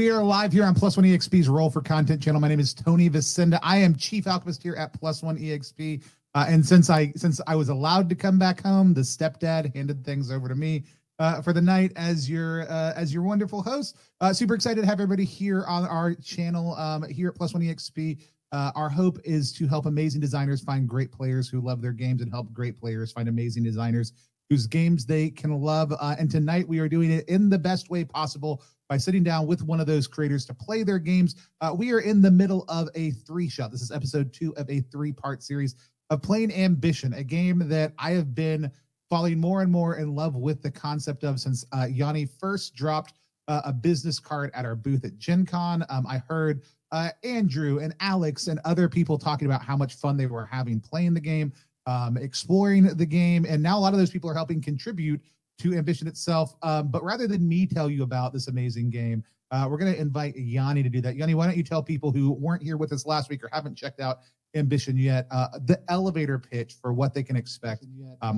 We are live here on Plus One EXP's Roll for Content channel. My name is Tony Vicinda. I am Chief Alchemist here at Plus One EXP. And since I was allowed to come back home, the stepdad handed things over to me for the night as your wonderful host. Super excited to have everybody here on our channel here at Plus One EXP. Our hope is to help amazing designers find great players who love their games and help great players find amazing designers whose games they can love. And tonight we are doing it in the best way possible by sitting down with one of those creators to play their games. We are in the middle of a 3-shot. This is episode 2 of a 3-part series of playing Ambition, a game that I have been falling more and more in love with the concept of since Yanni first dropped a business card at our booth at Gen Con. I heard Andrew and Alex and other people talking about how much fun they were having playing the game, exploring the game, and now a lot of those people are helping contribute to Ambition itself. But rather than me tell you about this amazing game, we're going to invite Yanni to do that. Yanni, why don't you tell people who weren't here with us last week or haven't checked out Ambition yet, the elevator pitch for what they can expect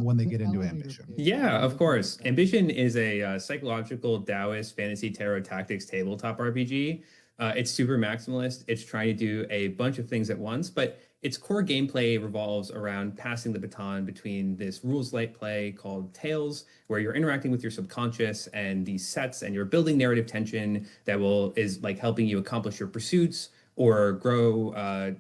when they get into Ambition. Yeah, of course. Ambition is a psychological Taoist fantasy tarot tactics tabletop RPG. It's super maximalist. It's trying to do a bunch of things at once, but its core gameplay revolves around passing the baton between this rules-light play called Tales, where you're interacting with your subconscious and these sets, and you're building narrative tension that is like helping you accomplish your pursuits or grow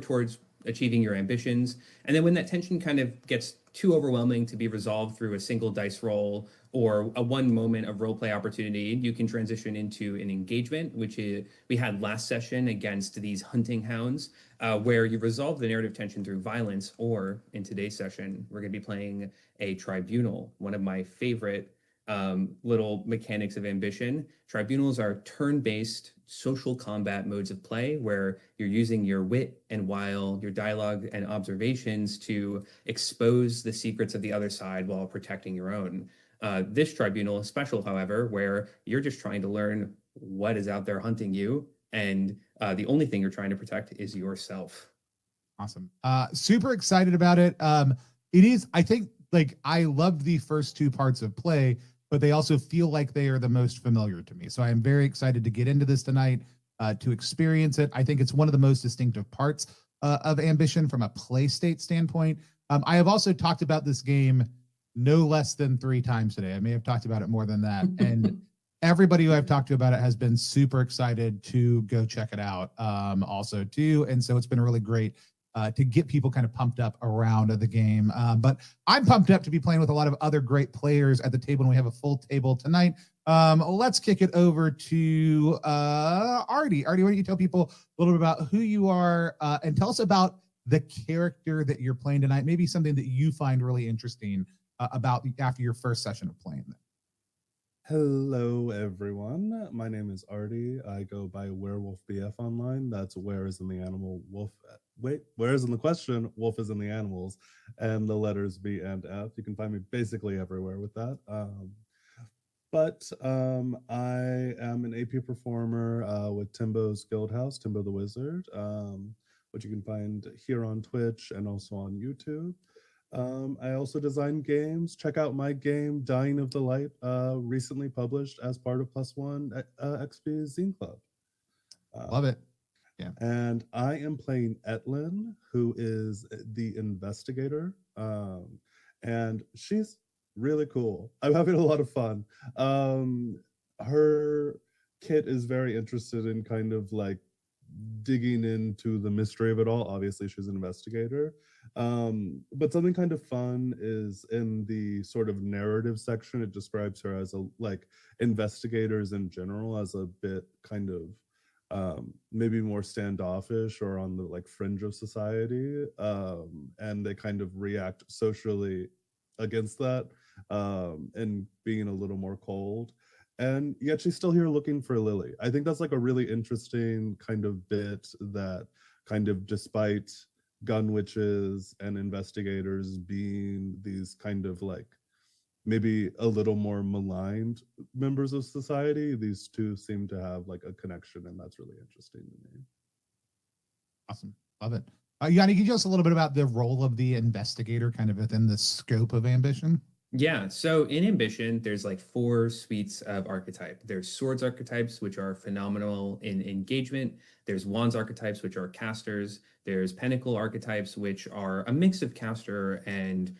towards achieving your ambitions. And then when that tension kind of gets too overwhelming to be resolved through a single dice roll or a one moment of roleplay opportunity, you can transition into an engagement, which we had last session against these hunting hounds, where you resolve the narrative tension through violence. Or in today's session, we're going to be playing a tribunal, one of my favorite little mechanics of Ambition. Tribunals are turn-based social combat modes of play where you're using your wit and wile, your dialogue and observations to expose the secrets of the other side while protecting your own. This tribunal is special, however, where you're just trying to learn what is out there hunting you, and the only thing you're trying to protect is yourself. Awesome. Super excited about it. It is, I think, like, I loved the first 2 parts of play, but they also feel like they are the most familiar to me. So I am very excited to get into this tonight, to experience it. I think it's one of the most distinctive parts of Ambition from a play state standpoint. I have also talked about this game no less than 3 times today. I may have talked about it more than that. And everybody who I've talked to about it has been super excited to go check it out also too. And so it's been really great to get people kind of pumped up around the game. But I'm pumped up to be playing with a lot of other great players at the table, and we have a full table tonight. Let's kick it over to Artie. Artie, why don't you tell people a little bit about who you are and tell us about the character that you're playing tonight, maybe something that you find really interesting about after your first session of playing them. Hello, everyone. My name is Artie. I go by Werewolf BF online. That's where is in the animal, wolf. Wait, where is in the question, wolf is in the animals, and the letters B and F. You can find me basically everywhere with that. But I am an AP performer with Timbo's Guild House, Timbo the Wizard, which you can find here on Twitch and also on YouTube. I also design games. Check out my game, Dying of the Light, recently published as part of Plus One XP Zine Club. Love it. Yeah. And I am playing Etlin, who is the investigator. And she's really cool. I'm having a lot of fun. Her kit is very interested in kind of like digging into the mystery of it all. Obviously, she's an investigator. But something kind of fun is in the sort of narrative section. It describes her as a like investigators in general as a bit kind of maybe more standoffish or on the like fringe of society, and they kind of react socially against that, and being a little more cold. And yet she's still here looking for Lily. I think that's like a really interesting kind of bit that kind of, despite gun witches and investigators being these kind of like maybe a little more maligned members of society, these two seem to have like a connection, and that's really interesting to me. Awesome. Love it. Yanni, can you tell us a little bit about the role of the investigator kind of within the scope of Ambition? Yeah, so in Ambition, there's like four suites of archetype. There's swords archetypes, which are phenomenal in engagement. There's wands archetypes, which are casters. There's pinnacle archetypes, which are a mix of caster and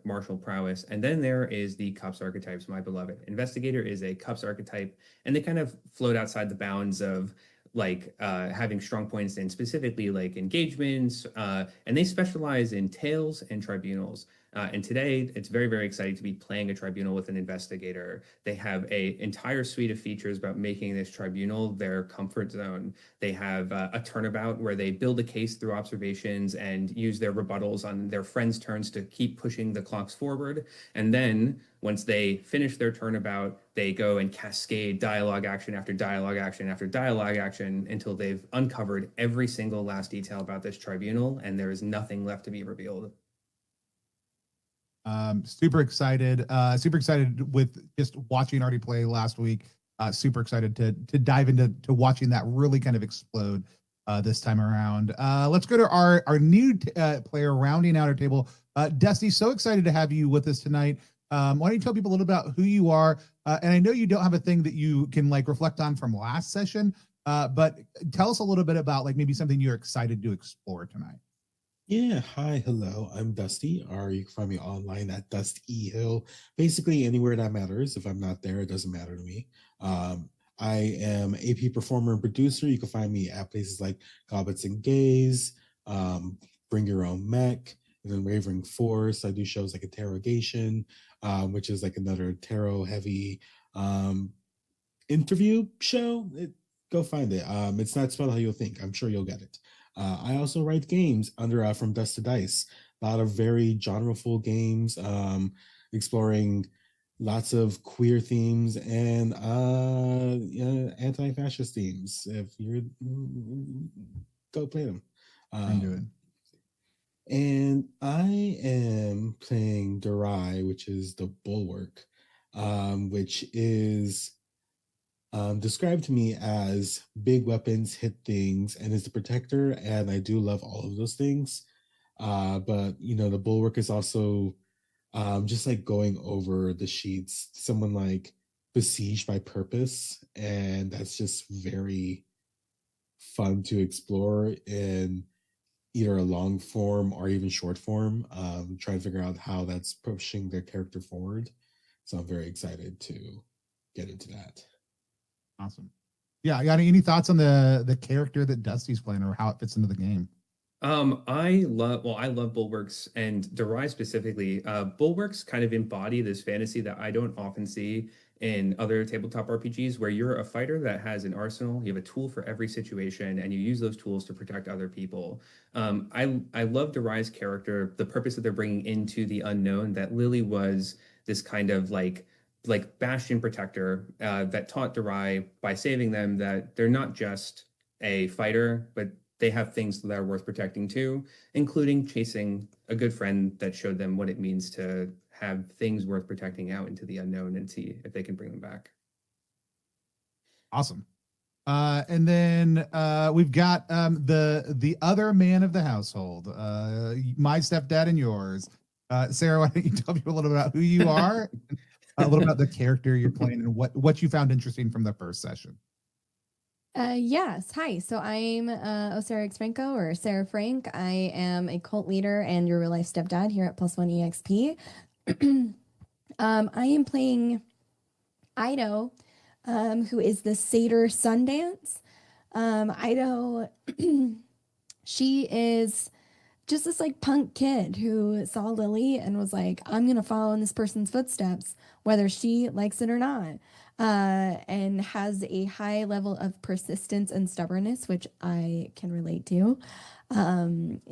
martial prowess. And then there is the cups archetypes, my beloved. Investigator is a cups archetype, and they kind of float outside the bounds of like having strong points in specifically like engagements, and they specialize in tales and tribunals. And today, it's very, very exciting to be playing a tribunal with an investigator. They have a entire suite of features about making this tribunal their comfort zone. They have a turnabout where they build a case through observations and use their rebuttals on their friends' turns to keep pushing the clocks forward. And then once they finish their turnabout, they go and cascade dialogue action after dialogue action after dialogue action until they've uncovered every single last detail about this tribunal, and there is nothing left to be revealed. Super excited. Super excited with just watching already play last week. Super excited to dive into watching that really kind of explode this time around. Let's go to our new player rounding out our table. Dusty, so excited to have you with us tonight. Why don't you tell people a little about who you are? And I know you don't have a thing that you can like reflect on from last session, but tell us a little bit about like maybe something you're excited to explore tonight. Yeah, hi, hello. I'm Dusty, or you can find me online at Dustehill. Basically, anywhere that matters. If I'm not there, it doesn't matter to me. I am AP performer and producer. You can find me at places like Gobbets and Gaze, Bring Your Own Mech, and then Wavering Force. I do shows like Interrogation, which is like another tarot heavy interview show. Go find it. It's not spelled how you'll think. I'm sure you'll get it. I also write games under from Dust to Dice. A lot of very genreful games, exploring lots of queer themes and anti-fascist themes. If you're go play them. Into it. And I am playing Durai, which is the Bulwark, which is described to me as big weapons hit things and is the protector, and I do love all of those things. But you know, the Bulwark is also just like going over the sheets, someone like besieged by purpose, and that's just very fun to explore in either a long form or even short form. Trying to figure out how that's pushing their character forward. So I'm very excited to get into that. Awesome. Yeah, got any thoughts on the character that Dusty's playing or how it fits into the game? I love Bulwarks and Durai specifically. Bulwarks kind of embody this fantasy that I don't often see in other tabletop RPGs, where you're a fighter that has an arsenal, you have a tool for every situation, and you use those tools to protect other people. I love Durai's character, the purpose that they're bringing into the unknown. That Lily was this kind of like bastion protector that taught Durai by saving them that they're not just a fighter, but they have things that are worth protecting too, including chasing a good friend that showed them what it means to have things worth protecting out into the unknown and see if they can bring them back. Awesome. And then we've got the other man of the household, my stepdad and yours. Sarah, why don't you tell people a little about who you are, a little about the character you're playing, and what you found interesting from the first session. Yes. Hi. So I'm Osara X Franco, or Sarah Frank. I am a cult leader and your real life stepdad here at Plus One EXP. I am playing Ido, who is the Satyr Sundance. Ido, she is just this like punk kid who saw Lily and was like, I'm gonna follow in this person's footsteps, whether she likes it or not. And has a high level of persistence and stubbornness, which I can relate to.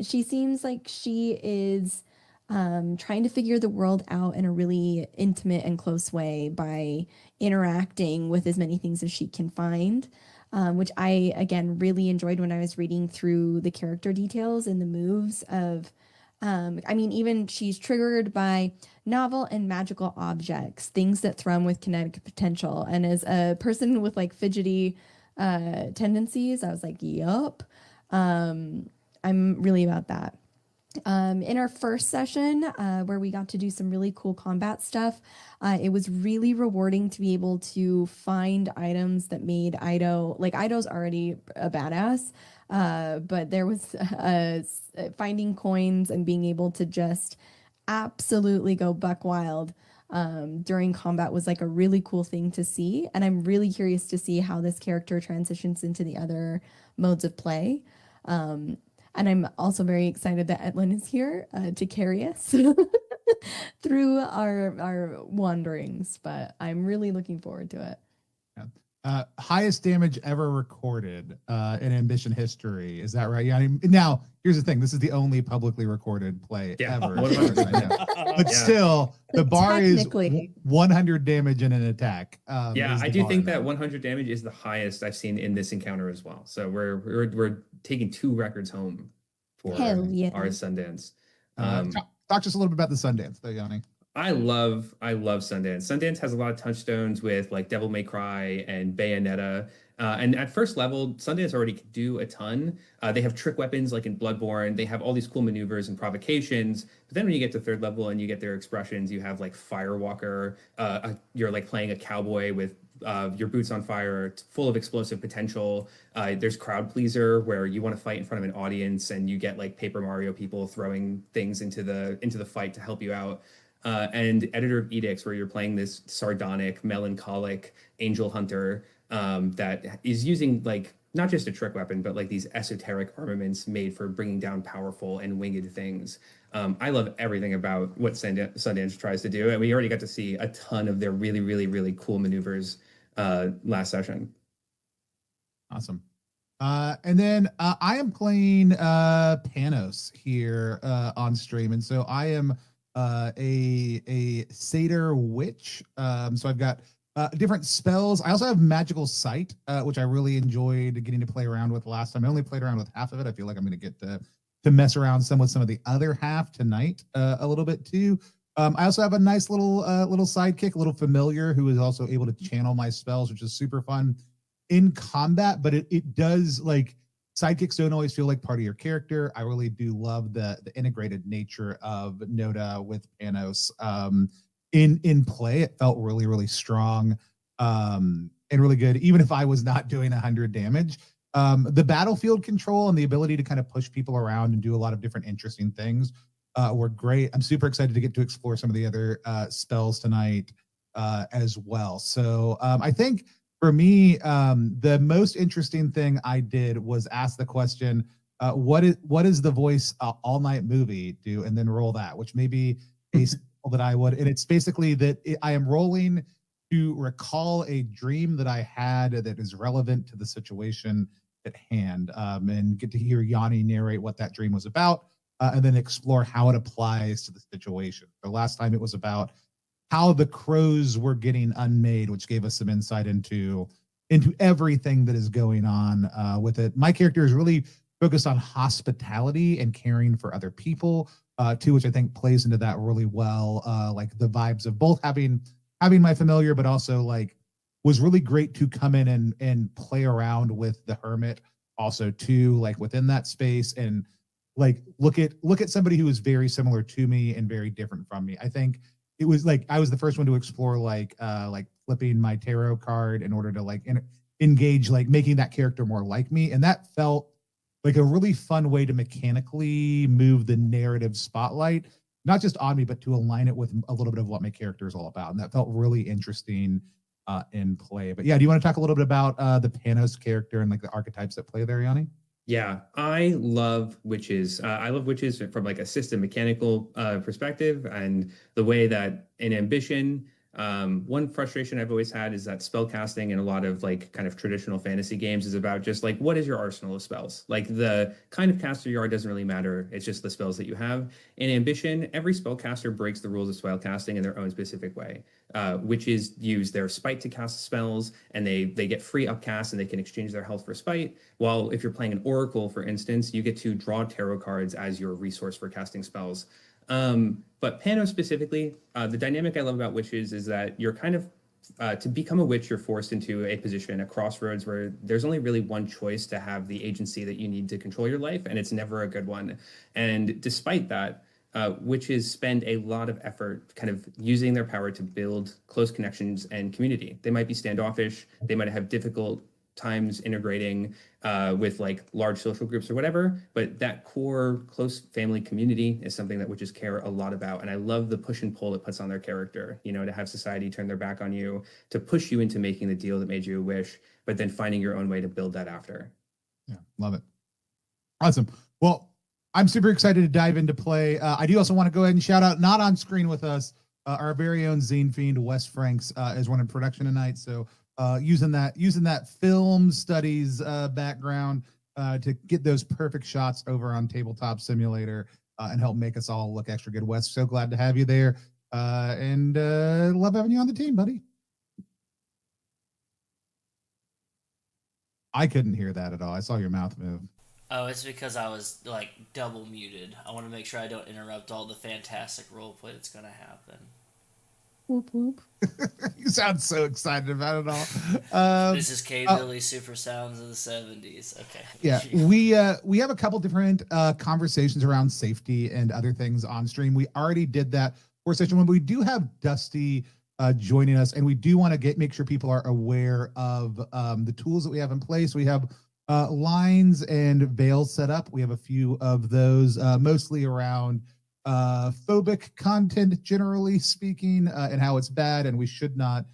She seems like she is trying to figure the world out in a really intimate and close way by interacting with as many things as she can find. Which I, again, really enjoyed when I was reading through the character details and the moves of, I mean, even she's triggered by novel and magical objects, things that thrum with kinetic potential. And as a person with like fidgety tendencies, I was like, yup, I'm really about that. In our first session, where we got to do some really cool combat stuff, it was really rewarding to be able to find items that made Ido, like Ido's already a badass, but there was finding coins and being able to just absolutely go buck wild during combat was like a really cool thing to see. And I'm really curious to see how this character transitions into the other modes of play. Um, and I'm also very excited that Etlin is here to carry us through our wanderings. But I'm really looking forward to it. Yeah. Highest damage ever recorded in Ambition history. Is that right? Yeah. Now, here's the thing. This is the only publicly recorded play ever. 100%. But still, the bar is Technically. 100 damage in an attack. Yeah, is I the do bar think now. that 100 damage is the highest I've seen in this encounter as well. So we're taking 2 records home for Hell yeah. our Sundance. Talk to us a little bit about the Sundance, though, Yanni. I love Sundance. Sundance has a lot of touchstones with like Devil May Cry and Bayonetta. And at first level, Sundance already can do a ton. They have trick weapons like in Bloodborne. They have all these cool maneuvers and provocations. But then when you get to third level and you get their expressions, you have like Firewalker. You're like playing a cowboy with your boots on fire, full of explosive potential. There's Crowd Pleaser, where you want to fight in front of an audience and you get like Paper Mario people throwing things into the fight to help you out. And Editor of Edicts, where you're playing this sardonic, melancholic angel hunter that is using like not just a trick weapon, but like these esoteric armaments made for bringing down powerful and winged things. I love everything about what Sundance tries to do, and we already got to see a ton of their really, really, really cool maneuvers last session. Awesome. And then I am playing Panos here on stream, and so I am a satyr witch. So I've got different spells. I also have magical sight, which I really enjoyed getting to play around with last time. I only played around with half of it. I feel like I'm going to get to mess around some with some of the other half tonight a little bit too. I also have a nice little sidekick, a little familiar, who is also able to channel my spells, which is super fun in combat. But it does, like, sidekicks don't always feel like part of your character. I really do love the integrated nature of Noda with Panos in play. It felt really, really strong and really good, even if I was not doing 100 damage. The battlefield control and the ability to kind of push people around and do a lot of different interesting things were great. I'm super excited to get to explore some of the other spells tonight as well. So I think for me, the most interesting thing I did was ask the question, what is the voice all night movie do, and then roll that, which may be a skill that I would. And it's basically that I am rolling to recall a dream that I had that is relevant to the situation at hand, and get to hear Yanni narrate what that dream was about, and then explore how it applies to the situation. The last time it was about how the crows were getting unmade, which gave us some insight into everything that is going on with it. My character is really focused on hospitality and caring for other people, too, which I think plays into that really well. Like the vibes of both having my familiar, but also like was really great to come in and play around with the hermit also too, like within that space, and like look at somebody who is very similar to me and very different from me. I think it was like I was the first one to explore like flipping my tarot card in order to like engage, like making that character more like me, and that felt like a really fun way to mechanically move the narrative spotlight, not just on me, but to align it with a little bit of what my character is all about. And that felt really interesting in play. But yeah, do you want to talk a little bit about the Panos character and like the archetypes that play there, Yanni? Yeah, I love witches. I love witches from like a system mechanical perspective, and the way that in Ambition, one frustration I've always had is that spell casting in a lot of like kind of traditional fantasy games is about just like, what is your arsenal of spells? Like the kind of caster you are doesn't really matter. It's just the spells that you have. In Ambition, every spellcaster breaks the rules of spell casting in their own specific way. Witches use their spite to cast spells, and they get free upcast, and they can exchange their health for spite. While if you're playing an oracle, for instance, you get to draw tarot cards as your resource for casting spells. But Panos specifically, the dynamic I love about witches is that you're kind of to become a witch, you're forced into a position, a crossroads, where there's only really one choice to have the agency that you need to control your life, and it's never a good one. And despite that, witches spend a lot of effort kind of using their power to build close connections and community. They might be standoffish, they might have difficult times integrating with like large social groups or whatever, but that core close family community is something that witches care a lot about. And I love the push and pull it puts on their character, you know, to have society turn their back on you, to push you into making the deal that made you a wish, but then finding your own way to build that after. Yeah, love it. Awesome. Well, I'm super excited to dive into play. I do also want to go ahead and shout out, not on screen with us, our very own Zine Fiend, Wes Franks, is running production tonight. So using that film studies background to get those perfect shots over on Tabletop Simulator and help make us all look extra good. Wes, so glad to have you there, and love having you on the team, buddy. I couldn't hear that at all. I saw your mouth move. Oh, it's because I was like double muted. I want to make sure I don't interrupt all the fantastic roleplay that's going to happen. Whoop whoop. You sound so excited about it all. This is K Billy Super Sounds of the 70s. Okay. Yeah, we have a couple different conversations around safety and other things on stream. We already did that for session one. We do have Dusty joining us, and we do want to make sure people are aware of the tools that we have in place. We have lines and veils set up. We have a few of those, mostly around phobic content, generally speaking, and how it's bad and we should not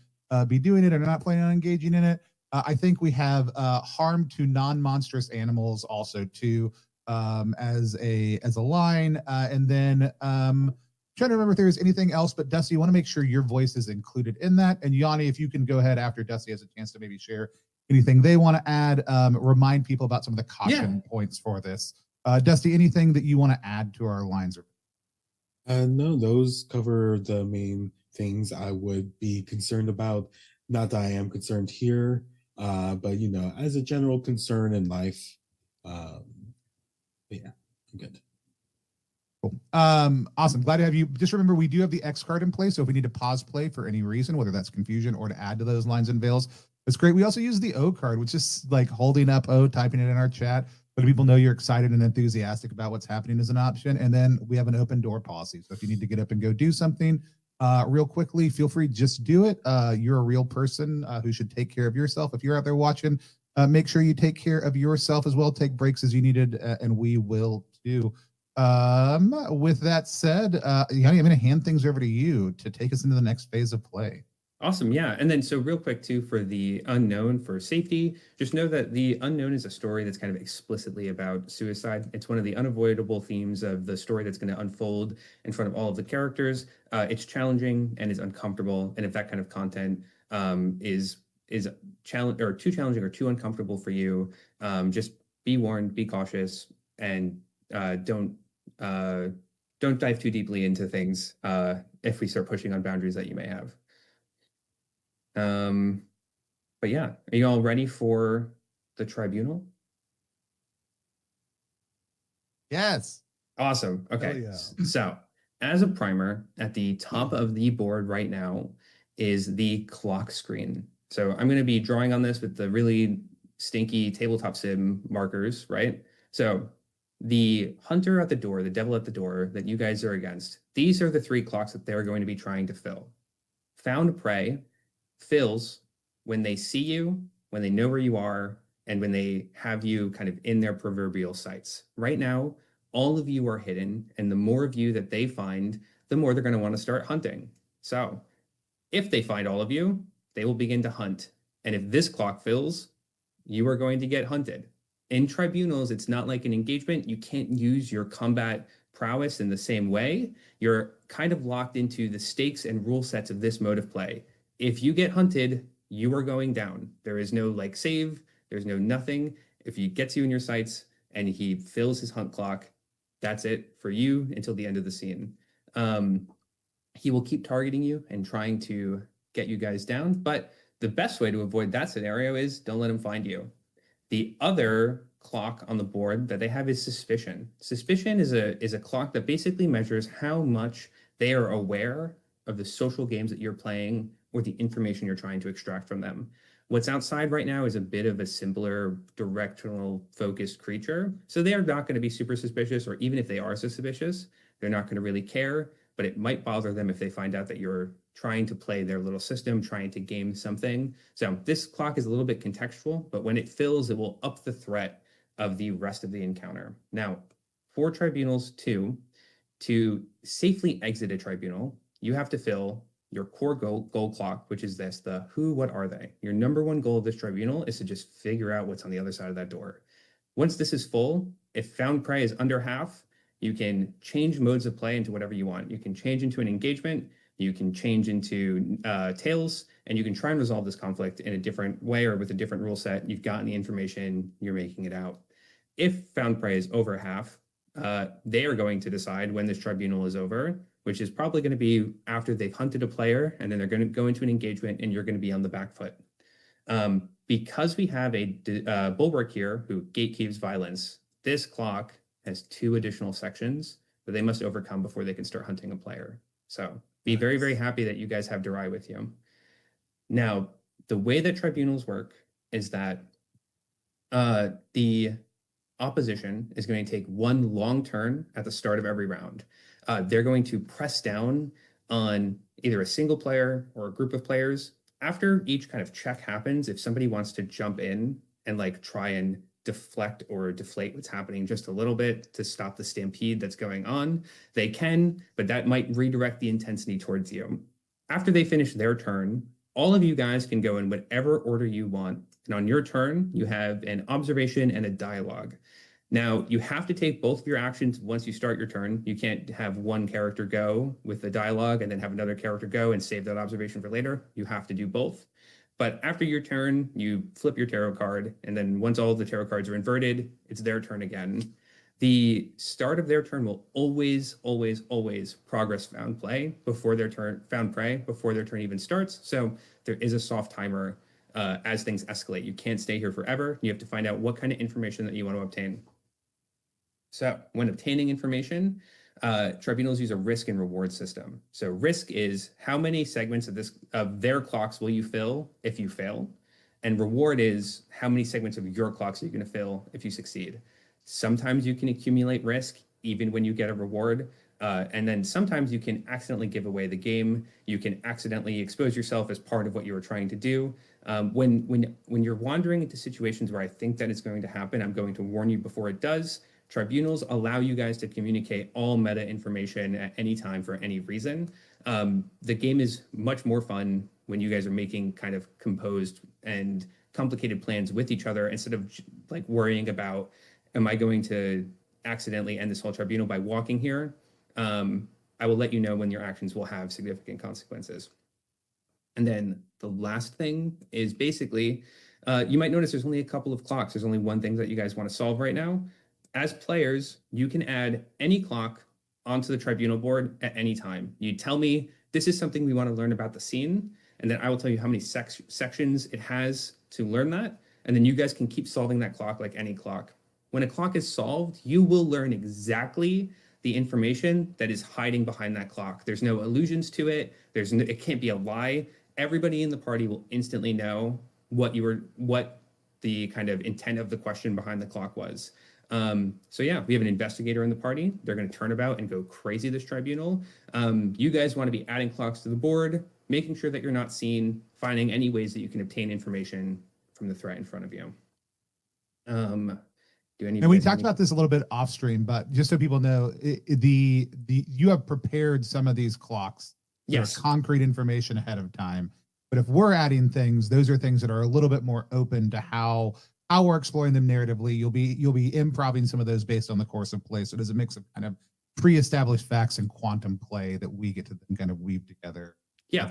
be doing it or not planning on engaging in it. I think we have harm to non-monstrous animals also too, as a line, and then trying to remember if there's anything else. But Dusty, you want to make sure your voice is included in that. And Yanni, if you can go ahead after Dusty has a chance to maybe share anything they want to add, remind people about some of the caution points for this. Dusty, anything that you want to add to our lines? No, those cover the main things I would be concerned about. Not that I am concerned here, but you know, as a general concern in life. Yeah, I'm good. Cool. Awesome. Glad to have you. Just remember, we do have the X card in place, so if we need to pause play for any reason, whether that's confusion or to add to those lines and veils, it's great. We also use the O card, which is like holding up O, typing it in our chat, letting people know you're excited and enthusiastic about what's happening as an option. And then we have an open door policy. So if you need to get up and go do something real quickly, feel free, just do it. You're a real person who should take care of yourself. If you're out there watching, make sure you take care of yourself as well. Take breaks as you needed, and we will too. With that said, Yanni, I'm going to hand things over to you to take us into the next phase of play. Awesome. Yeah. And then so real quick too, for the unknown, for safety, just know that the unknown is a story that's kind of explicitly about suicide. It's one of the unavoidable themes of the story that's going to unfold in front of all of the characters. It's challenging and is uncomfortable. And if that kind of content is challenge or too challenging or too uncomfortable for you, just be warned, be cautious, and don't dive too deeply into things if we start pushing on boundaries that you may have. But yeah, are you all ready for the tribunal? Yes. Awesome. Okay. Yeah. So as a primer, at the top of the board right now is the clock screen. So I'm going to be drawing on this with the really stinky tabletop sim markers, right? So the hunter at the door, the devil at the door that you guys are against, these are the 3 clocks that they're going to be trying to fill. Found prey fills when they see you, when they know where you are, and when they have you kind of in their proverbial sights. Right now, all of you are hidden, and the more of you that they find, the more they're going to want to start hunting. So if they find all of you, they will begin to hunt. And if this clock fills, you are going to get hunted. In tribunals, it's not like an engagement. You can't use your combat prowess in the same way. You're kind of locked into the stakes and rule sets of this mode of play. If you get hunted, you are going down. There is no like save. There's no nothing. If he gets you in your sights and he fills his hunt clock, that's it for you until the end of the scene. He will keep targeting you and trying to get you guys down. But the best way to avoid that scenario is don't let him find you. The other clock on the board that they have is suspicion. Suspicion is a clock that basically measures how much they are aware of the social games that you're playing or the information you're trying to extract from them. What's outside right now is a bit of a simpler, directional focused creature. So they are not going to be super suspicious, or even if they are suspicious, they're not going to really care, but it might bother them if they find out that you're trying to play their little system, trying to game something. So this clock is a little bit contextual, but when it fills, it will up the threat of the rest of the encounter. Now, for tribunals too, to safely exit a tribunal, you have to fill your core goal clock, which is this, the who, what are they? Your number one goal of this tribunal is to just figure out what's on the other side of that door. Once this is full, if found prey is under half, you can change modes of play into whatever you want. You can change into an engagement, you can change into tails, and you can try and resolve this conflict in a different way or with a different rule set. You've gotten the information, you're making it out. If found prey is over half, they are going to decide when this tribunal is over, which is probably going to be after they've hunted a player, and then they're going to go into an engagement, and you're going to be on the back foot. Because we have a bulwark here who gatekeeps violence, this clock has 2 additional sections that they must overcome before they can start hunting a player. So be very, very happy that you guys have Durai with you. Now, the way that tribunals work is that the opposition is going to take 1 long turn at the start of every round. They're going to press down on either a single player or a group of players. After each kind of check happens, if somebody wants to jump in and like try and deflect or deflate what's happening just a little bit to stop the stampede that's going on, they can, but that might redirect the intensity towards you. After they finish their turn, all of you guys can go in whatever order you want. And on your turn, you have an observation and a dialogue. Now, you have to take both of your actions once you start your turn. You can't have one character go with the dialogue and then have another character go and save that observation for later. You have to do both. But after your turn, you flip your tarot card, and then once all of the tarot cards are inverted, it's their turn again. The start of their turn will always, always, always progress found prey before their turn even starts. So there is a soft timer as things escalate. You can't stay here forever. You have to find out what kind of information that you want to obtain. So when obtaining information, tribunals use a risk and reward system. So risk is how many segments of their clocks will you fill if you fail, and reward is how many segments of your clocks are you going to fill if you succeed. Sometimes you can accumulate risk even when you get a reward, and then sometimes you can accidentally give away the game. You can accidentally expose yourself as part of what you were trying to do. When you're wandering into situations where I think that it's going to happen, I'm going to warn you before it does. Tribunals allow you guys to communicate all meta information at any time for any reason. The game is much more fun when you guys are making kind of composed and complicated plans with each other instead of like worrying about, am I going to accidentally end this whole tribunal by walking here? I will let you know when your actions will have significant consequences. And then the last thing is basically, you might notice there's only a couple of clocks. There's only one thing that you guys want to solve right now. As players, you can add any clock onto the tribunal board at any time. You tell me, this is something we want to learn about the scene, and then I will tell you how many sections it has to learn that, and then you guys can keep solving that clock like any clock. When a clock is solved, you will learn exactly the information that is hiding behind that clock. There's no allusions to it. It can't be a lie. Everybody in the party will instantly know what the kind of intent of the question behind the clock was. So yeah, we have an investigator in the party. They're going to turn about and go crazy this tribunal. You guys want to be adding clocks to the board, making sure that you're not seen, finding any ways that you can obtain information from the threat in front of you. And we talked about this a little bit off stream, but just so people know, you have prepared some of these clocks. Yes. Concrete information ahead of time. But if we're adding things, those are things that are a little bit more open to how we're exploring them narratively. You'll be improving some of those based on the course of play. So there's a mix of kind of pre-established facts and quantum play that we get to then kind of weave together. Yeah.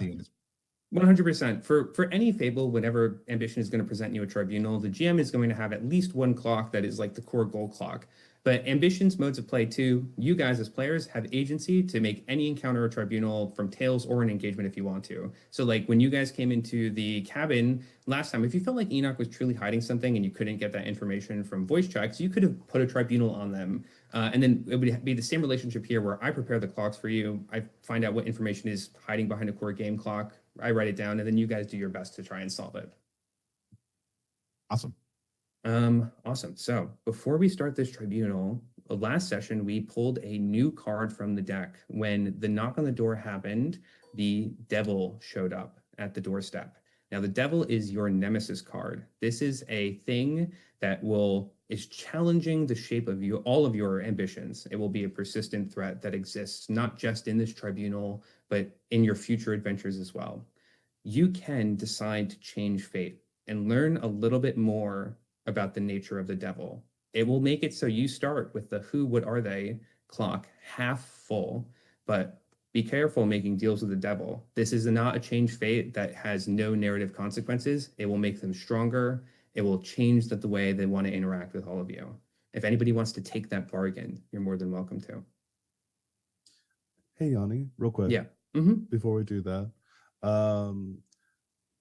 100%. For any fable, whenever Ambition is going to present you a tribunal, the GM is going to have at least one clock that is like the core goal clock. But ambitions, modes of play too. You guys as players have agency to make any encounter a tribunal from tails or an engagement if you want to. So like when you guys came into the cabin last time, if you felt like Enoch was truly hiding something and you couldn't get that information from voice checks, you could have put a tribunal on them. And then it would be the same relationship here where I prepare the clocks for you. I find out what information is hiding behind a core game clock. I write it down and then you guys do your best to try and solve it. Awesome. Awesome. So before we start this tribunal, last session we pulled a new card from the deck. When the knock on the door happened, the devil showed up at the doorstep. Now the devil is your nemesis card. This is a thing that is challenging the shape of all of your ambitions. It will be a persistent threat that exists not just in this tribunal, but in your future adventures as well. You can decide to change fate and learn a little bit more about the nature of the devil. It will make it so you start with the who, what are they clock half full, but be careful making deals with the devil. This is not a change fate that has no narrative consequences. It will make them stronger. It will change the way they want to interact with all of you. If anybody wants to take that bargain, you're more than welcome to. Hey, Yanni, real quick. Yeah. Before we do that,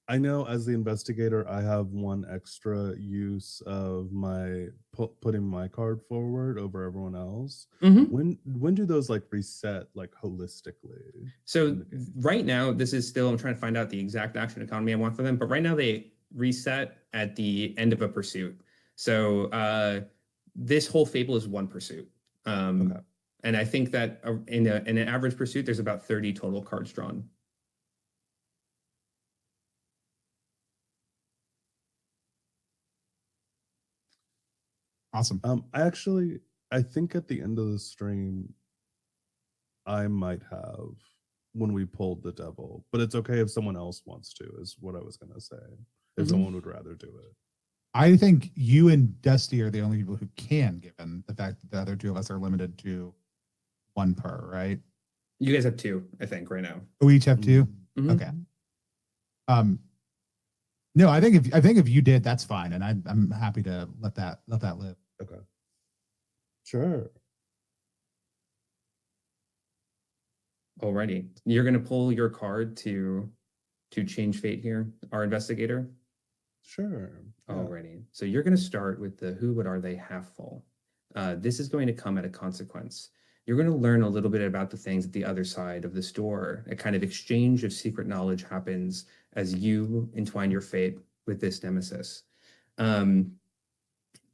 I know as the investigator, I have one extra use of my putting my card forward over everyone else. When do those like reset like holistically? So right now, I'm trying to find out the exact action economy I want for them, but right now they reset at the end of a pursuit. So this whole fable is one pursuit. Okay. And I think that in an average pursuit, there's about 30 total cards drawn. Awesome. I think at the end of the stream, I might have when we pulled the devil, but it's okay if someone else wants to, is what I was going to say. If someone would rather do it. I think you and Dusty are the only people who can, given the fact that the other two of us are limited to one per, right? You guys have two, I think, right now. We each have two? Okay. No, I think if you did, that's fine, and I'm happy to let that live. Okay. Sure. Alrighty. You're going to pull your card to change fate here, our investigator? Sure. Yeah. Alrighty. So you're going to start with the who, what are they half full. This is going to come at a consequence. You're going to learn a little bit about the things at the other side of this door. A kind of exchange of secret knowledge happens as you entwine your fate with this nemesis.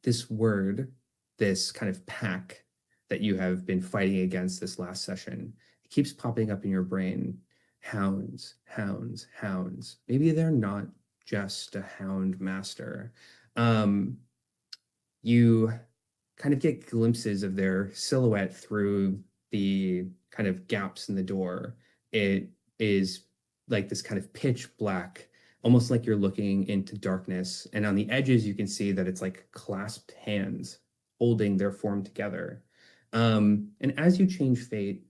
This word, this kind of pack that you have been fighting against this last session, it keeps popping up in your brain. Hounds, hounds, hounds. Maybe they're not just a hound master. You kind of get glimpses of their silhouette through the kind of gaps in the door. It is like this kind of pitch black, almost like you're looking into darkness. And on the edges, you can see that it's like clasped hands holding their form together. And as you change fate,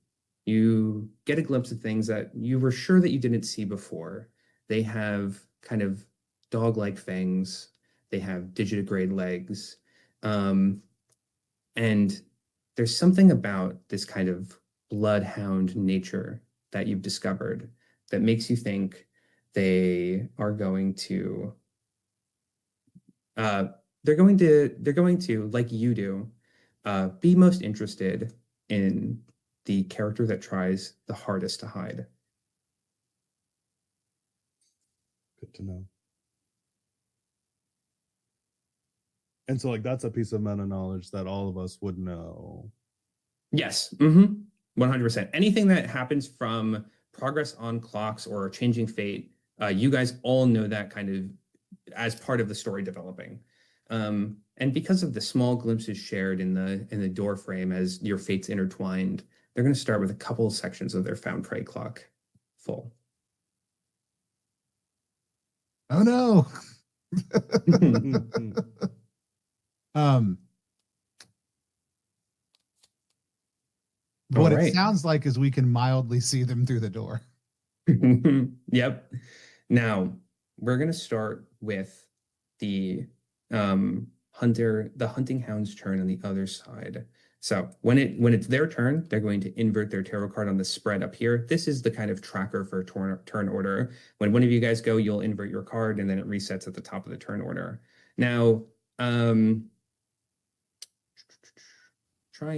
you get a glimpse of things that you were sure that you didn't see before. They have kind of dog-like fangs. They have digitigrade legs. And there's something about this kind of bloodhound nature that you've discovered that makes you think they are going to they're going to, like you do, be most interested in the character that tries the hardest to hide. Good to know. And so, like, that's a piece of meta knowledge that all of us would know. Yes. 100%. Anything that happens from progress on clocks or changing fate, you guys all know that kind of as part of the story developing. And because of the small glimpses shared in the door frame as your fates intertwined, they're going to start with a couple of sections of their found prey clock full. Oh no. What it sounds like is we can mildly see them through the door. Yep. Now we're going to start with the the hunting hound's turn on the other side. So when it's their turn, they're going to invert their tarot card on the spread up here. This is the kind of tracker for turn order. When one of you guys go, you'll invert your card, and then it resets at the top of the turn order. Now, trying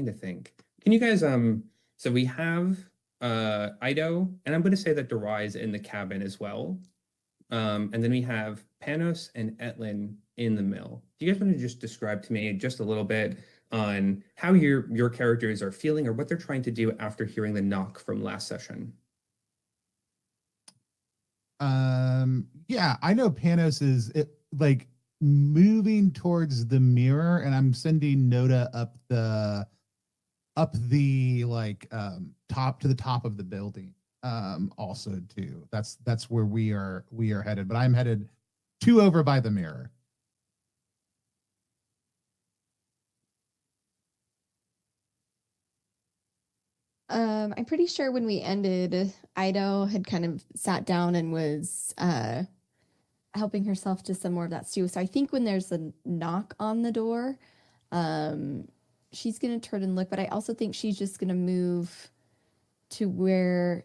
to think. Can you guys so we have Ido, and I'm going to say that Durai is in the cabin as well. And then we have Panos and Etlin in the mill. Do you guys want to just describe to me just a little bit on how your characters are feeling or what they're trying to do after hearing the knock from last session? Yeah, I know Panos is like moving towards the mirror, and I'm sending Noda up the like top to the top of the building. Also too. That's where we are headed, but I'm headed 2 over by the mirror. I'm pretty sure when we ended, Ido had kind of sat down and was helping herself to some more of that stew. So I think when there's a knock on the door, she's gonna turn and look, but I also think she's just gonna move to where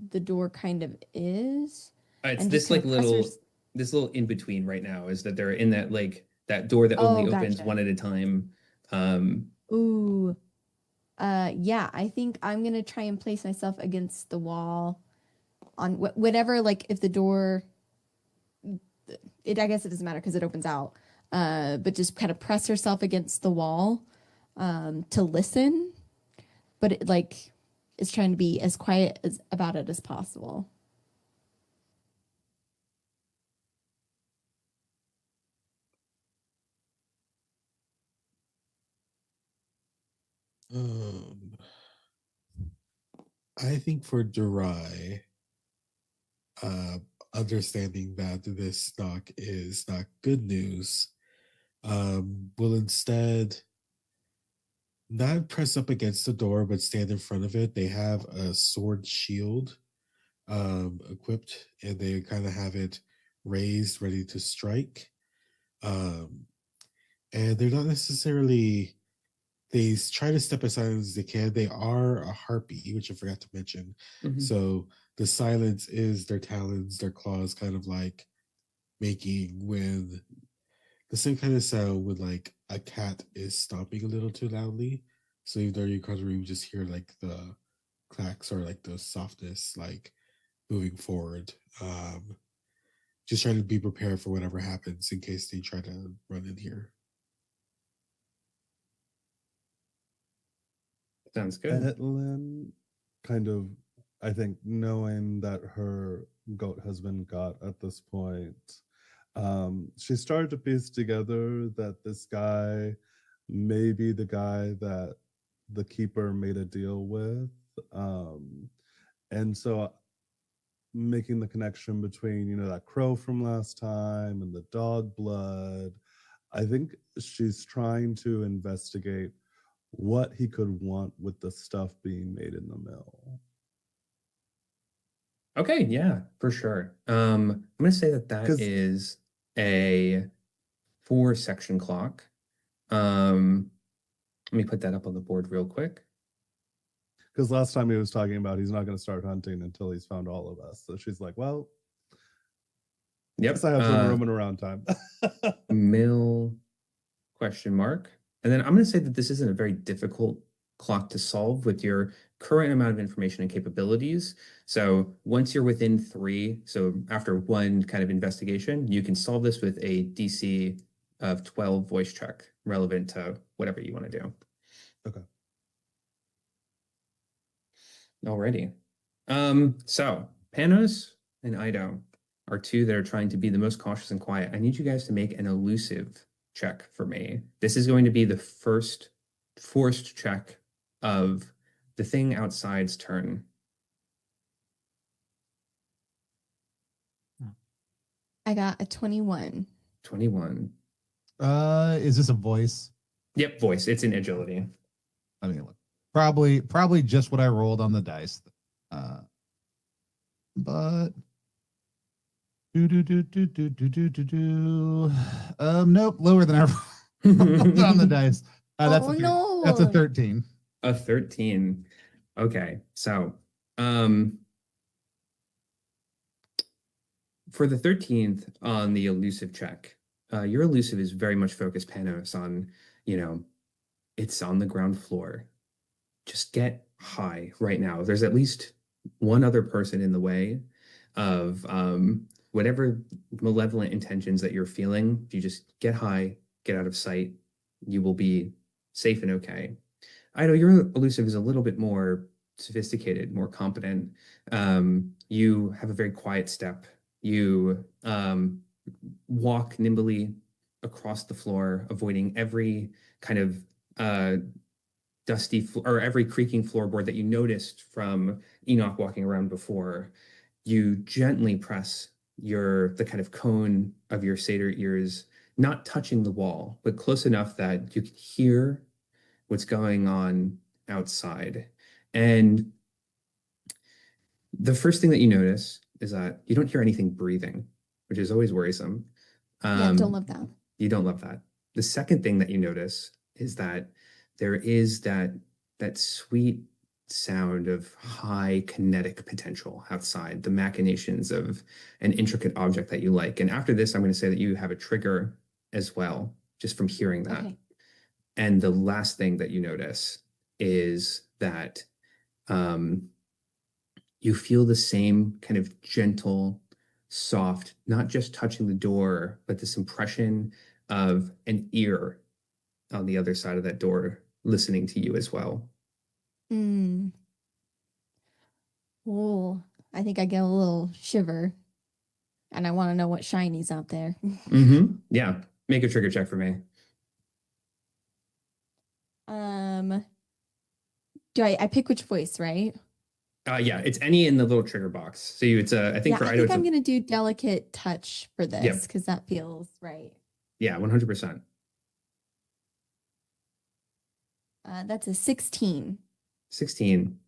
the door kind of is. It's and this just like kinda press little her- this little in between right now is that they're in that like that door that only opens gotcha. one at a time. Ooh. Yeah, I think I'm gonna try and place myself against the wall on whatever, like if the door, I guess it doesn't matter because it opens out. But just kind of press herself against the wall to listen, but it like is trying to be as quiet about it as possible. I think for Durai, understanding that this stock is not good news, will instead not press up against the door, but stand in front of it. They have a sword shield equipped, and they kind of have it raised, ready to strike. And they're not necessarily. They try to step as silent as they can. They are a harpy, which I forgot to mention. Mhm. So the silence is their talons, their claws, kind of like making when the same kind of sound when like a cat is stomping a little too loudly. So even though you can't really just hear like the clacks or like the softness, like moving forward. Just trying to be prepared for whatever happens in case they try to run in here. Sounds good. Etlin, kind of, I think, knowing that her goat has been got at this point, she started to piece together that this guy may be the guy that the keeper made a deal with. And so making the connection between, that crow from last time and the dog blood, I think she's trying to investigate what he could want with the stuff being made in the mill. Okay, yeah, for sure. I'm gonna say that 'Cause- is a 4-section clock. Let me put that up on the board real quick. Because last time he was talking about he's not going to start hunting until he's found all of us. So she's like, well, Yep. guess I have some room and around time. Mill question mark. And then I'm going to say that this isn't a very difficult clock to solve with your current amount of information and capabilities. So once you're within 3, so after 1 kind of investigation, you can solve this with a DC of 12 voice check relevant to whatever you want to do. Okay. Alrighty. So Panos and Ido are 2 that are trying to be the most cautious and quiet. I need you guys to make an elusive check for me. This is going to be the first forced check of the thing outside's turn. I got a 21. 21. Is this a voice? Yep, voice. It's in agility. I mean, look, probably just what I rolled on the dice. But nope, lower than ever. on the dice. That's Oh, a no. That's a 13. A 13. Okay, so for the 13th on the elusive check, your elusive is very much focused, Panos, on, it's on the ground floor. Just get high right now. There's at least one other person in the way of whatever malevolent intentions that you're feeling. If you just get high, get out of sight, you will be safe and okay. I know your elusive is a little bit more sophisticated, more competent. You have a very quiet step. You walk nimbly across the floor, avoiding every kind of dusty or every creaking floorboard that you noticed from Enoch walking around before. You gently press the kind of cone of your satyr ears, not touching the wall, but close enough that you can hear what's going on outside. And the first thing that you notice is that you don't hear anything breathing, which is always worrisome. Yeah, don't love that. You don't love that. The second thing that you notice is that there is that sweet sound of high kinetic potential outside, the machinations of an intricate object that you like. And after this, I'm going to say that you have a trigger as well, just from hearing that. Okay. And the last thing that you notice is that you feel the same kind of gentle, soft, not just touching the door, but this impression of an ear on the other side of that door listening to you as well. Oh, I think I get a little shiver. And I want to know what shiny's out there. Yeah. Make a trigger check for me. Do I pick which voice, right? Yeah, it's any in the little trigger box. So I think for I Ido, think I'm gonna do delicate touch for this Yep. because that feels right. Yeah, 100%. That's a 16. 16.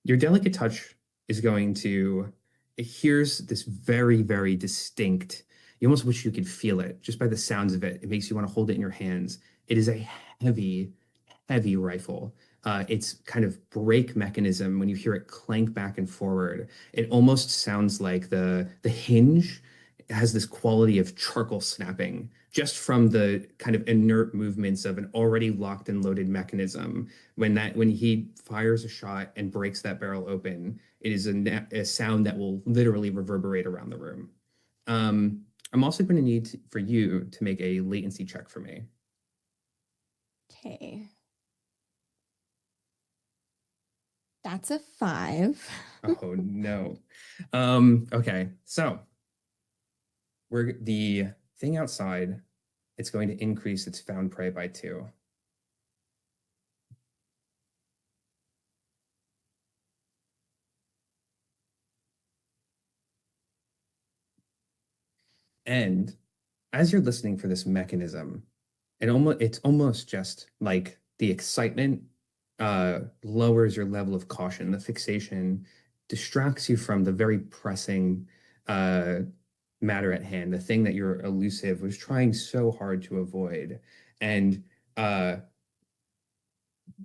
Your delicate touch is going to, it hears this very, very distinct, you almost wish you could feel it just by the sounds of it. It makes you want to hold it in your hands. It is a heavy, heavy rifle. Its kind of brake mechanism, when you hear it clank back and forward, it almost sounds like the hinge has this quality of charcoal snapping just from the kind of inert movements of an already locked and loaded mechanism. When he fires a shot and breaks that barrel open, it is a sound that will literally reverberate around the room. I'm also going to need for you to make a latency check for me. Okay. That's a 5. Oh no. Okay, so the thing outside, it's going to increase its found prey by 2. And as you're listening for this mechanism, it's almost just like the excitement lowers your level of caution. The fixation distracts you from the very pressing matter at hand, the thing that your elusive was trying so hard to avoid. And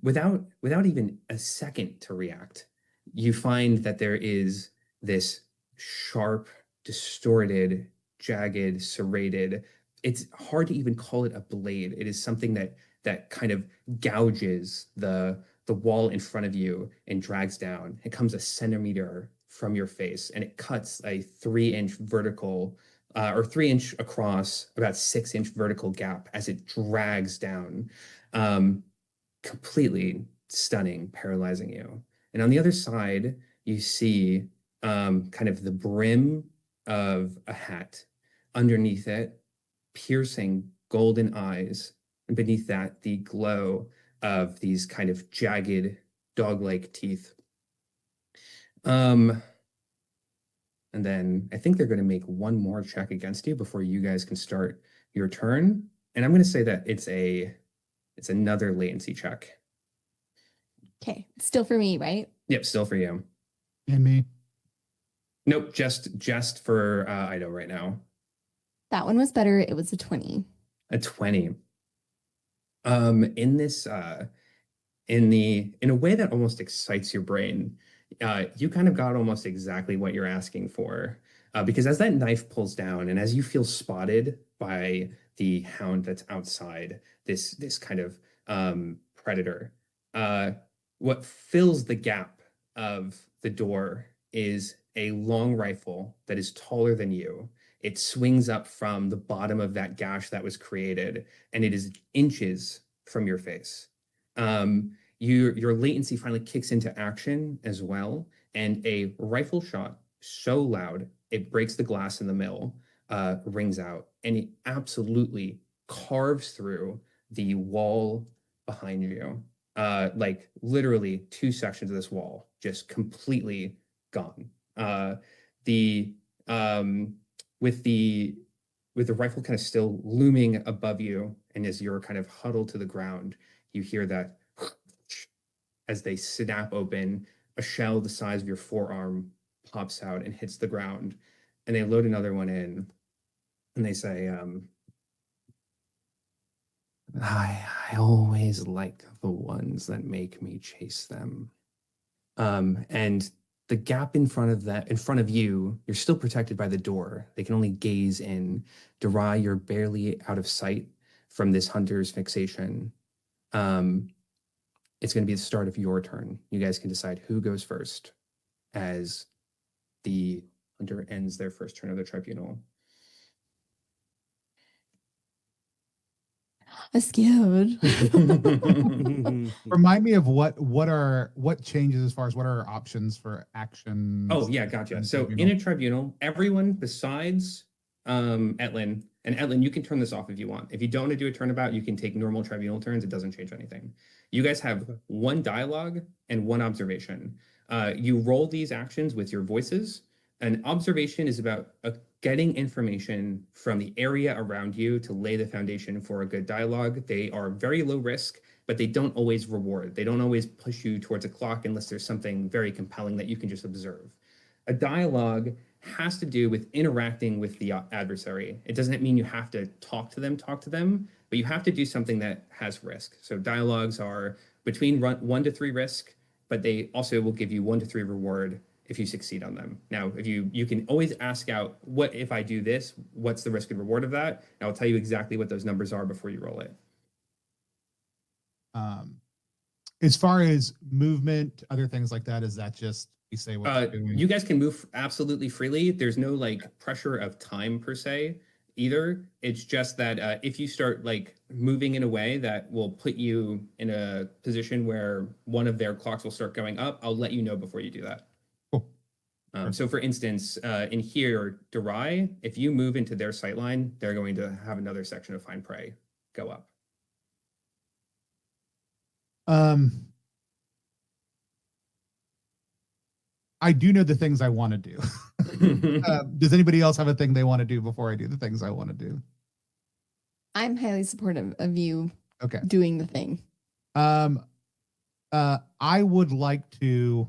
without even a second to react, you find that there is this sharp, distorted, jagged, serrated. It's hard to even call it a blade. It is something that kind of gouges the wall in front of you and drags down. It comes a centimeter from your face, and it cuts a 3-inch vertical or 3-inch across, about 6-inch vertical gap as it drags down. Completely stunning, paralyzing you. And on the other side, you see kind of the brim of a hat. Underneath it, piercing golden eyes. And beneath that, the glow of these kind of jagged, dog-like teeth. And then I think they're going to make one more check against you before you guys can start your turn. And I'm going to say that it's another latency check. Okay. Still for me, right? Yep, still for you. And me. Nope, just for Ido right now. That one was better. It was a 20. A 20. In this in a way that almost excites your brain, you kind of got almost exactly what you're asking for. Because as that knife pulls down and as you feel spotted by the hound that's outside, this kind of predator, what fills the gap of the door is a long rifle that is taller than you. It swings up from the bottom of that gash that was created, and it is inches from your face. Your latency finally kicks into action as well, and a rifle shot so loud it breaks the glass in the mill, rings out, and it absolutely carves through the wall behind you. Like literally 2 sections of this wall just completely gone. The with the with the rifle kind of still looming above you, and as you're kind of huddled to the ground, you hear that as they snap open, a shell the size of your forearm pops out and hits the ground, and they load another one in, and they say, I always like the ones that make me chase them. And the gap in front of you, you're still protected by the door. They can only gaze in. Durai, you're barely out of sight from this hunter's fixation. It's going to be the start of your turn. You guys can decide who goes first as the hunter ends their first turn of the tribunal. I'm scared. Remind me of what changes as far as what are our options for actions. Oh yeah, gotcha. So in a tribunal, everyone besides Etlin, and Etlin, you can turn this off if you want. If you don't want to do a turnabout, you can take normal tribunal turns. It doesn't change anything. You guys have one dialogue and one observation. You roll these actions with your voices. An observation is about getting information from the area around you to lay the foundation for a good dialogue. They are very low risk, but they don't always reward. They don't always push you towards a clock unless there's something very compelling that you can just observe. A dialogue has to do with interacting with the adversary. It doesn't mean you have to talk to them, but you have to do something that has risk. So dialogues are between 1 to 3 risk, but they also will give you 1 to 3 reward if you succeed on them. Now, if you can always ask out, what if I do this? What's the risk and reward of that? And I'll tell you exactly what those numbers are before you roll it. As far as movement, other things like that, is that just you say what you're doing? You guys can move absolutely freely. There's no like pressure of time per se either. It's just that if you start like moving in a way that will put you in a position where one of their clocks will start going up, I'll let you know before you do that. Cool. So for instance, in here, Durai, if you move into their sightline, they're going to have another section of Find Prey go up. I do know the things I want to do. Does anybody else have a thing they want to do before I do the things I want to do? I'm highly supportive of you doing the thing. I would like to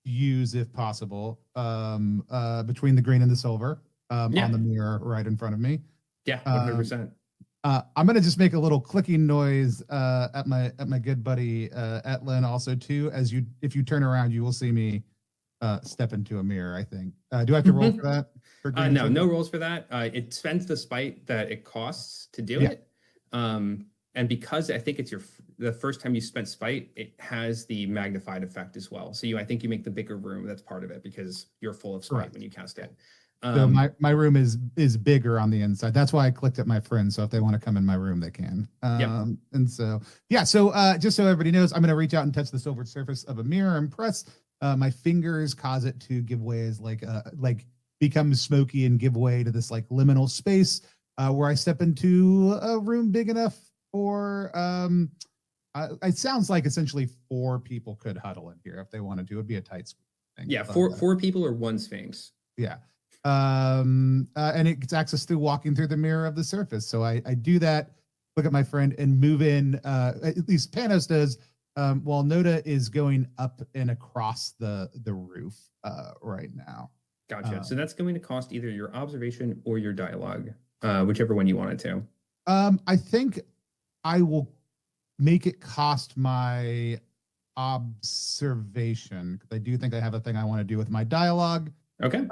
use, if possible, between the green and the silver on the mirror right in front of me. Yeah, 100%. I'm gonna just make a little clicking noise at my good buddy Etlin also too. If you turn around, you will see me step into a mirror. I think. Do I have to roll for that? No rolls for that. It spends the spite that it costs to do it. And because I think it's the first time you spent spite, it has the magnified effect as well. So I think you make the bigger room. That's part of it because you're full of spite when you cast it. So my room is bigger on the inside. That's why I clicked at my friend. So if they want to come in my room, they can. And so just so everybody knows, I'm going to reach out and touch the silver surface of a mirror and press my fingers, cause it to give way as like become smoky and give way to this like liminal space where I step into a room big enough for it sounds like essentially 4 people could huddle in here if they wanted to. It would be a tight thing. Yeah, four people or 1 sphinx. Yeah. And it gets access through walking through the mirror of the surface. So I do that, look at my friend, and move in. At least Panos does, while Noda is going up and across the roof right now. Gotcha. So that's going to cost either your observation or your dialogue, whichever one you wanted to. I think I will make it cost my observation, because I do think I have a thing I want to do with my dialogue Okay.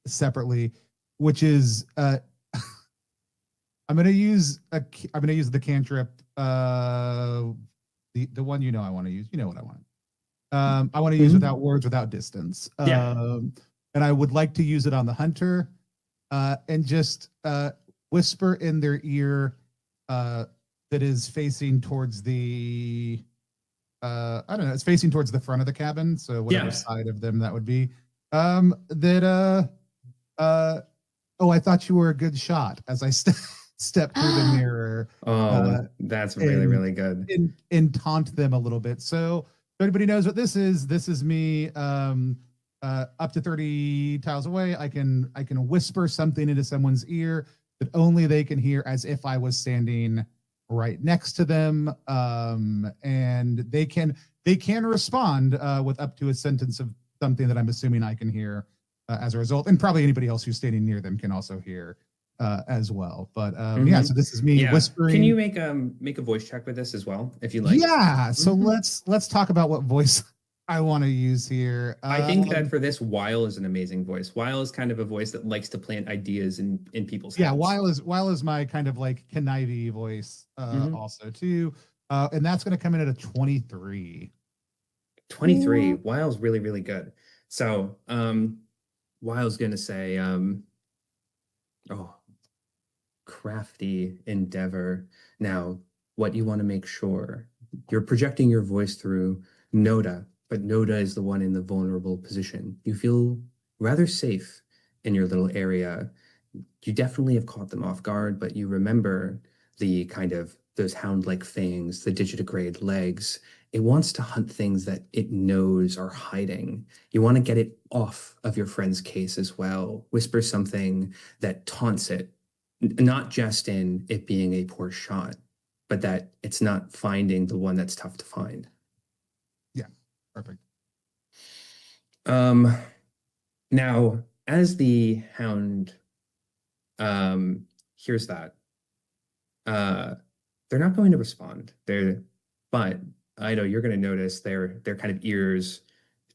separately, which is I'm gonna use the cantrip, the one I want to use. You know what I want. I want to use without words, without distance. Yeah. And I would like to use it on the hunter, and just whisper in their ear, that is facing towards the I don't know, it's facing towards the front of the cabin, so whatever side of them that would be. That oh, I thought you were a good shot, as I step through the mirror. That's really, really good. And taunt them a little bit. So everybody knows what this is. This is me up to 30 tiles away. I can whisper something into someone's ear that only they can hear, as if I was standing right next to them. And they can respond with up to a sentence of something that I'm assuming I can hear as a result, and probably anybody else who's standing near them can also hear as well. But yeah, so this is me whispering. Can you make a voice check with this as well, if you like? Yeah. So let's talk about what voice I want to use here. I think that for this, Weil is an amazing voice. Weil is kind of a voice that likes to plant ideas in people's heads. Yeah, Weil is my kind of like connivey voice also too. And that's going to come in at a 23. 23. Weil's really, really good. So Weil's going to say, crafty endeavor. Now, what you want to make sure, you're projecting your voice through Noda, but Noda is the one in the vulnerable position. You feel rather safe in your little area. You definitely have caught them off guard, but you remember the kind of those hound-like fangs, the digitigrade legs. It wants to hunt things that it knows are hiding. You want to get it off of your friend's case as well. Whisper something that taunts it, not just in it being a poor shot, but that it's not finding the one that's tough to find. Yeah, perfect. Now, as the hound hears that, they're not going to respond. But I know you're going to notice their kind of ears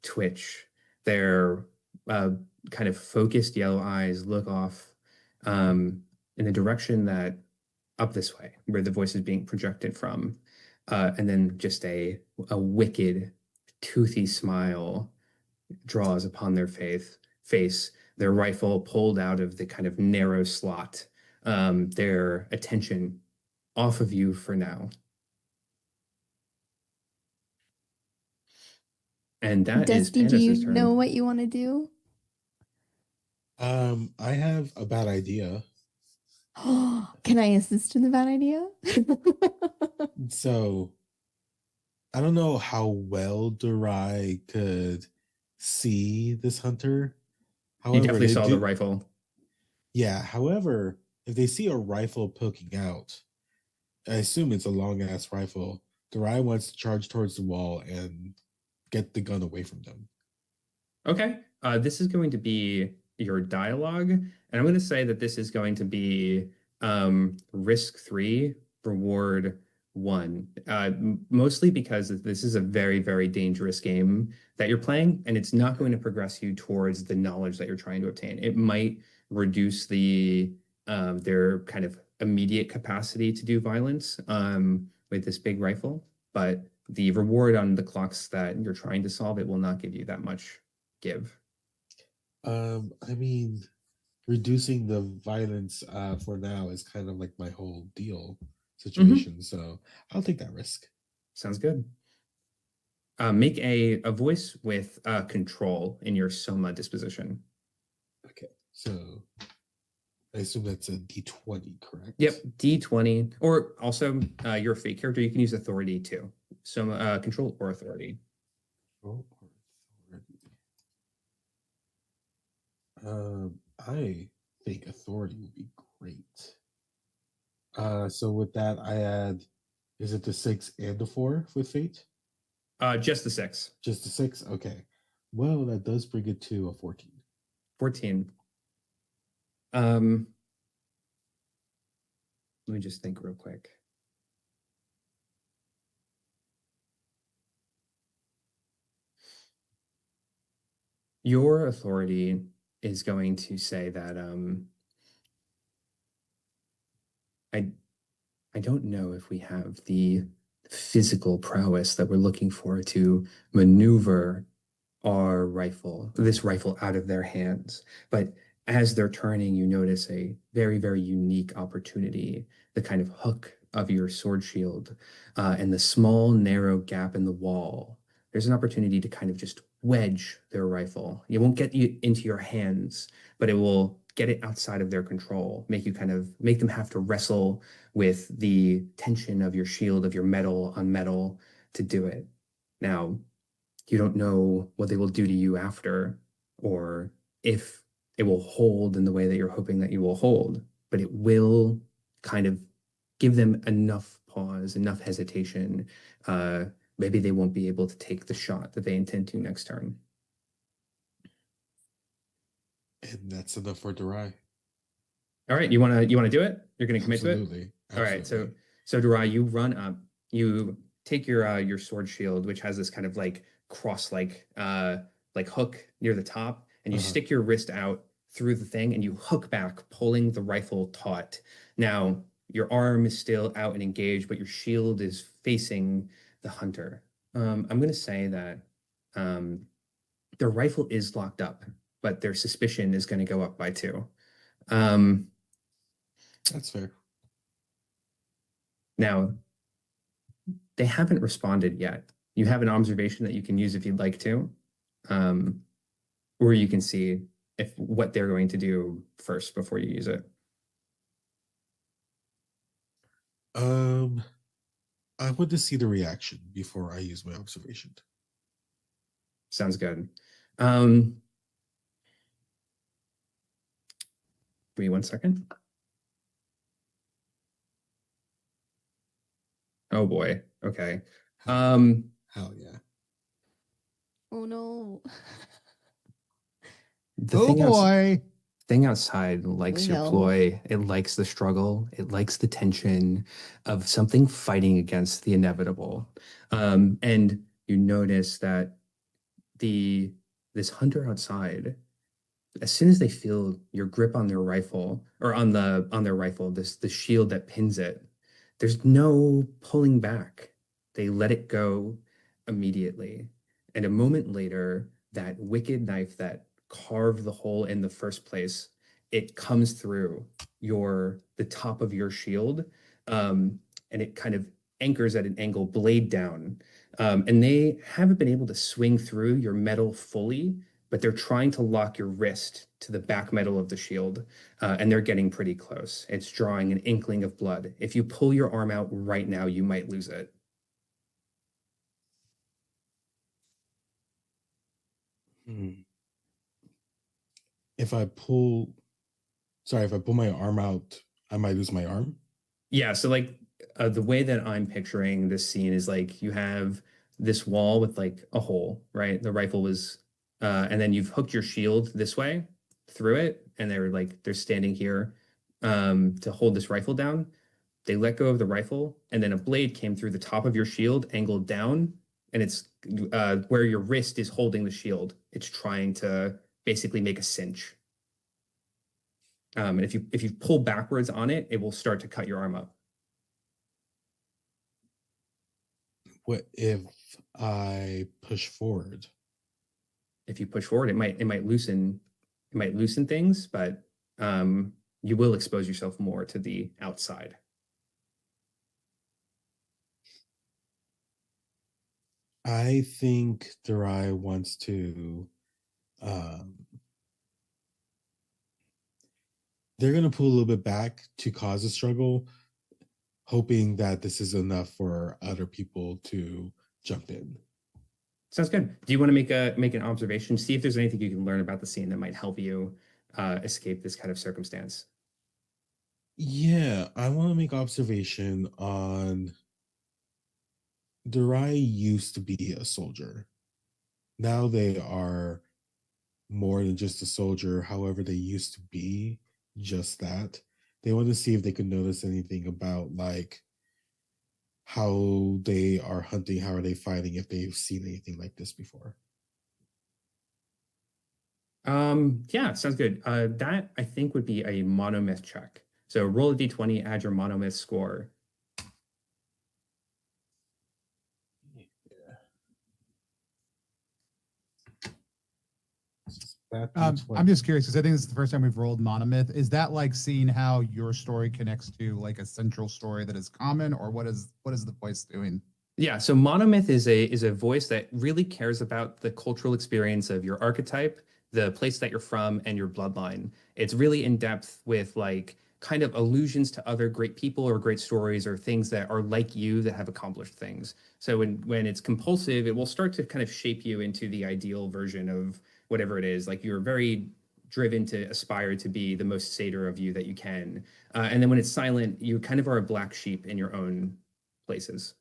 twitch. Their kind of focused yellow eyes look off in the direction that up this way, where the voice is being projected from, and then just a wicked, toothy smile draws upon their face. Their rifle pulled out of the kind of narrow slot. Their attention off of you for now. And that Dusty, is do Pandas' you turn. know what you want to do? I have a bad idea. Can I assist in the bad idea? So I don't know how well Durai could see this hunter. You definitely saw the rifle. Yeah, however, if they see a rifle poking out, I assume it's a long ass rifle. Durai wants to charge towards the wall and get the gun away from them. Okay. This is going to be your dialogue. And I'm going to say that this is going to be risk 3, reward 1. Mostly because this is a very, very dangerous game that you're playing, and it's not going to progress you towards the knowledge that you're trying to obtain. It might reduce their kind of immediate capacity to do violence with this big rifle, but the reward on the clocks that you're trying to solve, it will not give you that much give. I mean, reducing the violence for now is kind of like my whole deal situation. So I'll take that risk. Sounds good. Make a voice with control in your Soma disposition. Okay, so I assume that's a D20, correct? Yep, D20. Or also, you're a fake character. You can use authority too. Soma, control or authority. Control or authority. I think authority would be great. So with that, I add, is it the 6 and the 4 with fate? Just the 6. Just the 6? Okay. Well, that does bring it to a 14. 14. Let me just think real quick. Your authority is going to say that I don't know if we have the physical prowess that we're looking for to maneuver this rifle out of their hands. But as they're turning, you notice a very, very unique opportunity. The kind of hook of your sword shield and the small, narrow gap in the wall. There's an opportunity to kind of just wedge their rifle. It won't get you into your hands, but it will get it outside of their control, make them have to wrestle with the tension of your shield, of your metal on metal to do it. Now, you don't know what they will do to you after, or if it will hold in the way that you're hoping that you will hold, but it will kind of give them enough pause, enough hesitation. Maybe they won't be able to take the shot that they intend to next turn. And that's enough for Durai. All right, you wanna do it? You're gonna commit to it? Absolutely. All right, so Durai, you run up, you take your sword shield, which has this kind of like cross like hook near the top, and you stick your wrist out through the thing and you hook back, pulling the rifle taut. Now, your arm is still out and engaged, but your shield is facing the hunter. I'm gonna say that their rifle is locked up, but their suspicion is gonna go up by 2. That's fair. Now, they haven't responded yet. You have an observation that you can use if you'd like to, or you can see what they're going to do first before you use it. I want to see the reaction before I use my observation. Sounds good. Give me 1 second. Oh boy. Okay. Hell yeah. Oh no. The Oh thing boy. thing outside likes your No. ploy. It likes the struggle. It likes the tension of something fighting against the inevitable. And you notice that this hunter outside, as soon as they feel your grip on their rifle or on their rifle, the shield that pins it, there's no pulling back. They let it go immediately. And a moment later, that wicked knife that carved the hole in the first place, it comes through the top of your shield, and it kind of anchors at an angle, blade down. And they haven't been able to swing through your metal fully, but they're trying to lock your wrist to the back metal of the shield, and they're getting pretty close. It's drawing an inkling of blood. If you pull your arm out right now, you might lose it. If I pull my arm out, I might lose my arm. Yeah, so like the way that I'm picturing this scene is like you have this wall with like a hole, right? The rifle was, and then you've hooked your shield this way through it, and they're standing here to hold this rifle down. They let go of the rifle, and then a blade came through the top of your shield, angled down, and it's where your wrist is holding the shield. It's trying to basically make a cinch. And if you pull backwards on it, it will start to cut your arm up. What if I push forward? If you push forward, it might loosen things, but you will expose yourself more to the outside. I think Durai wants to. They're going to pull a little bit back to cause a struggle, hoping that this is enough for other people to jump in. Sounds good. Do you want to make an observation? See if there's anything you can learn about the scene that might help you escape this kind of circumstance. Yeah, I want to make observation on Durai used to be a soldier. Now they are more than just a soldier. However, they used to be just that. They want to see if they could notice anything about like how they are hunting, how are they fighting, if they've seen anything like this before. Yeah, sounds good. That I think would be a monomyth check. So roll a d20, add your monomyth score. I'm just curious because I think this is the first time we've rolled monomyth. Is that like seeing how your story connects to like a central story that is common, or what is the voice doing? Yeah, so monomyth is a voice that really cares about the cultural experience of your archetype, the place that you're from, and your bloodline. It's really in depth with like kind of allusions to other great people or great stories or things that are like you that have accomplished things. So when it's compulsive, it will start to kind of shape you into the ideal version of whatever it is. Like you're very driven to aspire to be the most satyr of you that you can. And then when it's silent, you kind of are a black sheep in your own places.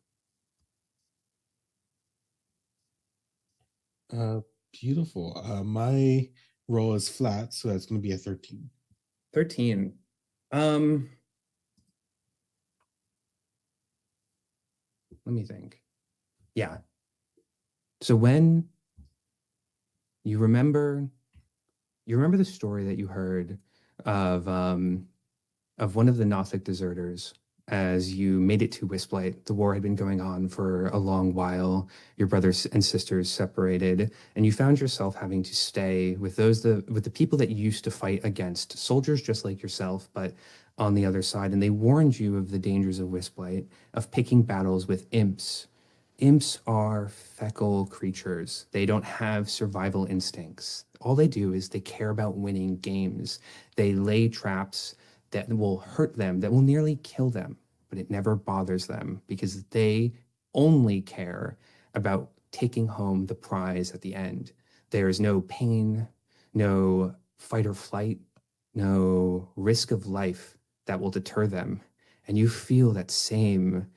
Beautiful. My roll is flat, so that's going to be a 13. 13. Let me think. Yeah. So when you remember the story that you heard of one of the Nothic deserters as you made it to Wisplight. The war had been going on for a long while. Your brothers and sisters separated, and you found yourself having to stay with with the people that you used to fight against, soldiers just like yourself, but on the other side. And they warned you of the dangers of Wisplight, of picking battles with imps. Imps are feckle creatures. They don't have survival instincts. All they do is they care about winning games. They lay traps that will hurt them, that will nearly kill them, but it never bothers them because they only care about taking home the prize at the end. There is no pain, no fight or flight, no risk of life that will deter them. And you feel that same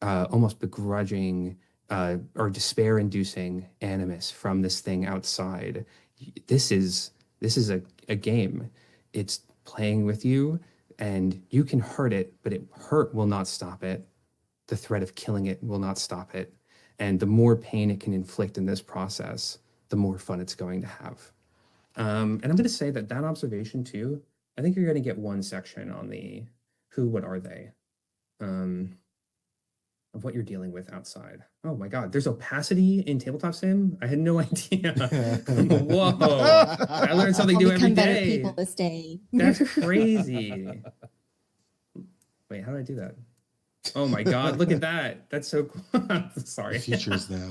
almost begrudging or despair-inducing animus from this thing outside. This is a game. It's playing with you, and you can hurt it, but hurt will not stop it. The threat of killing it will not stop it. And the more pain it can inflict in this process, the more fun it's going to have. And I'm going to say that observation too, I think you're going to get one section on the who, what are they? Of what you're dealing with outside. Oh my God, there's opacity in tabletop sim? I had no idea. Whoa, I learned something I'll new every become better day. people this day. That's crazy. Wait, how did I do that? Oh my God, look at that. That's so cool. Sorry. Features now.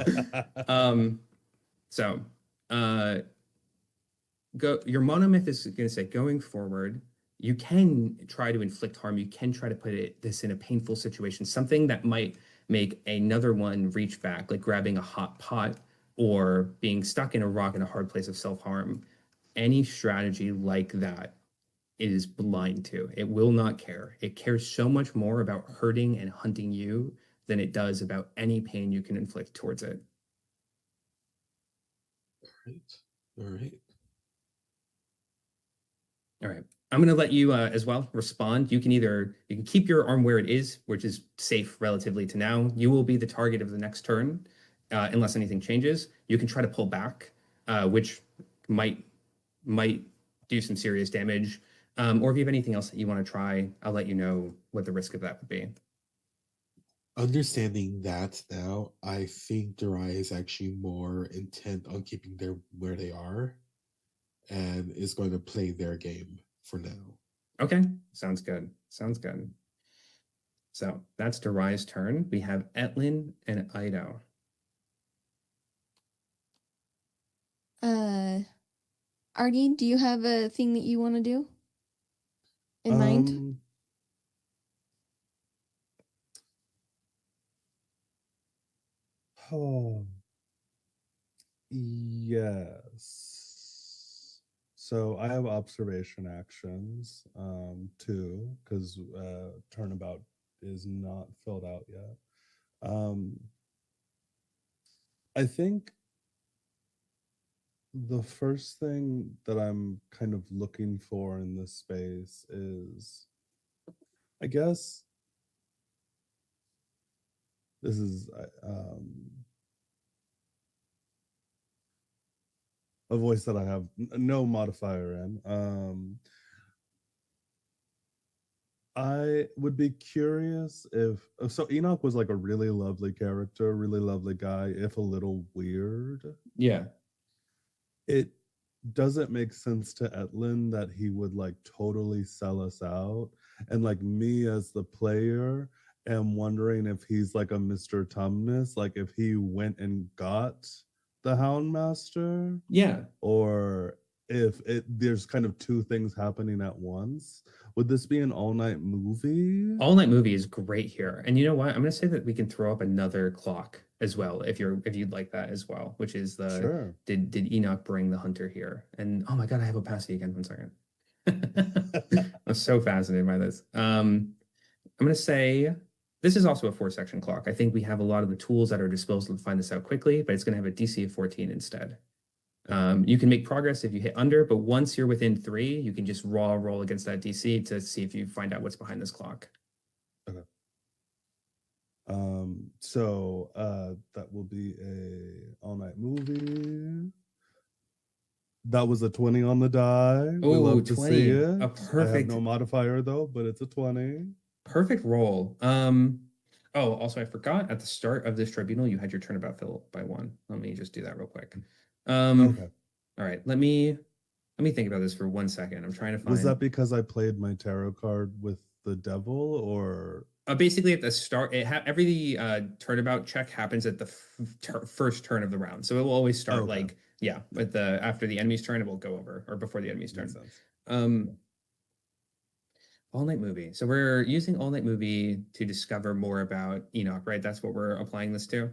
So, your monomyth is going to say going forward, you can try to inflict harm. You can try to put this in a painful situation, something that might make another one reach back, like grabbing a hot pot or being stuck in a rock in a hard place of self-harm. Any strategy like that is blind to. It will not care. It cares so much more about hurting and hunting you than it does about any pain you can inflict towards it. All right. All right. I'm going to let you as well respond. You can keep your arm where it is, which is safe relatively to now. You will be the target of the next turn unless anything changes. You can try to pull back, which might do some serious damage. Or if you have anything else that you want to try, I'll let you know what the risk of that would be. Understanding that now, I think Durai is actually more intent on keeping them where they are and is going to play their game for now. Okay, sounds good. Sounds good. So that's Durai's turn. We have Etlin and Ido. Artie, do you have a thing that you want to do in mind? Oh, yes. So I have observation actions too, because turnabout is not filled out yet. I think The first thing that I'm kind of looking for in this space is, I guess, this is a voice that I have no modifier in. I would be curious if so. Enoch was like a really lovely character, really lovely guy, if a little weird. Yeah. It doesn't make sense to Etlin that he would like totally sell us out. And like me as the player am wondering if he's like a Mr. Tumnus, like if he went and got the Houndmaster, Yeah. or if there's kind of two things happening at once. Would this be an all-night movie? All night movie is great here. And you know what? I'm gonna say that we can throw up another clock as well if you'd like that as well, which is the Sure. did Enoch bring the hunter here? And oh my god, I have opacity again. 1 second. I'm so fascinated by this. I'm gonna say this is also a 4-section clock. I think we have a lot of the tools at our disposal to find this out quickly, but it's gonna have a DC of 14 instead. You can make progress if you hit under, but once you're within 3, you can just raw roll against that DC to see if you find out what's behind this clock. Okay. So that will be a all-night movie. That was a 20 on the die. We Oh, love to 20. see it. A I have perfect no modifier though, but it's a 20. perfect roll. Oh, also I forgot at the start of this tribunal you had your turnabout fill by 1. Let me just do that real quick. Okay. All right, let me think about this for 1 second. I'm trying to Was find that because I played my tarot card with the devil, or basically at the start every turnabout check happens at the first turn of the round. So it will always start Okay. like at the after the enemy's turn it will go over, or before the enemy's turn. Makes sense. All night movie. So we're using all night movie to discover more about Enoch, right? That's what we're applying this to.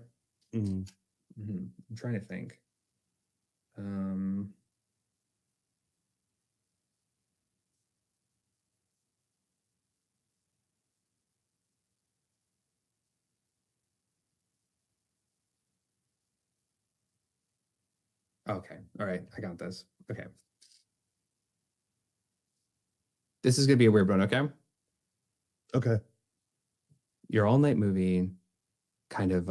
Mhm. I'm trying to think. Um, okay. All right. I got this. Okay. This is gonna be a weird one, okay? Okay. Your all night movie kind of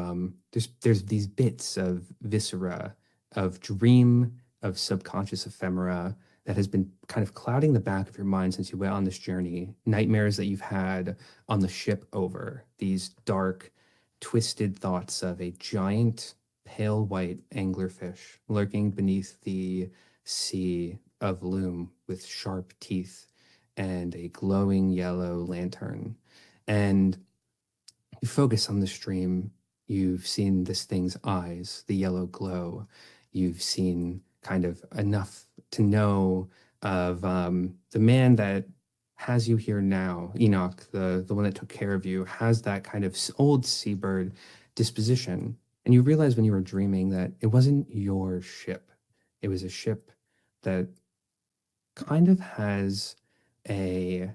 there's these bits of viscera, of dream, of subconscious ephemera that has been kind of clouding the back of your mind since you went on this journey. Nightmares that you've had on the ship over, these dark, twisted thoughts of a giant, pale white anglerfish lurking beneath the sea of loom with sharp teeth and a glowing yellow lantern. And you focus on the stream, you've seen this thing's eyes, the yellow glow. You've seen kind of enough to know of the man that has you here now, Enoch, the one that took care of you, has that kind of old seabird disposition. And you realize when you were dreaming that it wasn't your ship. It was a ship that kind of has a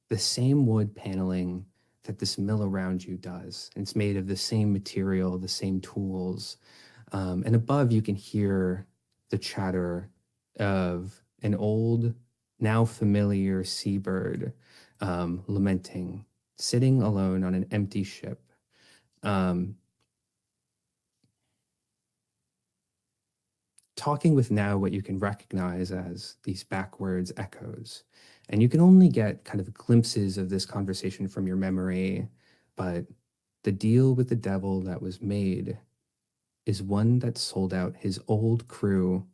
the same wood paneling that this mill around you does. It's made of the same material, the same tools. And above, you can hear the chatter of an old, now familiar seabird lamenting, sitting alone on an empty ship. Talking with now what you can recognize as these backwards echoes. And you can only get kind of glimpses of this conversation from your memory, but the deal with the devil that was made is one that sold out his old crew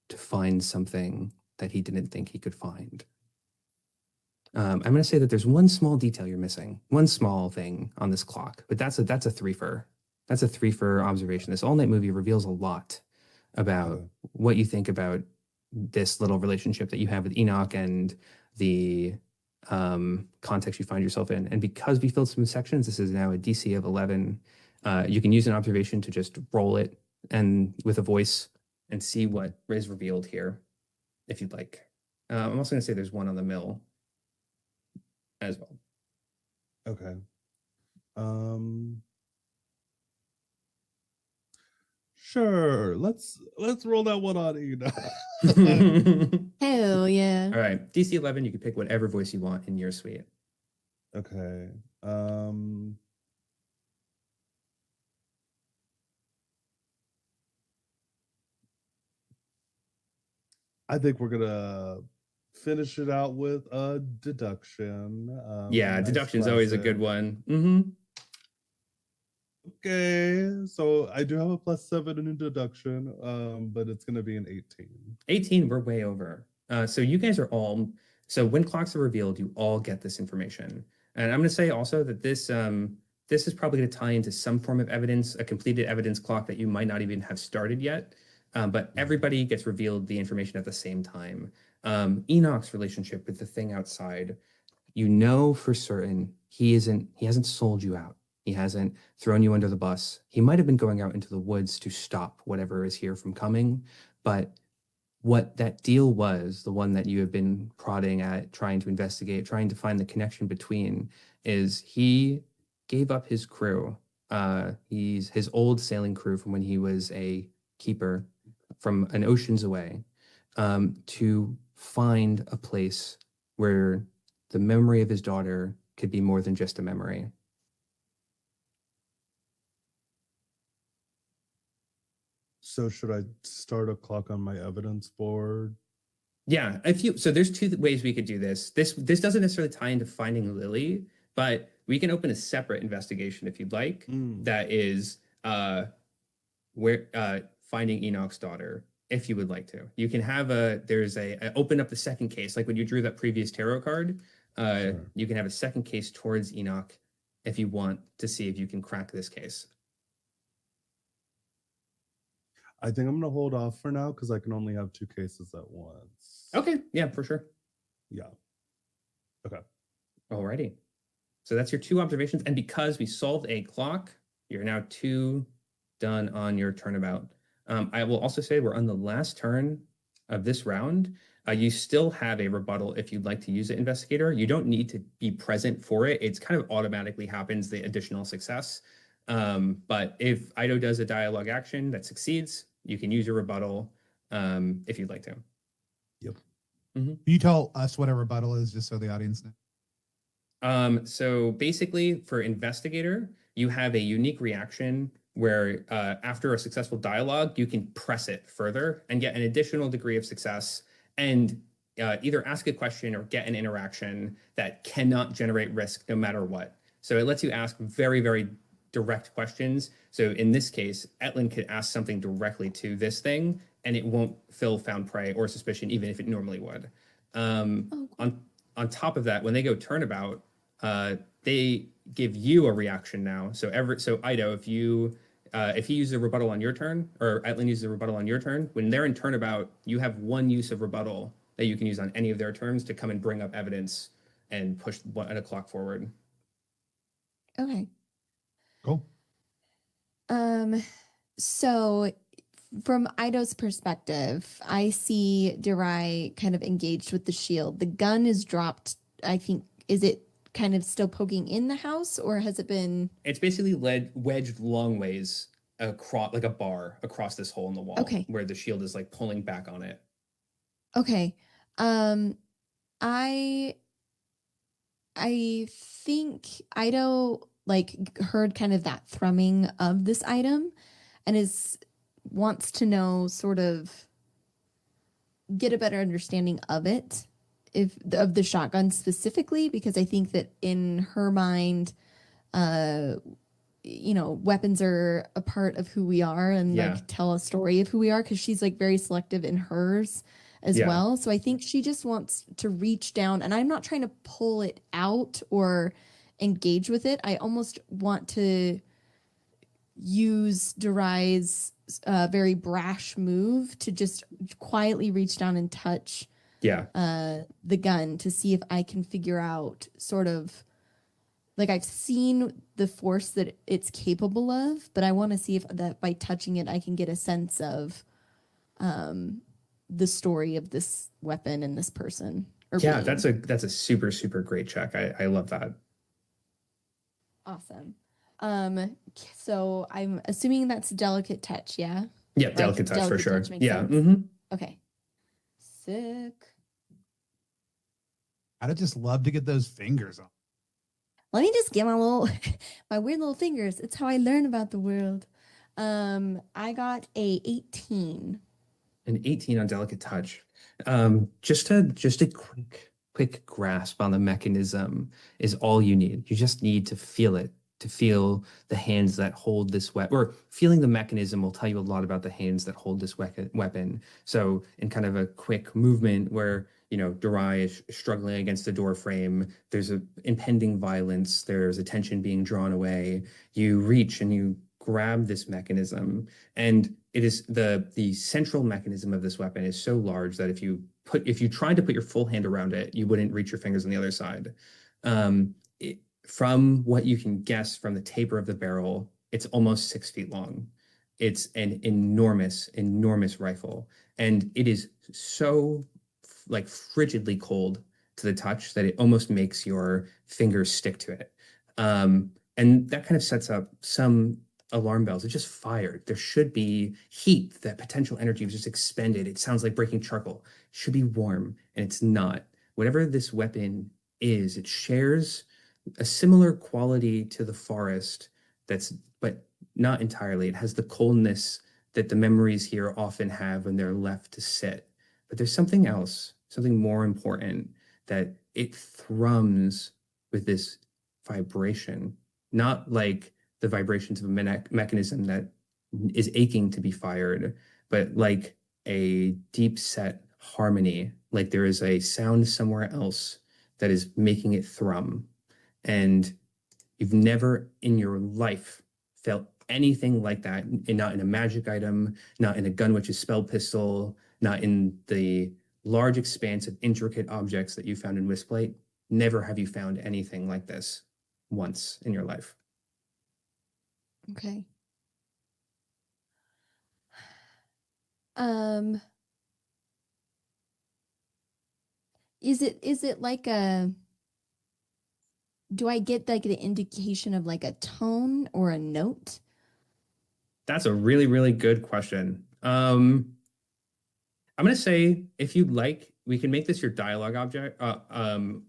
to find something that he didn't think he could find. I'm going to say that there's one small detail you're missing, one small thing on this clock, but that's a three-fer. That's a three-fer observation. This all-night movie reveals a lot about Okay. what you think about this little relationship that you have with Enoch and the context you find yourself in. And because we filled some sections, this is now a DC of 11. You can use an observation to just roll it and with a voice and see what is revealed here, if you'd like. I'm also going to say there's one on the mill as well. Okay. Sure. Let's roll that one on Enoch. Hell yeah. All right, DC 11. You can pick whatever voice you want in your suite. Okay. I think we're gonna finish it out with a deduction. Yeah, nice deduction's always a classic. good one. Mm-hmm. Okay, so I do have a +7 in deduction, but it's gonna be an 18. 18, we're way over. So you guys are all, so when clocks are revealed, you all get this information. And I'm going to say also that this is probably going to tie into some form of evidence, a completed evidence clock that you might not even have started yet. But everybody gets revealed the information at the same time. Enoch's relationship with the thing outside, you know for certain he hasn't sold you out. He hasn't thrown you under the bus. He might have been going out into the woods to stop whatever is here from coming, but what that deal was, the one that you have been prodding at, trying to investigate, trying to find the connection between, is he gave up his crew. He's his old sailing crew from when he was a keeper from an oceans away, to find a place where the memory of his daughter could be more than just a memory. So should I start a clock on my evidence board? Yeah, so there's two ways we could do this. This doesn't necessarily tie into finding Lily, but we can open a separate investigation if you'd like. That is finding Enoch's daughter, if you would like to. You can have open up the second case, like when you drew that previous tarot card. Sure. You can have a second case towards Enoch if you want to see if you can crack this case. I think I'm gonna hold off for now because I can only have 2 cases at once. Okay, yeah, for sure. Yeah. Okay. Alrighty. So that's your 2 observations. And because we solved a clock, you're now 2 done on your turnabout. I will also say we're on the last turn of this round. You still have a rebuttal if you'd like to use it, investigator. You don't need to be present for it. It's kind of automatically happens, the additional success. But if Ido does a dialogue action that succeeds, you can use your rebuttal if you'd like to. Yep. Can you tell us what a rebuttal is, just so the audience knows? So basically, for investigator, you have a unique reaction where after a successful dialogue, you can press it further and get an additional degree of success, and either ask a question or get an interaction that cannot generate risk no matter what. So it lets you ask very, very direct questions. So in this case, Etlin could ask something directly to this thing, and it won't fill found prey or suspicion, even if it normally would. On top of that, when they go turnabout, they give you a reaction now. So Ido, if he uses a rebuttal on your turn, or Etlin uses a rebuttal on your turn, when they're in turnabout, you have 1 use of rebuttal that you can use on any of their turns to come and bring up evidence and push a clock forward. Okay. Cool. So from Ido's perspective, I see Durai kind of engaged with the shield. The gun is dropped. I think, is it kind of still poking in the house, or has it been? It's basically wedged long ways across, like a bar across this hole in the wall, Okay. where the shield is like pulling back on it. Okay. I think Ido like heard kind of that thrumming of this item and wants to know, sort of get a better understanding of it, of the shotgun specifically, because I think that in her mind, weapons are a part of who we are, and like tell a story of who we are, because she's like very selective in hers as well. So I think she just wants to reach down, and I'm not trying to pull it out or engage with it. I almost want to use Durai's very brash move to just quietly reach down and touch the gun to see if I can figure out, sort of, like, I've seen the force that it's capable of, but I want to see if that by touching it, I can get a sense of the story of this weapon and this person. Yeah, being. That's a super, super great check. I love that. Awesome. So I'm assuming that's delicate touch, yeah? Yeah, delicate touch for delicate sure. touch makes Yeah. sense. Okay. Sick. I'd just love to get those fingers on. Let me just get my little my weird little fingers. It's how I learn about the world. I got a 18. An 18 on delicate touch. Just a quick grasp on the mechanism is all you need. You just need to feel it, to feel the hands that hold this weapon, or feeling the mechanism will tell you a lot about the hands that hold this weapon. So in kind of a quick movement where, Durai is struggling against the door frame, there's a impending violence, there's attention being drawn away, you reach and you grab this mechanism, and it is the central mechanism of this weapon is so large that if you tried to put your full hand around it, you wouldn't reach your fingers on the other side. From what you can guess from the taper of the barrel, it's almost 6 feet long. It's an enormous rifle, and it is so like frigidly cold to the touch that it almost makes your fingers stick to it. And that kind of sets up some alarm bells. It just fired. There should be heat. That potential energy was just expended. It sounds like breaking charcoal. It should be warm, and it's not. Whatever this weapon is, it shares a similar quality to the forest, but not entirely. It has the coldness that the memories here often have when they're left to sit. But there's something else, something more important, that it thrums with this vibration, not like the vibrations of a mechanism that is aching to be fired, but like a deep set harmony, like there is a sound somewhere else that is making it thrum. And you've never in your life felt anything like that, and not in a magic item, not in a Gunwitch's spell pistol, not in the large expanse of intricate objects that you found in Wisplate. Never have you found anything like this once in your life. Okay. Um, is it like do I get like the indication of like a tone or a note? That's a really, really good question. I'm gonna say, if you'd like, we can make this your dialogue object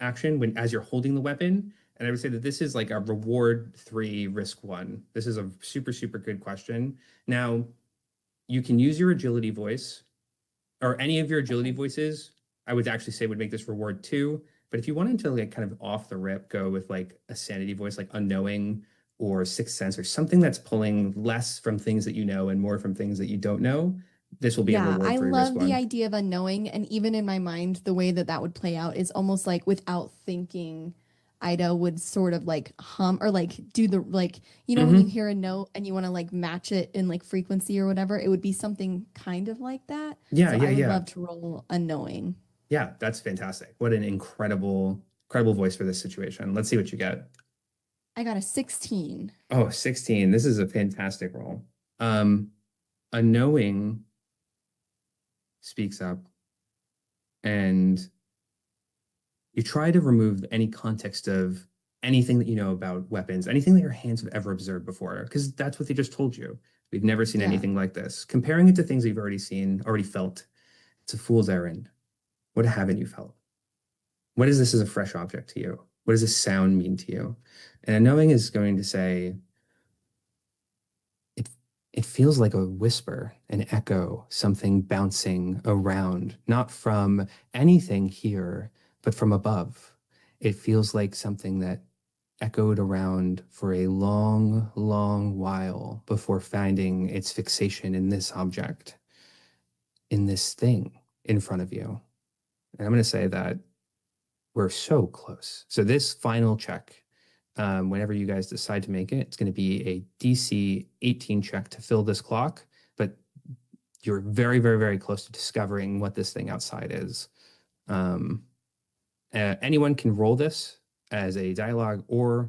action when as you're holding the weapon. And I would say that this is like a reward 3, risk 1. This is a super, super good question. Now, you can use your agility voice, or any of your agility voices. I would actually say would make this reward 2. But if you wanted to like kind of off the rip go with like a sanity voice, like unknowing or sixth sense, or something that's pulling less from things that you know and more from things that you don't know, this will be a Yeah, reward I 3, risk love the 1. idea of unknowing, and even in my mind, the way that that would play out is almost like without thinking, Ida would sort of like hum or like do the like, when you hear a note and you want to like match it in like frequency or whatever, it would be something kind of like that. Yeah, So yeah, I would yeah. love to roll unknowing. Yeah, that's fantastic. What an incredible voice for this situation. Let's see what you get. I got a 16. Oh, 16. This is a fantastic roll. A knowing speaks up, and you try to remove any context of anything that you know about weapons, anything that your hands have ever observed before, because that's what they just told you. We've never seen Yeah. anything like this. Comparing it to things you've already seen, already felt, it's a fool's errand. What haven't you felt? What is this as a fresh object to you? What does this sound mean to you? And a knowing is going to say, it feels like a whisper, an echo, something bouncing around, not from anything here, but from above. It feels like something that echoed around for a long, long while before finding its fixation in this object, in this thing in front of you. And I'm going to say that we're so close. So this final check, whenever you guys decide to make it, it's going to be a DC 18 check to fill this clock, but you're very, very, very close to discovering what this thing outside is. Anyone can roll this as a dialogue or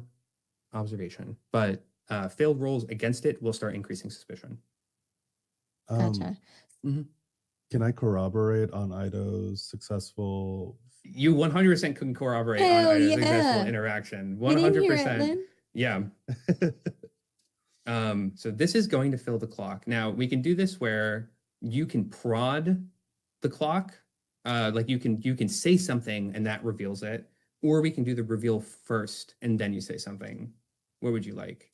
observation, but failed rolls against it will start increasing suspicion. Gotcha. Can I corroborate on Ido's successful? You 100% can corroborate Hell on a yeah. successful interaction. Get in here, 100%. Etlin. Yeah. So this is going to fill the clock. Now we can do this where you can prod the clock. Like you can say something and that reveals it, or we can do the reveal first and then you say something. What would you like?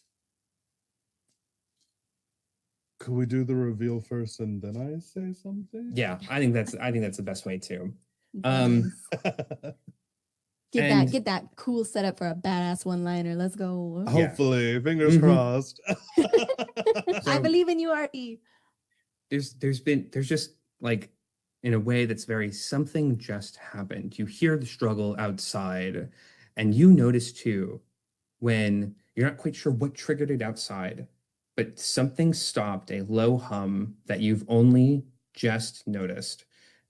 Could we do the reveal first and then I say something? Yeah, I think that's the best way too. Um, Nice. and Get that cool setup for a badass one-liner. Let's go. Yeah. Hopefully, fingers Mhm. crossed. I So- believe in you, Artie. there's just like in a way that's very something just happened. You hear the struggle outside, and you notice too when you're not quite sure what triggered it outside, but something stopped a low hum that you've only just noticed.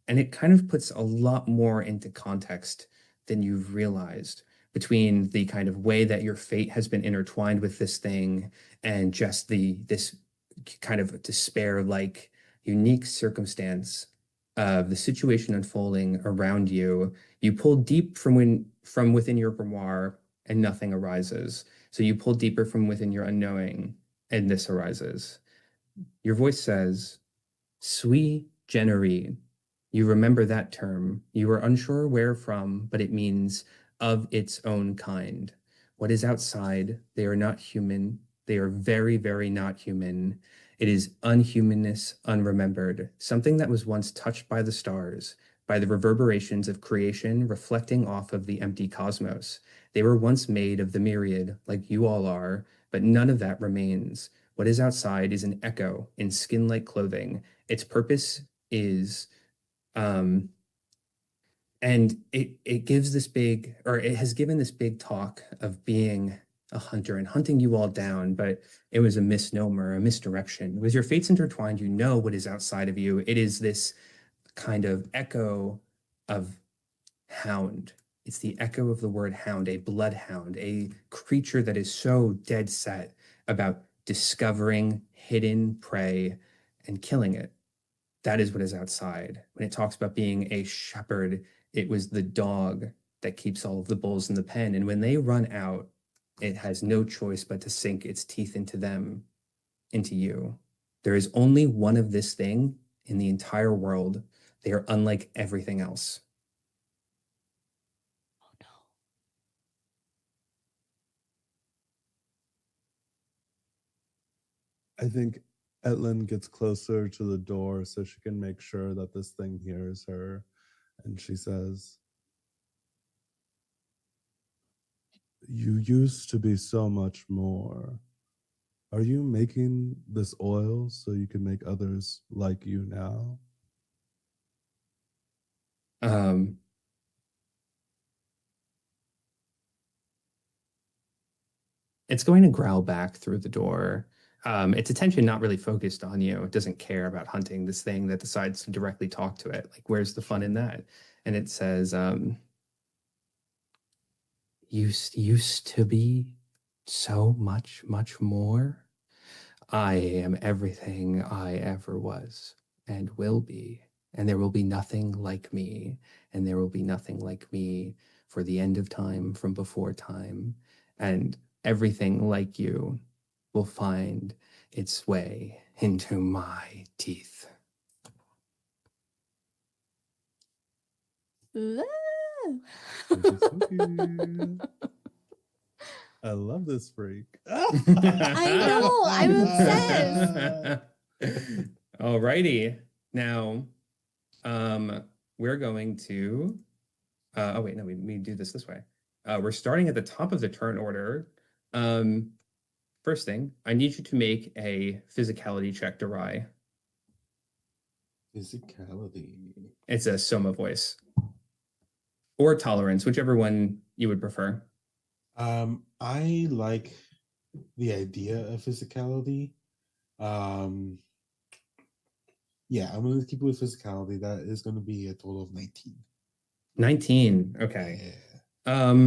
And it kind of puts a lot more into context than you've realized between the kind of way that your fate has been intertwined with this thing and just this kind of despair like unique circumstance of the situation unfolding around you. You pull deep from within your grimoire and nothing arises. So you pull deeper from within your unknowing and this arises. Your voice says, sui generis. You remember that term. You are unsure where from, but it means of its own kind. What is outside? They are not human. They are very, very not human. It is unhumanness unremembered, something that was once touched by the stars, by the reverberations of creation reflecting off of the empty cosmos. They were once made of the myriad, like you all are, but none of that remains. What is outside is an echo in skin-like clothing. Its purpose is and it gives this big, or it has given this big talk of being a hunter and hunting you all down, but it was a misnomer, a misdirection. With your fates intertwined, you know what is outside of you. It is this kind of echo of hound. It's the echo of the word hound, a bloodhound, a creature that is so dead set about discovering hidden prey and killing it. That is what is outside. When it talks about being a shepherd, it was the dog that keeps all of the bulls in the pen. And when they run out, it has no choice but to sink its teeth into them, into you. There is only one of this thing in the entire world. They are unlike everything else. Oh no. I think Etlin gets closer to the door so she can make sure that this thing hears her. And she says, you used to be so much more. Are you making this oil so you can make others like you now? Um, it's going to growl back through the door. Its attention not really focused on you. It doesn't care about hunting this thing that decides to directly talk to it. Like, where's the fun in that? And it says, used to be so much, much more. I am everything I ever was and will be, and there will be nothing like me, and there will be nothing like me for the end of time from before time, and everything like you will find its way into my teeth. Spooky, spooky. I love this freak. I know, I'm obsessed. Alrighty. Now, we're going to oh wait, no, we do this way. We're starting at the top of the turn order. First thing, I need you to make a physicality check to Rye. Physicality. It's a Soma voice. Or tolerance, whichever one you would prefer. I like the idea of physicality. Yeah, I'm gonna keep it with physicality. That is gonna be a total of 19. 19. Okay. Yeah.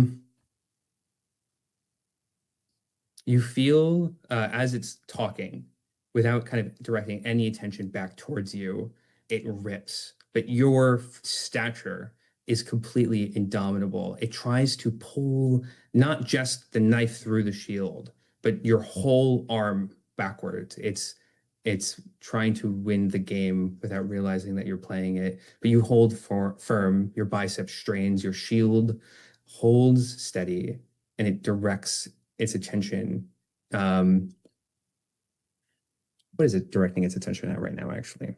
You feel as it's talking, without kind of directing any attention back towards you, it rips. But your stature is completely indomitable. It tries to pull not just the knife through the shield, but your whole arm backwards. It's trying to win the game without realizing that you're playing it. But you hold firm, your bicep strains, your shield holds steady, and it directs its attention. What is it directing its attention at right now, actually?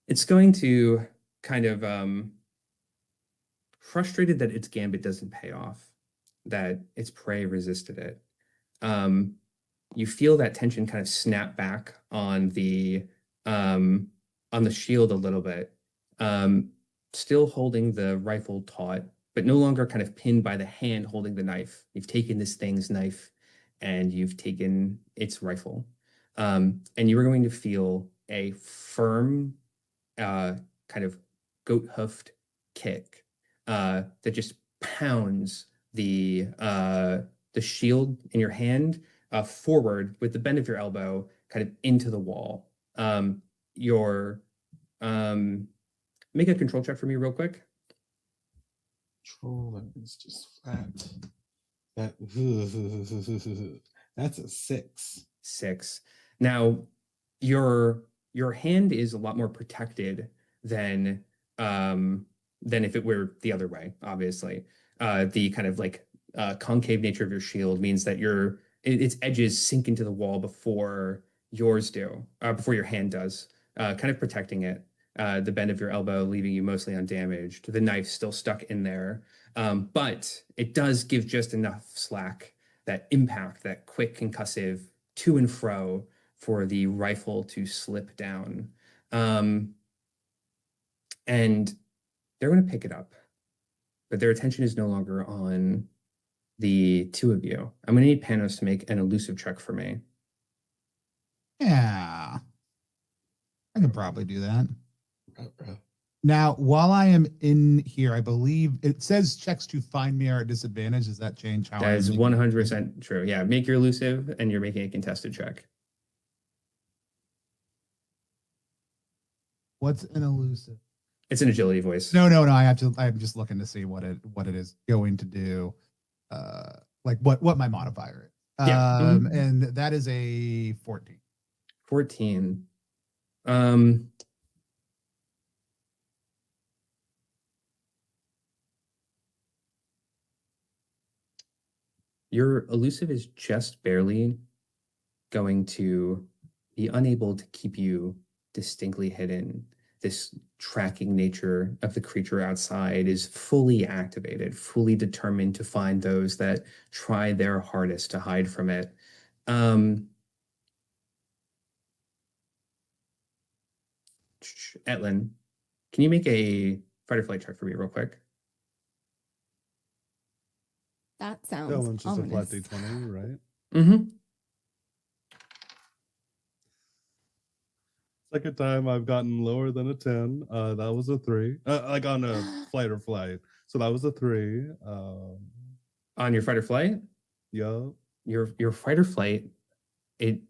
It's going to kind of frustrated that its gambit doesn't pay off, that its prey resisted it. You feel that tension kind of snap back on the shield a little bit. Still holding the rifle taut, but no longer kind of pinned by the hand holding the knife. You've taken this thing's knife and you've taken its rifle. And you are going to feel a firm kind of goat hoofed kick that just pounds the shield in your hand forward with the bend of your elbow, kind of into the wall. Your make a control check for me real quick. Control is just flat. That's a 6. 6. Now, your hand is a lot more protected than if it were the other way, obviously. The kind of like concave nature of your shield means that its edges sink into the wall before yours do, before your hand does, kind of protecting it. The bend of your elbow leaving you mostly undamaged. The knife still stuck in there. But it does give just enough slack, that impact, that quick concussive to and fro for the rifle to slip down. And they're going to pick it up. But their attention is no longer on the two of you. I'm going to need Panos to make an elusive check for me. Yeah. I can probably do that. Now, while I am in here, I believe it says checks to find me are at disadvantage. Does that change how That is 100% true. Yeah, make your elusive and you're making a contested check. What's an elusive? It's an agility voice. No. I'm just looking to see what it is going to do. Like what my modifier is. Yeah. And that is a 14. 14. Your elusive is just barely going to be unable to keep you distinctly hidden. This tracking nature of the creature outside is fully activated, fully determined to find those that try their hardest to hide from it. Etlin, can you make a fight or flight check for me real quick? That sounds That one's just ominous. a flat D20, right? Mm-hmm. Second time I've gotten lower than a 10. That was a 3. Like on a flight or flight. So that was a 3. On your fight or flight? Yeah. Your fight or flight, it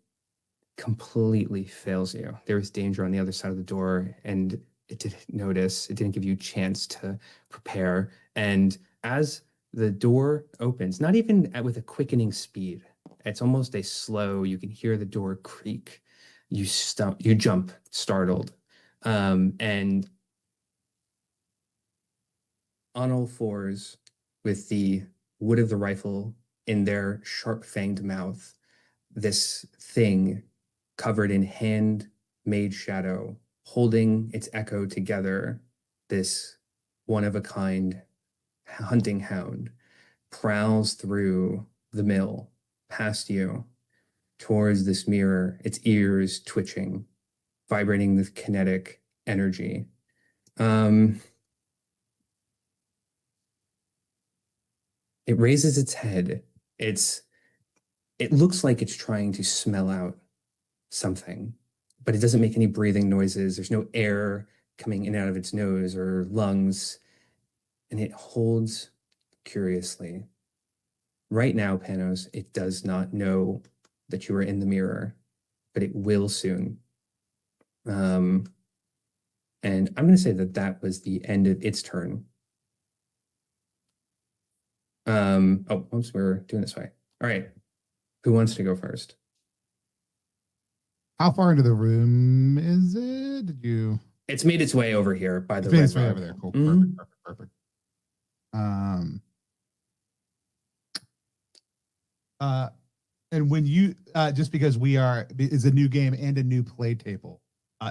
completely fails you. There was danger on the other side of the door, and it didn't notice. It didn't give you a chance to prepare. And as the door opens, not even with a quickening speed, it's almost a slow, you can hear the door creak. You jump, startled. And on all fours, with the wood of the rifle in their sharp-fanged mouth, this thing covered in hand-made shadow, holding its echo together, this one-of-a-kind hunting hound prowls through the mill, past you, towards this mirror, its ears twitching, vibrating with kinetic energy. It raises its head. It looks like it's trying to smell out something, but it doesn't make any breathing noises. There's no air coming in and out of its nose or lungs, and it holds curiously. Right now, Panos, it does not know that you are in the mirror, but it will soon. And I'm going to say that that was the end of its turn. Oh, oops, we're doing this way. All right. Who wants to go first? How far into the room is it? Did you? It's made its way over here by the It's made red its way rug. over there. Cool. Mhm. Perfect. And when you just because is a new game and a new play table,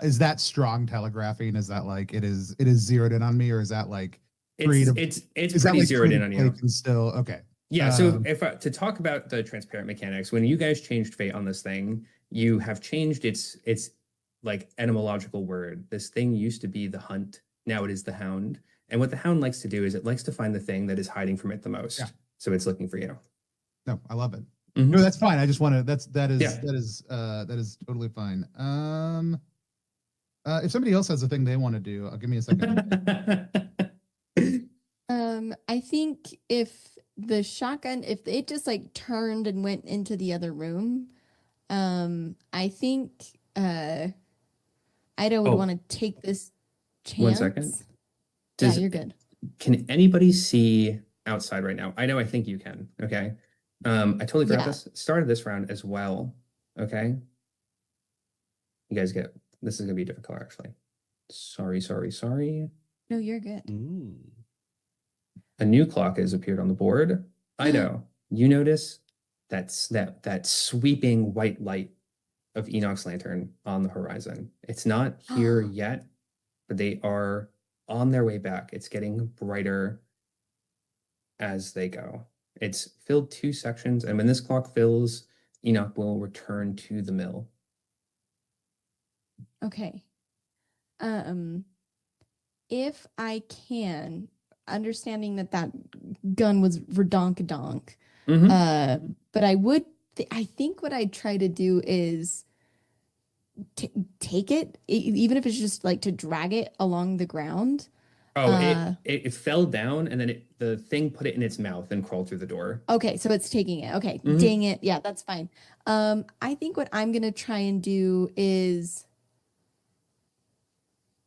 is that strong telegraphing? Is that like it is zeroed in on me, or is that like creative? It's Is that pretty like zeroed in creative on play you. can still okay? Yeah, so if to talk about the transparent mechanics, when you guys changed fate on this thing, you have changed its like etymological word. This thing used to be the hunt, now it is the hound. And what the hound likes to do is it likes to find the thing that is hiding from it the most. Yeah. So it's looking for you. No, I love it. Mhm. No, that's fine. I just want to. That Yeah. is totally fine. If somebody else has a thing they want to do, give me a second. I think if the shotgun, if it just like turned and went into the other room, I think Ida would Oh. want to take this chance. 1 second. Yeah, you're good. Can anybody see outside right now? I know, I think you can. Okay. I totally forgot Yeah. this. Started this round as well. Okay. You guys get this is gonna be a different color actually. Sorry. No, you're good. Mm. A new clock has appeared on the board. Ido, you notice that sweeping white light of Enoch's lantern on the horizon. It's not here yet, but they are on their way back. It's getting brighter as they go. It's filled 2 sections, and when this clock fills, Enoch will return to the mill. Okay. If I can, understanding that gun was redonkadonk, Mhm. but I think what I'd try to do is take it, even if it's just like to drag it along the ground. Oh, it fell down, and then the thing put it in its mouth and crawled through the door. Okay, so it's taking it. Okay, Mhm. dang it. Yeah, that's fine. I think what I'm gonna try and do is,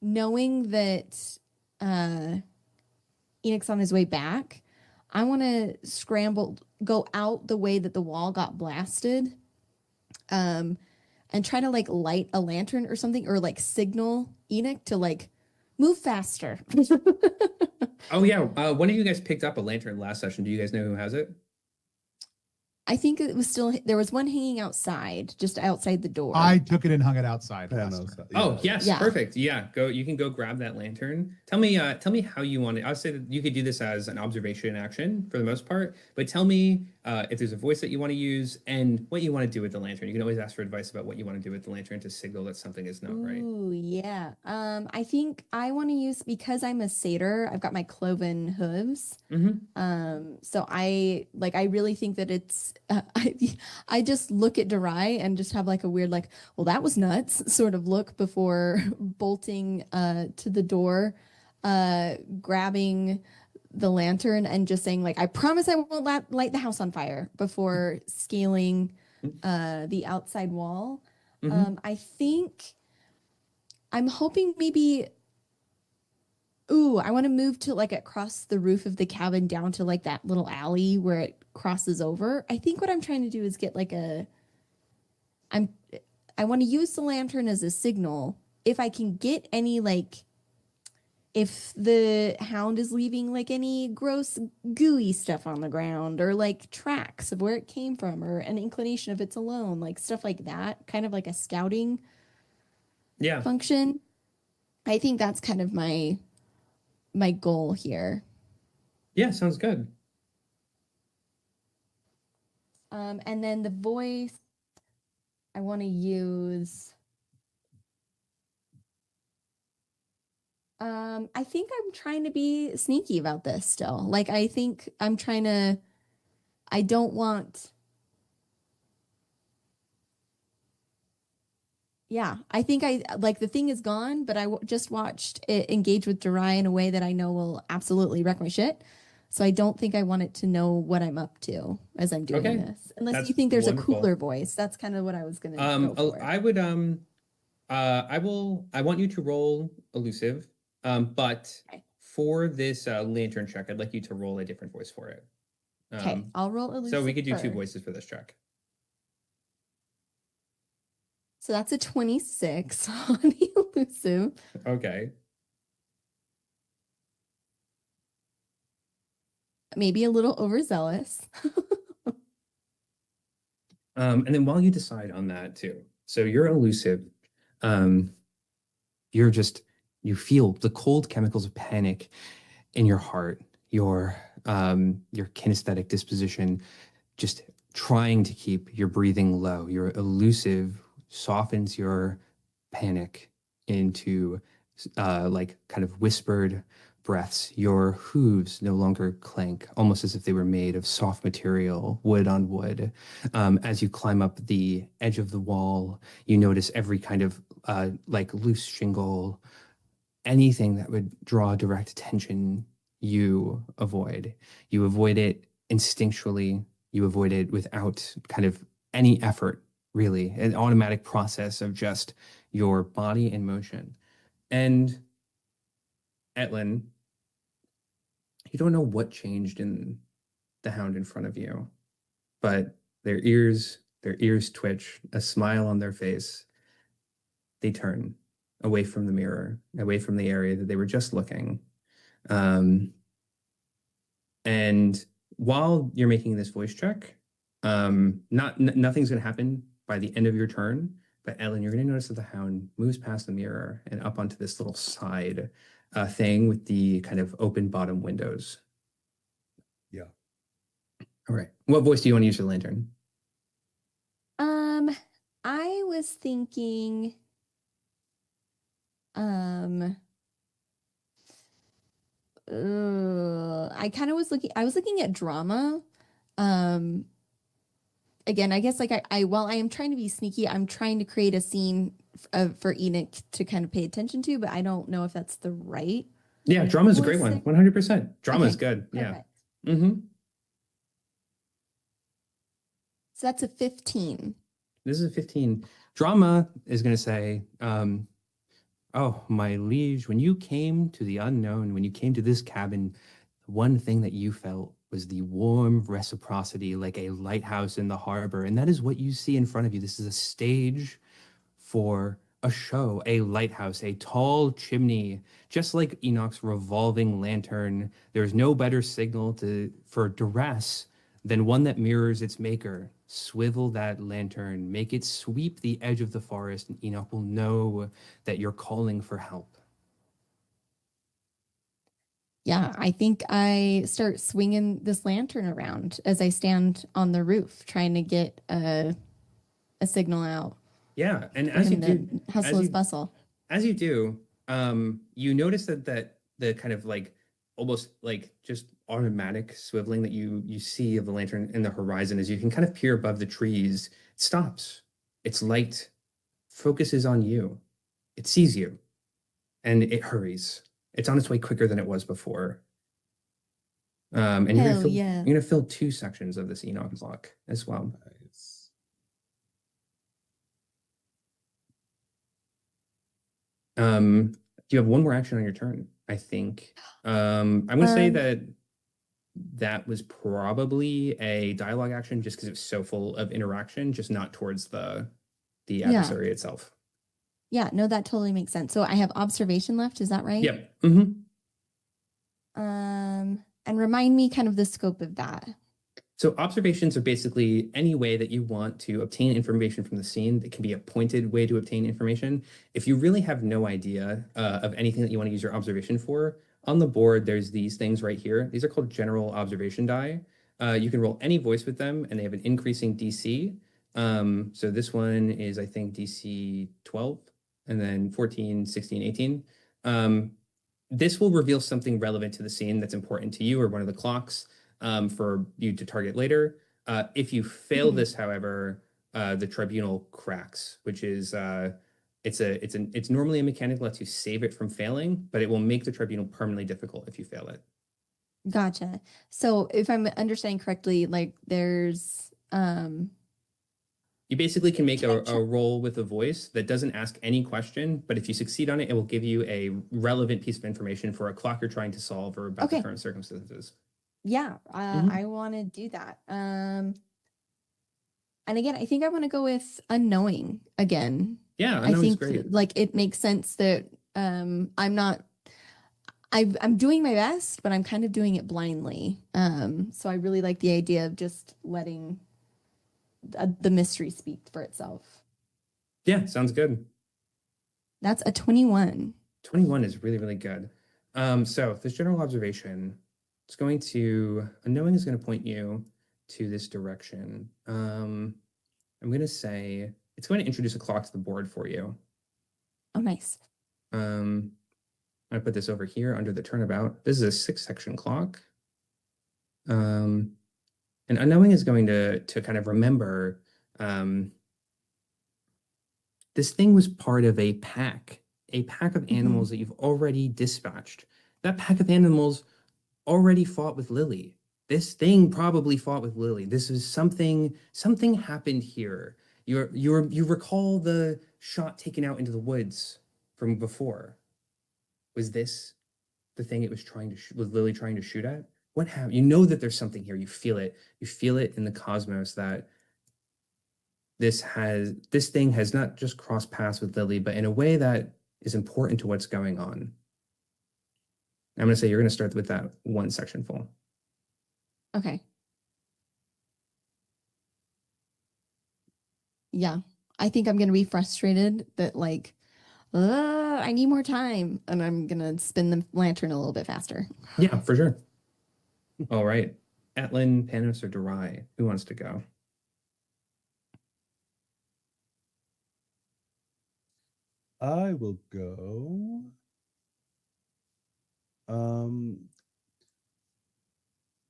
knowing that Enoch's on his way back, I want to go out the way that the wall got blasted, and try to like light a lantern or something, or like signal Enoch to like move faster. Oh yeah, one of you guys picked up a lantern last session. Do you guys know who has it? I think it was there was one hanging outside, just outside the door. I took it and hung it outside. Yeah, last no, turn. Oh yes, Yeah. perfect. Yeah, go. You can go grab that lantern. Tell me how you want it. I would say that you could do this as an observation action for the most part, but tell me if there's a voice that you want to use and what you want to do with the lantern. You can always ask for advice about what you want to do with the lantern to signal that something is not right. Ooh, yeah. I think I want to use, because I'm a satyr, I've got my cloven hooves. So I really think that it's I just look at Darai and just have like a weird like, well, that was nuts sort of look before bolting to the door, grabbing the lantern and just saying like, I promise I won't light the house on fire, before scaling the outside wall. I think I'm hoping maybe, I want to move to like across the roof of the cabin down to like that little alley where it crosses over. I think what I'm trying to do is get like I want to use the lantern as a signal. If I can get any like, if the hound is leaving like any gross gooey stuff on the ground, or like tracks of where it came from, or an inclination if it's alone, like stuff like that, kind of like a scouting function. I think that's kind of my goal here. Yeah, sounds good. And then the voice I want to use. I think I'm trying to be sneaky about this still. Like, I think I'm trying to, I don't want, yeah, I think like the thing is gone, but I just watched it engage with Darai in a way that I know will absolutely wreck my shit. So I don't think I want it to know what I'm up to as I'm doing Okay. this. Unless That's you think there's wonderful. a cooler voice. That's kind of what I was gonna go for. I would I want you to roll elusive. But Okay. for this lantern check, I'd like you to roll a different voice for it. Okay, I'll roll elusive. So we could do two first. voices for this check. So that's a 26 on the elusive. Okay. Maybe a little overzealous. And then while you decide on that too, so you're elusive, you're just you feel the cold chemicals of panic in your heart, your kinesthetic disposition, just trying to keep your breathing low. Your elusive softens your panic into like kind of whispered breaths. Your hooves no longer clank, almost as if they were made of soft material, wood on wood. As you climb up the edge of the wall, you notice every kind of like loose shingle, anything that would draw direct attention, you avoid. You avoid it instinctually. You avoid it without kind of any effort, really, an automatic process of just your body in motion. And Etlin, you don't know what changed in the hound in front of you, but their ears twitch, a smile on their face. They turn away from the mirror, away from the area that they were just looking. And while you're making this voice check, nothing's going to happen by the end of your turn. But Ellen, you're going to notice that the hound moves past the mirror and up onto this little side thing with the kind of open bottom windows. Yeah. All right. What voice do you want to use for the lantern? I was thinking, I kind of was looking at drama. Again, I guess like while I am trying to be sneaky, I'm trying to create a scene for Enoch to kind of pay attention to, but I don't know if that's the right. Yeah, drama is a great voice. one. 100%. Drama is Okay, good. Yeah. Perfect. Mm-hmm. So that's a 15. This is a 15. Drama is going to say, oh, my liege, when you came to the unknown, when you came to this cabin, one thing that you felt was the warm reciprocity like a lighthouse in the harbor. And that is what you see in front of you. This is a stage for a show, a lighthouse, a tall chimney, just like Enoch's revolving lantern. There's no better signal for duress than one that mirrors its maker. Swivel that lantern, make it sweep the edge of the forest, and Enoch will know that you're calling for help. Yeah, I think I start swinging this lantern around as I stand on the roof trying to get a signal out. Yeah, and for as you him do, to hustle his bustle. as you do, you notice that the kind of like almost like just automatic swiveling that you see of the lantern in the horizon as you can kind of peer above the trees, it stops. Its light focuses on you. It sees you, and it hurries. It's on its way quicker than it was before. And Hell yeah. you're gonna fill 2 sections of this Enoch block as well. Nice. You have one more action on your turn, I think. I'm gonna say that was probably a dialogue action just because it was so full of interaction, just not towards the adversary itself. Yeah, no, that totally makes sense. So I have observation left, is that right? Yep. Mm-hmm. And remind me kind of the scope of that. So observations are basically any way that you want to obtain information from the scene. That can be a pointed way to obtain information. If you really have no idea of anything that you want to use your observation for, on the board, there's these things right here. These are called general observation die. You can roll any voice with them, and they have an increasing DC. So this one is, I think, DC 12, and then 14, 16, 18. This will reveal something relevant to the scene that's important to you or one of the clocks for you to target later. If you fail this, however, the tribunal cracks, which is it's normally a mechanic that lets you save it from failing, but it will make the tribunal permanently difficult if you fail it. Gotcha. So if I'm understanding correctly, like there's You basically can make can I a roll with a voice that doesn't ask any question, but if you succeed on it, it will give you a relevant piece of information for a clock you're trying to solve or about the Okay. current circumstances. Yeah, Mhm. I want to do that. And again, I think I want to go with unknowing again. Yeah, I unknowing's think great. like it makes sense that I'm not I'm doing my best, but I'm kind of doing it blindly. So I really like the idea of just letting the mystery speak for itself. Yeah, sounds good. That's a 21. 21 is really, really good. So this general observation, it's going to, unknowing is going to point you to this direction. I'm going to say it's going to introduce a clock to the board for you. Oh, nice. I'm going to put this over here under the turnabout. This is a 6-section clock. And unknowing is going to kind of remember this thing was part of a pack of animals that you've already dispatched. That pack of animals already fought with Lily. This thing probably fought with Lily. This is something happened here. You recall the shot taken out into the woods from before. Was this the thing it was trying to was Lily trying to shoot at? What happened? You know that there's something here. You feel it. You feel it in the cosmos that this thing has not just crossed paths with Lily, but in a way that is important to what's going on. I'm going to say you're going to start with that one section full. Okay. Yeah. I think I'm going to be frustrated that like I need more time and I'm going to spin the lantern a little bit faster. Yeah, for sure. All right. Atlin, Panos, or Durai? Who wants to go? I will go.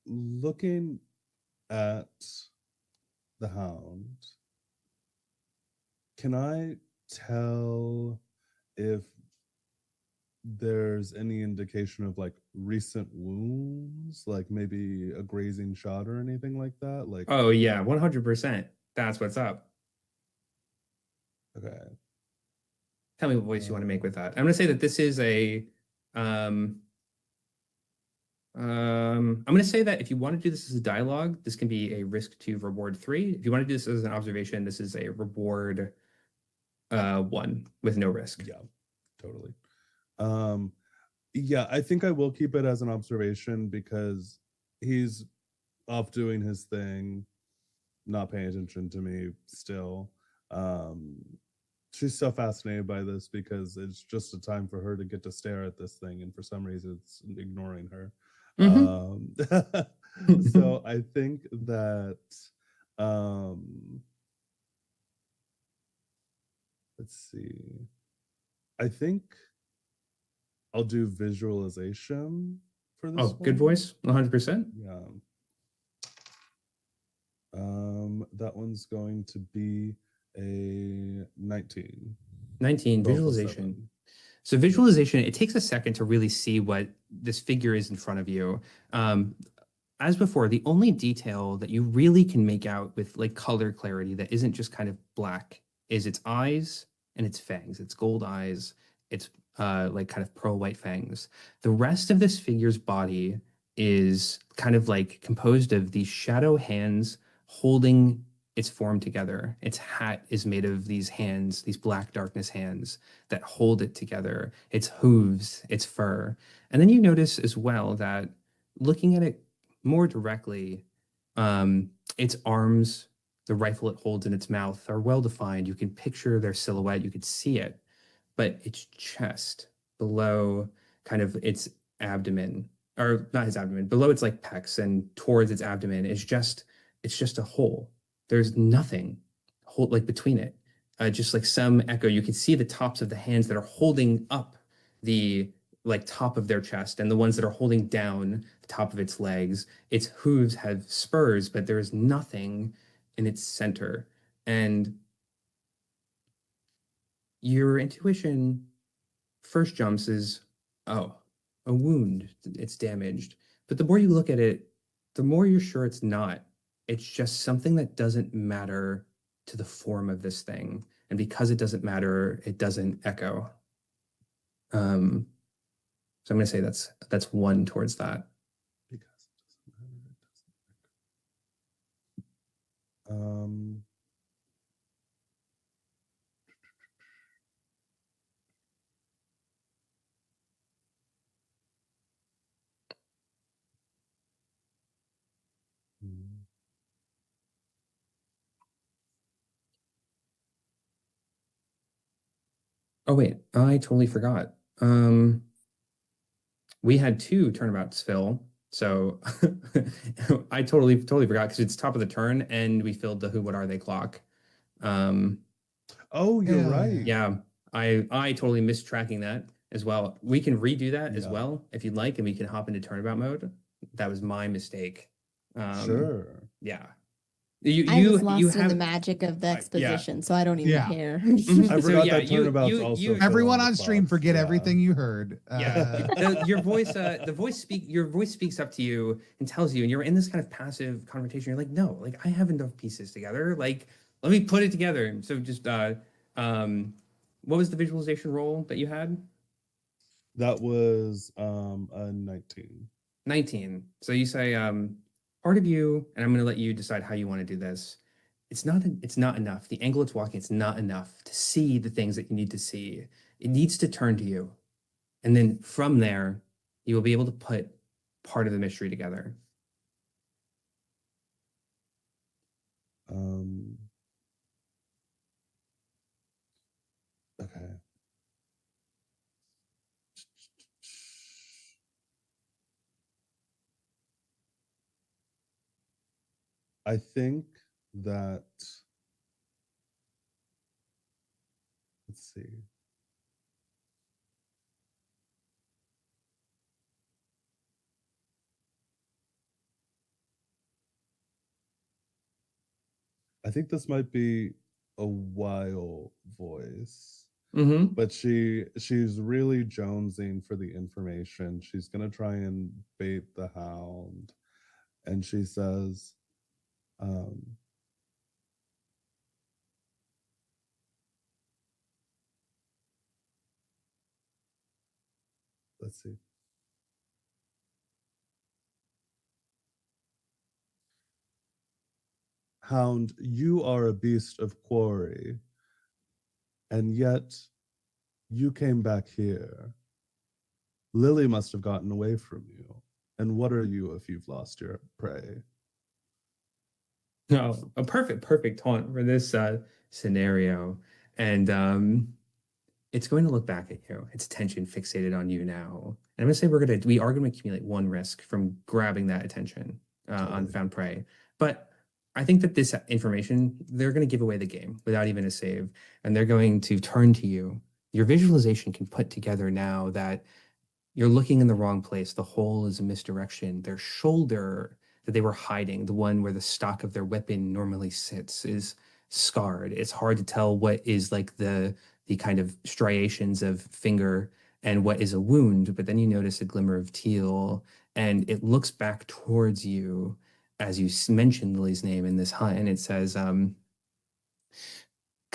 Looking at the hound, can I tell if there's any indication of like recent wounds, like maybe a grazing shot or anything like that? Like, Oh yeah, 100%. That's what's up. okay. Tell me what voice you want to make with that. I'm going to say that this is I'm going to say that if you want to do this as a dialogue, this can be a risk 2 reward 3. If you want to do this as an observation, this is a reward 1 with no risk. Yeah, totally. Yeah, I think I will keep it as an observation because he's off doing his thing, not paying attention to me still. She's so fascinated by this because it's just a time for her to get to stare at this thing, and for some reason it's ignoring her. So I think that let's see. I think I'll do visualization for this one. Good voice, 100%. Yeah. That one's going to be a 19. 19, 12 plus visualization. 7. So visualization, it takes a second to really see what this figure is in front of you. As before, the only detail that you really can make out with like color clarity that isn't just kind of black is its eyes and its fangs. Its gold eyes, its like kind of pearl white fangs. The rest of this figure's body is kind of like composed of these shadow hands holding its form together. Its hat is made of these hands, these black darkness hands that hold it together. Its hooves, its fur. And then you notice as well that looking at it more directly, its arms, the rifle it holds in its mouth, are well defined. You can picture their silhouette, you could see it, but its chest below kind of its abdomen, or not his abdomen, below its like pecs and towards its abdomen is just it's just a hole. There's nothing hold like between it. Just like some echo, you can see the tops of the hands that are holding up the like top of their chest and the ones that are holding down the top of its legs. Its hooves have spurs, but there is nothing in its center. And your intuition first jumps is, oh, a wound. It's damaged. But the more you look at it, the more you're sure it's not. It's just something that doesn't matter to the form of this thing. And because it doesn't matter, it doesn't echo. So I'm going to say that's one towards that. Because it doesn't matter, it doesn't matter. Hmm. Oh wait, I totally forgot. We had two turnabouts, Phil. So I totally forgot because it's top of the turn and we filled the who what are they clock. Um, Oh, you're Hell right. yeah, I totally missed tracking that as well. We can redo that as Yeah. well if you'd like, and we can hop into turnabout mode. That was my mistake. Sure. Yeah. I was You lost in have the magic of the yeah. exposition, so I don't even Yeah. care. Mhm. I So, forgot yeah, that turnabout's also fill Everyone the on stream, clock. forget Yeah. everything you heard. Yeah, your voice speaks up to you and tells you, and you're in this kind of passive confrontation. You're like, no, like I have enough pieces together. Like, let me put it together. So just what was the visualization role that you had? That was a 19. 19. So you say, part of you, and I'm gonna let you decide how you want to do this. It's not enough. The angle it's walking, it's not enough to see the things that you need to see. It needs to turn to you. And then from there, you will be able to put part of the mystery together. Um, okay. I think that, let's see. I think this might be a while voice, Mm-hmm. but she's really jonesing for the information. She's gonna try and bait the hound, and she says, um, let's see. Hound, you are a beast of quarry, and yet you came back here. Lily must have gotten away from you. And what are you if you've lost your prey? No, a perfect taunt for this scenario. And it's going to look back at you. Its attention fixated on you now. And I'm gonna say we are gonna accumulate one risk from grabbing that attention on Totally. found prey. But I think that this information, they're gonna give away the game without even a save. And they're going to turn to you. Your visualization can put together now that you're looking in the wrong place. The hole is a misdirection. Their shoulder that they were hiding, the one where the stock of their weapon normally sits, is scarred. It's hard to tell what is like the kind of striations of finger and what is a wound, but then you notice a glimmer of teal and it looks back towards you as you mention Lily's name in this hunt, and it says kind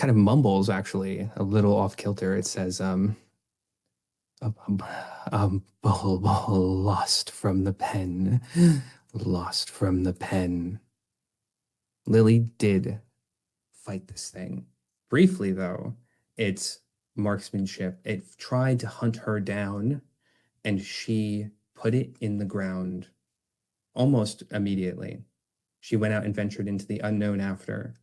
of mumbles actually a little off kilter. It says lost from the pen, lost from the pen. Lily did fight this thing. Briefly, though, it's marksmanship. It tried to hunt her down, and she put it in the ground almost immediately. She went out and ventured into the unknown after,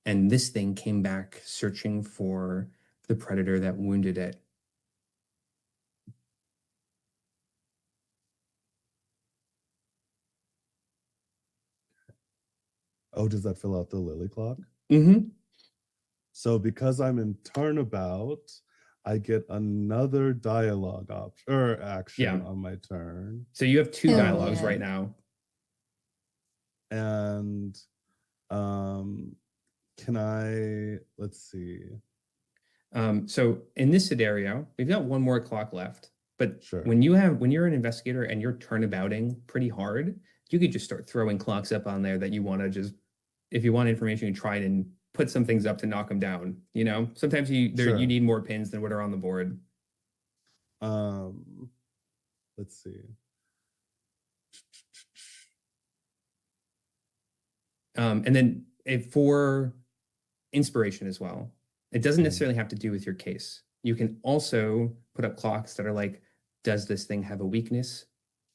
and this thing came back searching for the predator that wounded it. Oh, does that fill out the Lily clock? Mm-hmm. So because I'm in turnabout, I get another dialogue option or action Yeah. on my turn. So you have two Hell dialogues yeah. right now. And can I, let's see. So in this scenario, we've got one more clock left. But Sure. when you're an investigator and you're turnabouting pretty hard, you could just start throwing clocks up on there that you want to just, if you want information, you try and put some things up to knock them down. You know, sometimes you Sure. need more pins than what are on the board. Let's see. And then for inspiration as well, it doesn't necessarily have to do with your case. You can also put up clocks that are like, does this thing have a weakness?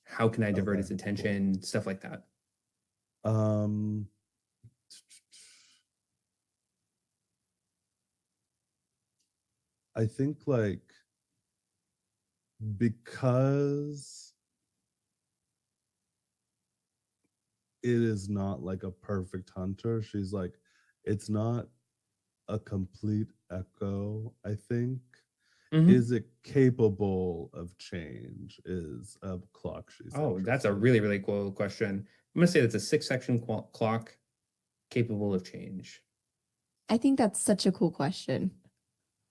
How can I divert Okay, its attention? Cool. Stuff like that. I think like because it is not like a perfect hunter, she's like, it's not a complete echo, I think. Is it capable of change? Is a clock she's that's a really, really cool question. I'm going to say that's a 6-section clock capable of change. I think that's such a cool question.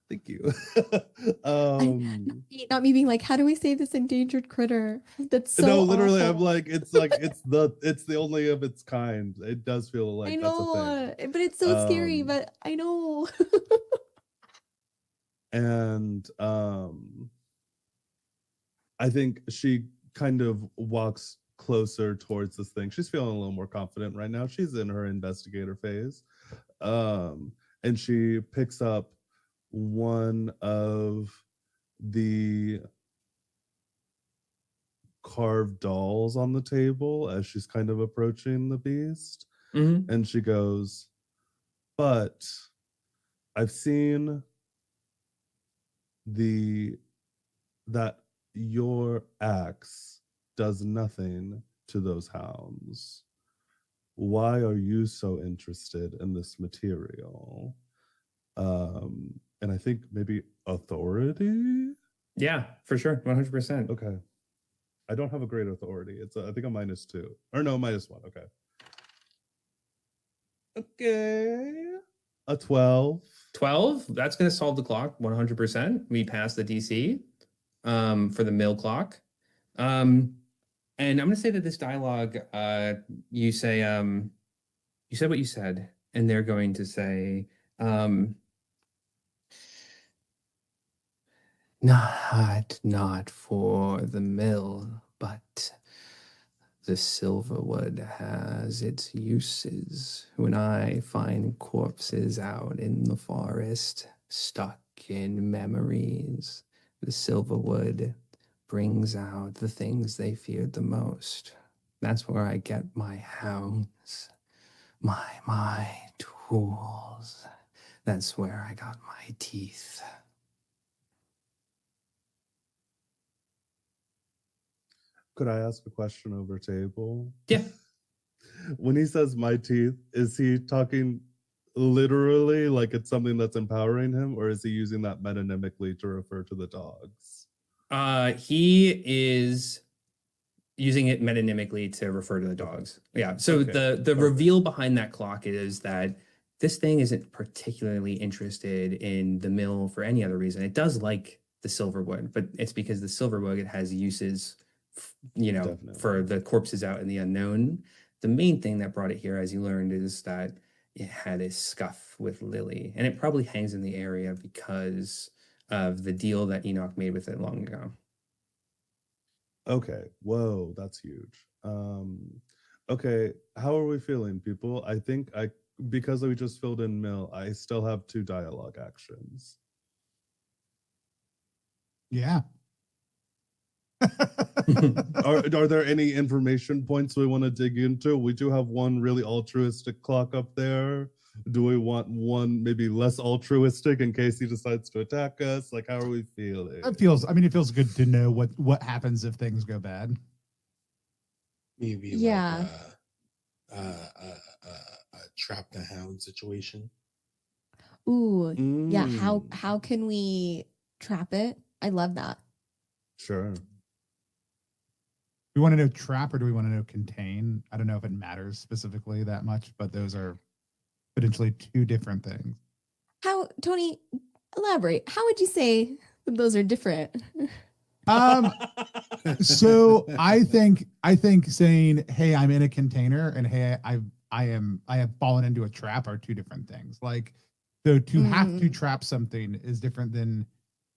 Thank you. Not me being like, how do we save this endangered critter? That's so no, literally, awful. I'm like, it's the only of its kind. It does feel like I know, that's a thing. but it's so scary. But I know. And I think she kind of walks closer towards this thing. She's feeling a little more confident right now. She's in her investigator phase. And she picks up one of the carved dolls on the table as she's kind of approaching the beast. And she goes, but I've seen that your axe does nothing to those hounds. Why are you so interested in this material? And I think maybe authority? Yeah, for sure. 100%. Okay. I don't have a great authority. It's I think a -2. Or no, -1. Okay. Okay. A 12. 12, that's going to solve the clock 100%. We pass the DC for the mill clock. And I'm going to say that this dialogue, you say, you said what you said, and they're going to say, not for the mill, but the silverwood has its uses. When I find corpses out in the forest, stuck in memories, the silverwood brings out the things they feared the most. That's where I get my hounds, my tools. That's where I got my teeth. Could I ask a question over table? Yeah. When he says my teeth, is he talking literally like it's something that's empowering him, or is he using that metonymically to refer to the dogs? He is using it metonymically to refer to the dogs. Okay. Yeah. So the reveal behind that clock is that this thing isn't particularly interested in the mill for any other reason. It does like the silverwood, but it's because the silverwood has uses, Definitely. For the corpses out in the unknown. The main thing that brought it here, as you learned, is that it had a scuff with Lily, and it probably hangs in the area because of the deal that Enoch made with it long ago. Okay. Whoa, that's huge. Okay, how are we feeling, people? I think because we just filled in mill, I still have 2 dialogue actions. Yeah. Are there any information points we want to dig into? We do have one really altruistic clock up there. Do we want one maybe less altruistic in case he decides to attack us? Like, how are we feeling? It feels good to know what happens if things go bad. Maybe Yeah. like a trap the hound situation. Ooh, yeah. How can we trap it? I love that. Sure. We want to know trap or do we want to know contain? I don't know if it matters specifically that much, but those are potentially 2 different things. How, Tony, elaborate. How would you say those are different? Um, so I think saying, "Hey, I'm in a container," and "Hey, I have fallen into a trap" are two different things. Like, so to have to trap something is different than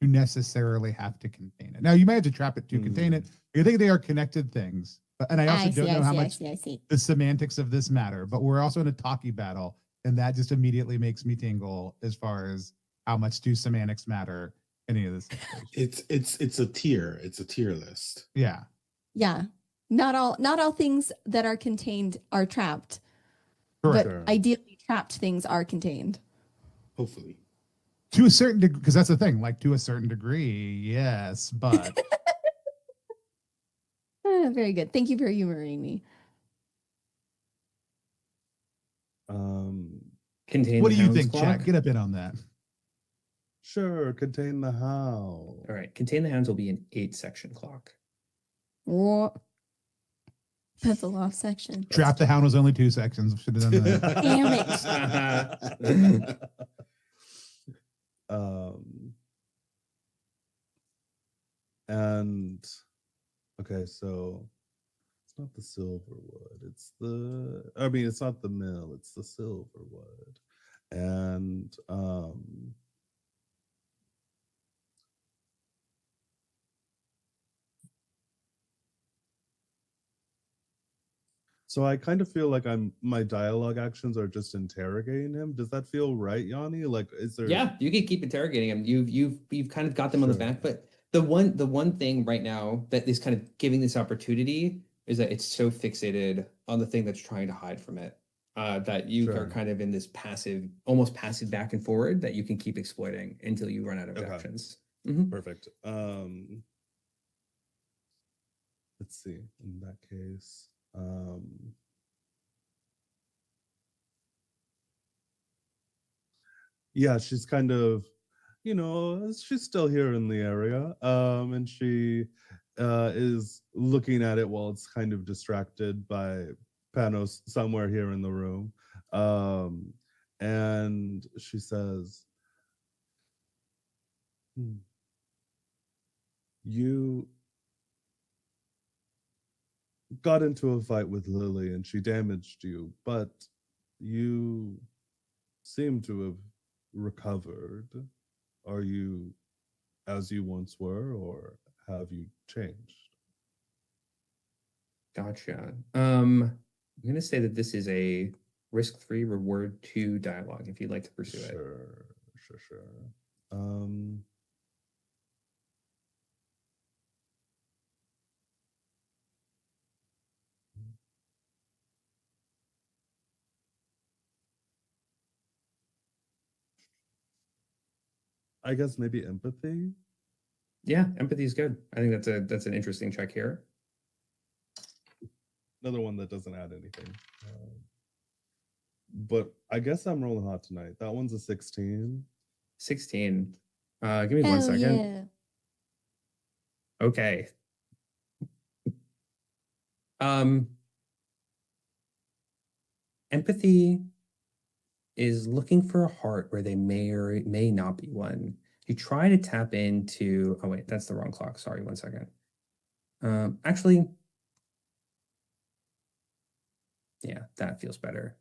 to necessarily have to contain it. Now, you may have to trap it to contain it. I think they are connected things, and I also don't know how much I see. the semantics of this matter. But we're also in a talkie battle, and that just immediately makes me tingle as far as how much do semantics matter in any of this situation. It's a tier. It's a tier list. Yeah. Yeah. Not all things that are contained are trapped, Correct. but Sure. ideally trapped things are contained. Hopefully. To a certain degree, because that's the thing, like to a certain degree, yes, but Very good. Thank you for humoring me. Contain what the do you hound's think, clock. Chat? Get up in on that. Sure, contain the how. All right, contain the hounds will be an 8-section clock. What? That's a lost section. Trap the Hound was only 2 sections. Should have done that. Damn it. And okay, so it's not the silverwood. It's not the mill, it's the silverwood. And so I kind of feel like my dialogue actions are just interrogating him. Does that feel right, Yanni? Like, is there? Yeah, you can keep interrogating them. You've kind of got them on the Sure. back, but the one thing right now that is kind of giving this opportunity is that it's so fixated on the thing that's trying to hide from it. That you Sure. are kind of in this passive, almost passive back and forward that you can keep exploiting until you run out of Okay. actions. Perfect. Let's see. In that case, yeah, she's kind of, she's still here in the area, and she is looking at it while it's kind of distracted by Panos somewhere here in the room, and she says, "You got into a fight with Lily and she damaged you, but you seem to have recovered. Are you as you once were, or have you changed?" Gotcha. I'm gonna say that this is a risk-free, reward-2 dialogue if you'd like to pursue it. Sure. I guess maybe empathy. Yeah, empathy is good. I think that's an interesting check here. Another one that doesn't add anything. But I guess I'm rolling hot tonight. That one's a 16. 16. Give me 1 Hell second. yeah. Okay. Empathy is looking for a heart where they may or may not be one. You try to tap into, oh wait, that's the wrong clock. Sorry, 1 second. Actually, yeah, that feels better.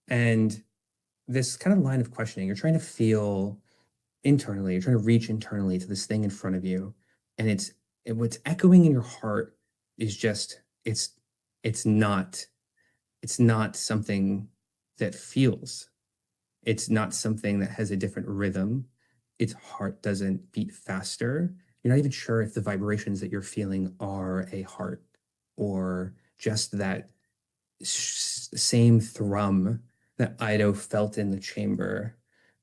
And this kind of line of questioning, you're trying to feel internally, you're trying to reach internally to this thing in front of you. And what's echoing in your heart is just, it's not something that feels. It's not something that has a different rhythm. Its heart doesn't beat faster. You're not even sure if the vibrations that you're feeling are a heart or just that same thrum that Ido felt in the chamber.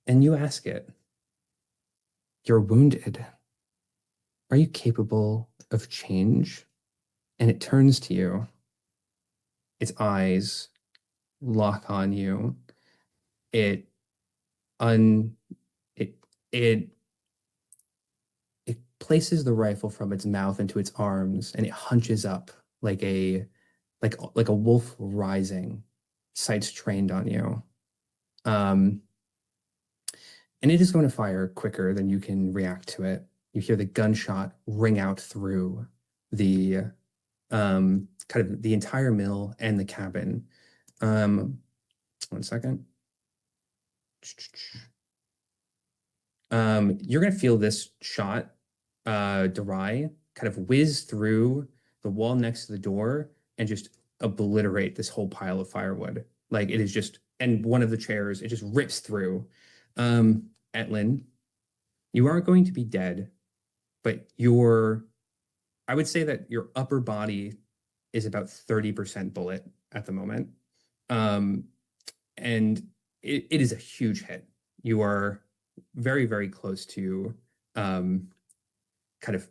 And you ask it, "You're wounded. Are you capable of change?" And it turns to you. Its eyes lock on you. It un it it it places the rifle from its mouth into its arms and it hunches up like like a wolf rising, sights trained on you. And it is going to fire quicker than you can react to it. You hear the gunshot ring out through the kind of the entire mill and the cabin. 1 second. You're gonna feel this shot, Darai, kind of whiz through the wall next to the door and just obliterate this whole pile of firewood. Like it is just, and one of the chairs, it just rips through. Etlin, you aren't going to be dead, but I would say that your upper body is about 30% bullet at the moment. And it is a huge hit. You are very, very close to kind of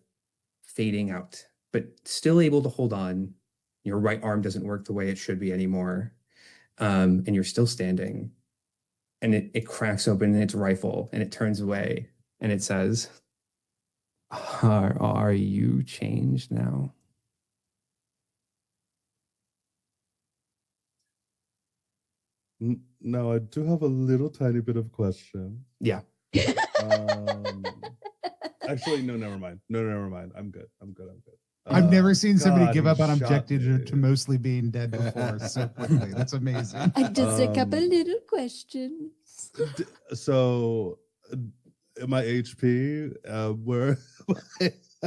fading out, but still able to hold on. Your right arm doesn't work the way it should be anymore. And you're still standing. And it cracks open its rifle and it turns away and it says, Are you changed now? Now, I do have a little tiny bit of question. Yeah. Actually, no, never mind. No, never mind. I'm good. I've never seen somebody God, give he up on shot objective me. to mostly being dead before so quickly. That's amazing. I just a couple Um, little questions. So, my HP, where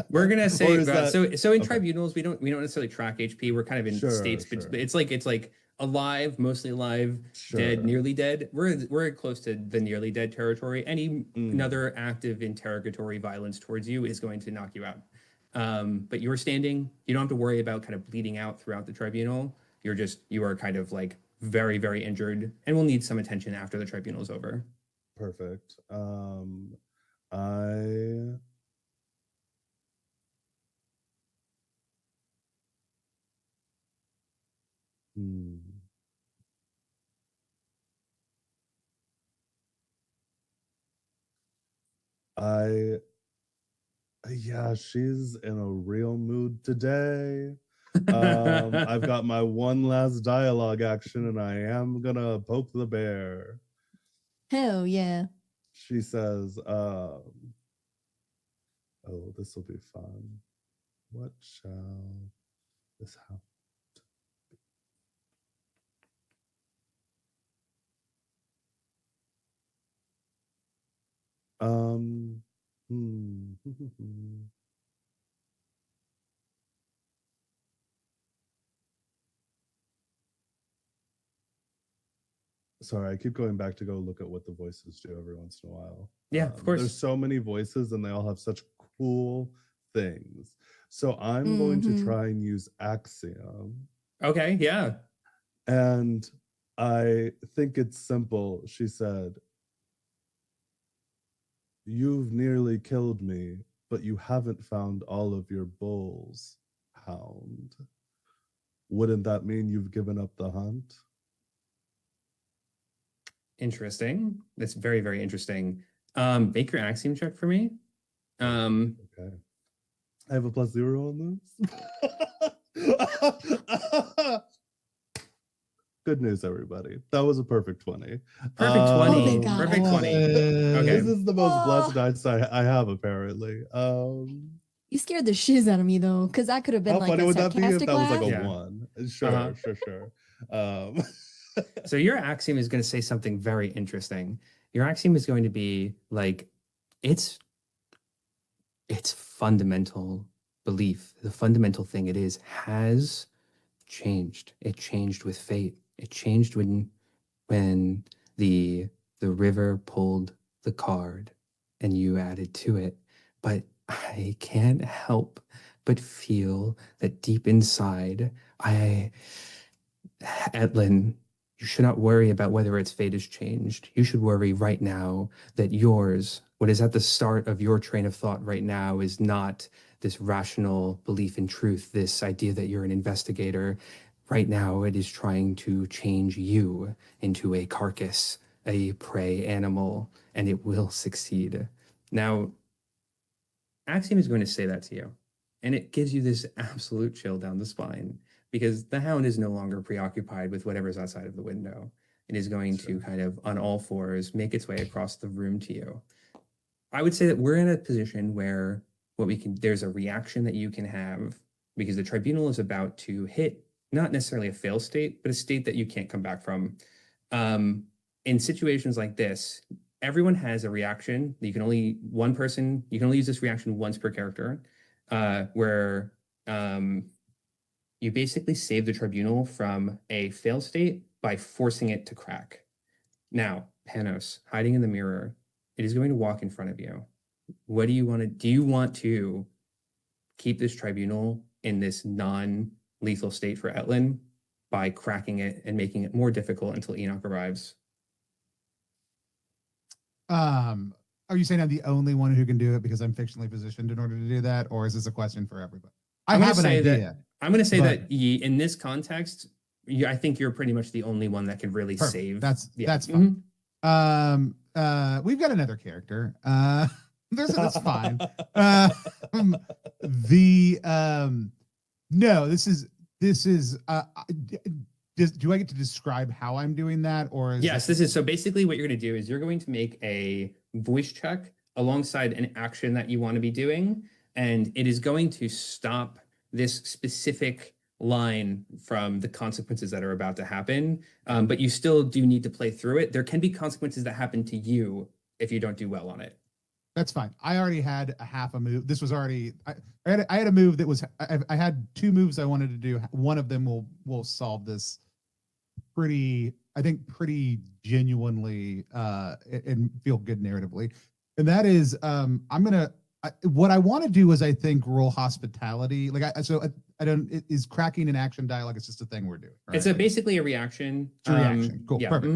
We're gonna Or say is that- so in okay. tribunals we don't necessarily track HP. We're kind of in Sure, states, sure. but it's like alive, mostly alive, Sure. dead, nearly dead. We're close to the nearly dead territory. Any another active interrogatory violence towards you is going to knock you out. But you're standing. You don't have to worry about kind of bleeding out throughout the tribunal. You are kind of like very, very injured and will need some attention after the tribunal is over. Perfect. I hmm. Yeah, she's in a real mood today. I've got my one last dialogue action and I am gonna poke the bear. Hell yeah. She says, oh, this will be fun. What shall this have? Sorry, I keep going back to go look at what the voices do every once in a while. Yeah, of course. There's so many voices and they all have such cool things. So I'm going to Mhm. try and use Axiom. Okay, yeah. And I think it's simple. She said, "You've nearly killed me, but you haven't found all of your bulls, hound. Wouldn't that mean you've given up the hunt?" Interesting. That's very, very interesting. Make your axiom check for me. Okay. I have a +0 on this. Good news, everybody. That was a perfect 20. Perfect 20. Oh, thank God. Perfect 20. Okay. This is the most Oh. blessed dice I have, apparently. You scared the shiz out of me though, because that could have been How like funny a would that be if sarcastic that was laugh. like a Yeah. 1? Sure, Uh-huh. sure. So your axiom is going to say something very interesting. Your axiom is going to be like it's fundamental belief. The fundamental thing it is has changed. It changed with fate. It changed when the river pulled the card and you added to it. But I can't help but feel that deep inside, Etlin, you should not worry about whether its fate has changed. You should worry right now that yours, what is at the start of your train of thought right now, is not this rational belief in truth, this idea that you're an investigator. Right now, it is trying to change you into a carcass, a prey animal, and it will succeed. Now, Axiom is going to say that to you, and it gives you this absolute chill down the spine because the hound is no longer preoccupied with whatever's outside of the window. It is going to kind of on all fours make its way across the room to you. I would say that we're in a position where there's a reaction that you can have because the tribunal is about to hit not necessarily a fail state, but a state that you can't come back from. In situations like this, everyone has a reaction. You can only use this reaction once per character, where you basically save the tribunal from a fail state by forcing it to crack. Now, Panos, hiding in the mirror, it is going to walk in front of you. What do you want to do? You want to keep this tribunal in this non-lethal state for Etlin by cracking it and making it more difficult until Enoch arrives? Are you saying I'm the only one who can do it because I'm fictionally positioned in order to do that, or is this a question for everybody? I have an idea. I'm going to say but- that in this context, I think you're pretty much the only one that can really Perfect. save. That's Mhm. fine. We've got another character. That's fine. No, this is do I get to describe how I'm doing that, or is Yes, this is so basically what you're going to do is you're going to make a voice check alongside an action that you want to be doing, and it is going to stop this specific line from the consequences that are about to happen. But you still do need to play through it. There can be consequences that happen to you if you don't do well on it. That's fine. I already had a half a move. This was already I had a move that was I had two moves I wanted to do. One of them will solve this pretty genuinely and feel good narratively. And that is what I want to do is I think roll hospitality. Like I don't is cracking an action dialogue. It's just a thing we're doing. Right? It's basically a reaction. It's a reaction. Cool. Yeah. Perfect.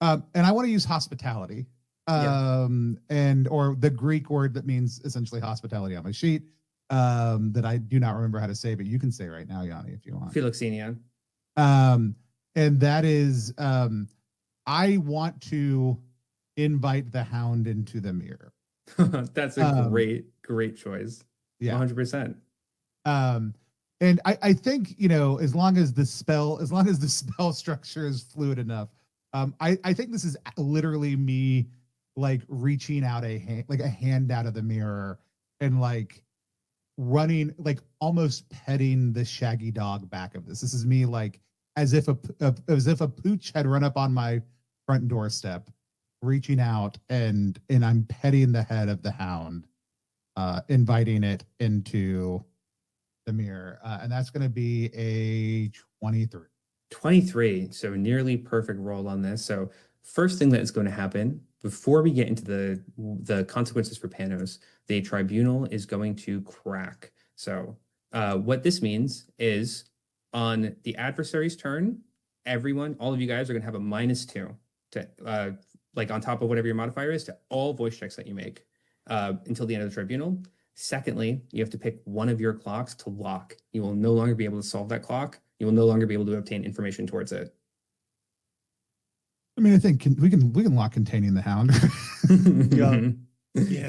Mhm. And I want to use hospitality. And or the Greek word that means essentially hospitality on my sheet. That I do not remember how to say, but you can say right now, Yanni, if you want. Philoxenia. And that is I want to invite the hound into the mirror. That's a great choice. Yeah. 100%. And I think, as long as the spell structure is fluid enough, I think this is literally me like reaching out a hand out of the mirror and like running, like almost petting the shaggy dog back of this. This is me like as if a pooch had run up on my front doorstep, reaching out and I'm petting the head of the hound, inviting it into the mirror. And that's going to be a 23. 23. So nearly perfect roll on this. So first thing that is going to happen before we get into the consequences for Panos, the tribunal is going to crack. So what this means is on the adversary's turn, all of you guys are going to have a -2 to like on top of whatever your modifier is to all voice checks that you make until the end of the tribunal. Secondly, you have to pick one of your clocks to lock. You will no longer be able to solve that clock. You will no longer be able to obtain information towards it. I mean, I think we can lock containing the hound. Yeah.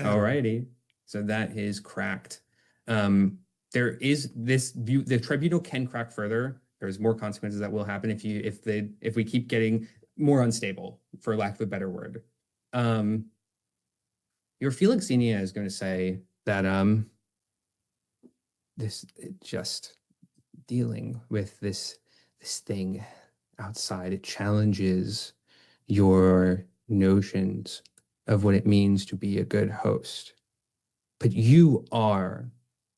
Alrighty. So that is cracked. There is this view. The tribunal can crack further. There's more consequences that will happen if we keep getting more unstable, for lack of a better word. Your Philoxenia is going to say that just dealing with this thing outside, it challenges your notions of what it means to be a good host. But you are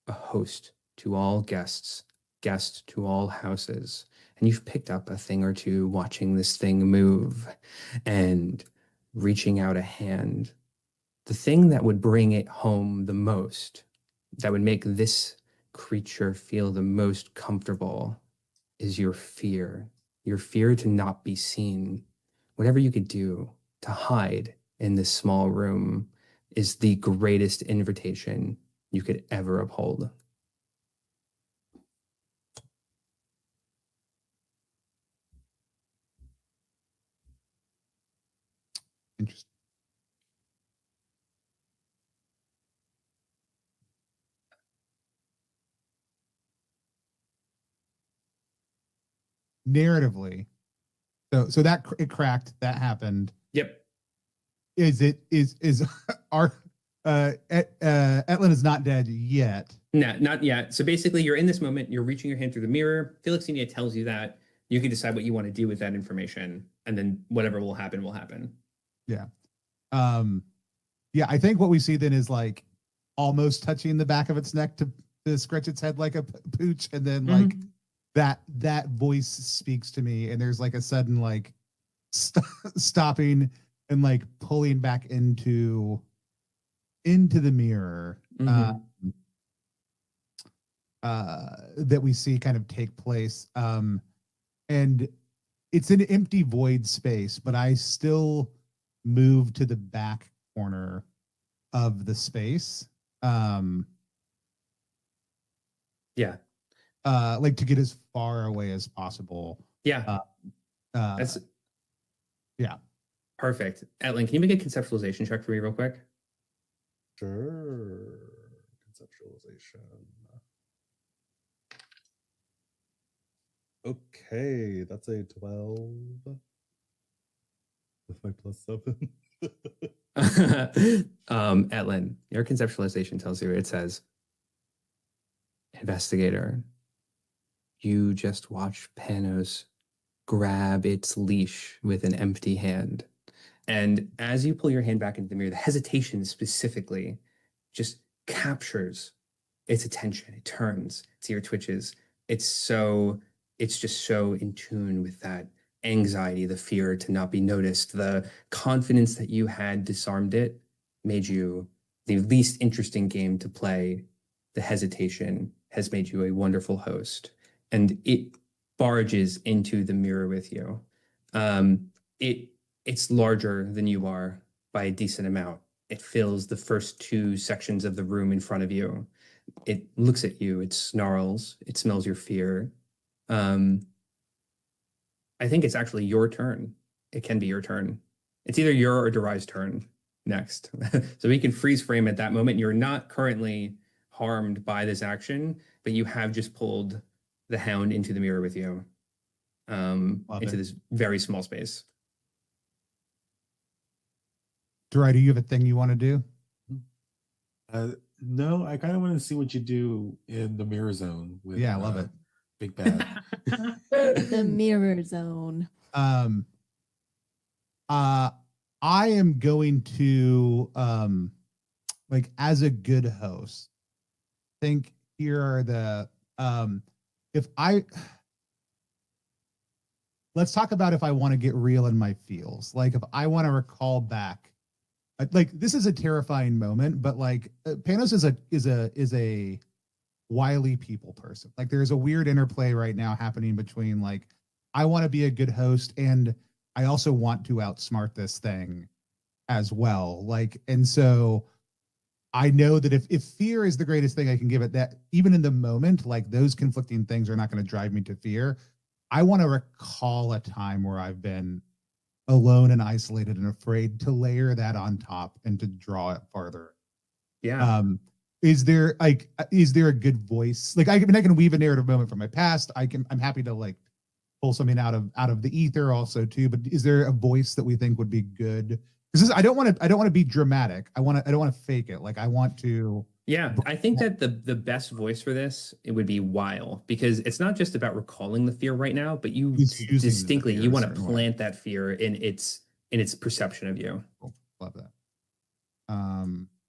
a host to all guests to all houses, and you've picked up a thing or two watching this thing move and reaching out a hand. The thing that would bring it home the most, that would make this creature feel the most comfortable, is your fear to not be seen. Whatever you could do to hide in this small room is the greatest invitation you could ever uphold. Interesting. narratively, so that it cracked, that happened. Yep. Is our Etlin is not dead yet. No, not yet. So basically, you're in this moment. You're reaching your hand through the mirror. Felixenia tells you that you can decide what you want to do with that information, and then whatever will happen will happen. Yeah. Yeah, I think what we see then is like almost touching the back of its neck to scratch its head like a pooch, and then like that voice speaks to me, and there's like a sudden like stopping and like pulling back into the mirror. That we see kind of take place. And it's an empty void space, but I still move to the back corner of the space. Yeah. Like to get as far away as possible. Yeah. That's yeah. Perfect. Etlin, can you make a conceptualization check for me real quick? Sure. Conceptualization. Okay, that's a 12 with my +7. Etlin, your conceptualization tells you, it says, investigator, you just watched Panos grab its leash with an empty hand. And as you pull your hand back into the mirror, the hesitation specifically just captures its attention. It turns, its ear twitches. It's just so in tune with that anxiety, the fear to not be noticed, the confidence that you had disarmed it, made you the least interesting game to play. The hesitation has made you a wonderful host, and it barges into the mirror with you. It's larger than you are by a decent amount. It fills the first two sections of the room in front of you. It looks at you, it snarls, it smells your fear. I think it's actually your turn. It can be your turn. It's either your or Darai's turn next. So we can freeze frame at that moment. You're not currently harmed by this action, but you have just pulled the hound into the mirror with you, into this very small space. Darai, do you have a thing you want to do? No, I kind of want to see what you do in the mirror zone. With, I love it. Big Bad. The mirror zone. I am going to like, as a good host, think here are the let's talk about if I want to get real in my feels. Like if I want to recall back, like this is a terrifying moment, but like Panos is a wily people person. Like there's a weird interplay right now happening between like, I want to be a good host and I also want to outsmart this thing as well. Like, and so I know that if fear is the greatest thing I can give it, that even in the moment, like those conflicting things are not going to drive me to fear. I want to recall a time where I've been alone and isolated and afraid, to layer that on top and to draw it farther. Yeah. Is there a good voice? Like I can weave a narrative moment from my past. I'm happy to like pull something out of the ether also too. But is there a voice that we think would be good? Because I don't want to be dramatic. I don't want to fake it. Like I want to. Yeah, I think that the best voice for this, it would be Weil, because it's not just about recalling the fear right now, but you distinctly you want to plant that fear in its perception of you. Cool. Love that.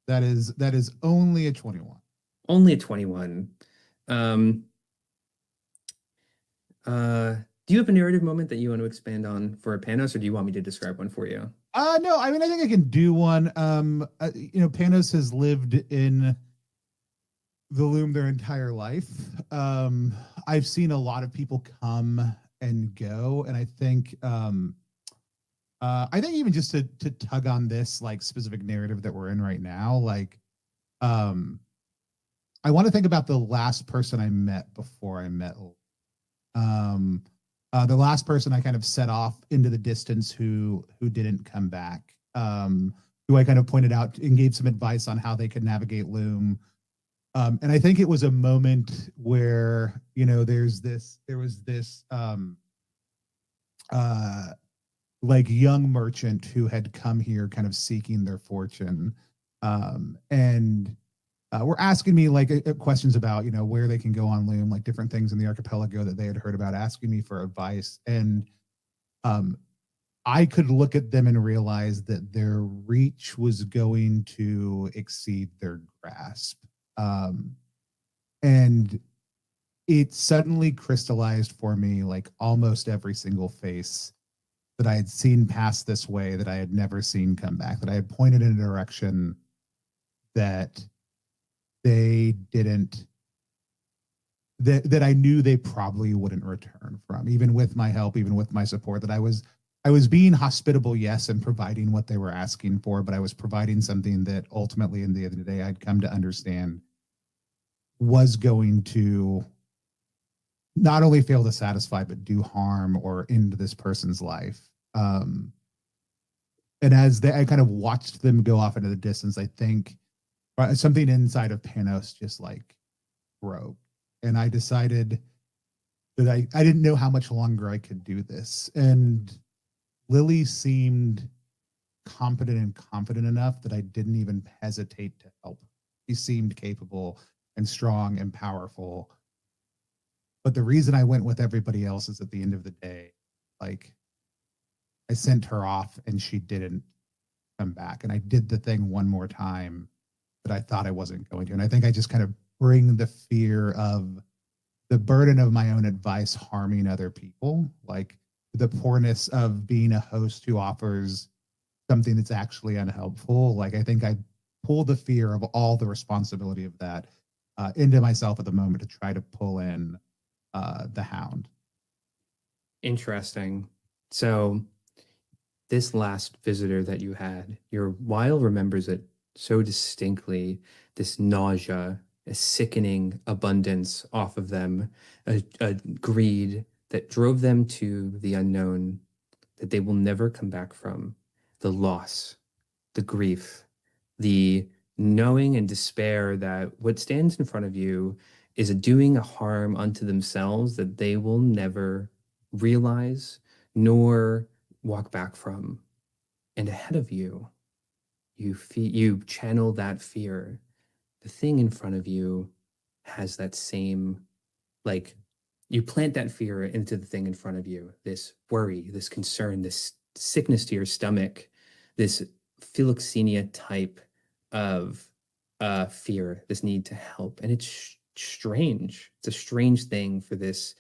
That is only a 21. Only a 21. Do you have a narrative moment that you want to expand on for Panos, or do you want me to describe one for you? No, I mean, I think I can do one. Panos has lived in the loom their entire life. I've seen a lot of people come and go, and I think even just to tug on this like specific narrative that we're in right now, like I want to think about the last person I met before I met the last person I kind of set off into the distance who didn't come back, who I kind of pointed out and gave some advice on how they could navigate Loom. And I think it was a moment where, there was this like young merchant who had come here kind of seeking their fortune. And were asking me like questions about, where they can go on Loom, like different things in the archipelago that they had heard about, asking me for advice. And um, I could look at them and realize that their reach was going to exceed their grasp. And it suddenly crystallized for me like almost every single face that I had seen pass this way that I had never seen come back, that I had pointed in a direction that they didn't, that I knew they probably wouldn't return from, even with my help, even with my support, that I was being hospitable, yes, and providing what they were asking for, but I was providing something that ultimately in the end of the day I'd come to understand was going to not only fail to satisfy, but do harm or end this person's life. And I kind of watched them go off into the distance, I think something inside of Panos just like broke. And I decided that I didn't know how much longer I could do this. And Lily seemed competent and confident enough that I didn't even hesitate to help. She seemed capable and strong and powerful. But the reason I went with everybody else is at the end of the day, like I sent her off and she didn't come back. And I did the thing one more time that I thought I wasn't going to. And I think I just kind of bring the fear of the burden of my own advice harming other people, like the poorness of being a host who offers something that's actually unhelpful. Like I think I pull the fear of all the responsibility of that into myself at the moment to try to pull in the hound. Interesting. So this last visitor that you had, your Weil remembers it so distinctly, this nausea, a sickening abundance off of them, a greed that drove them to the unknown that they will never come back from, the loss, the grief, the knowing and despair that what stands in front of you is a doing a harm unto themselves that they will never realize nor walk back from. And ahead of you, you channel that fear. The thing in front of you has that same, like, you plant that fear into the thing in front of you, this worry, this concern, this sickness to your stomach, this philoxenia type of fear, this need to help. And it's strange. It's a strange thing for this.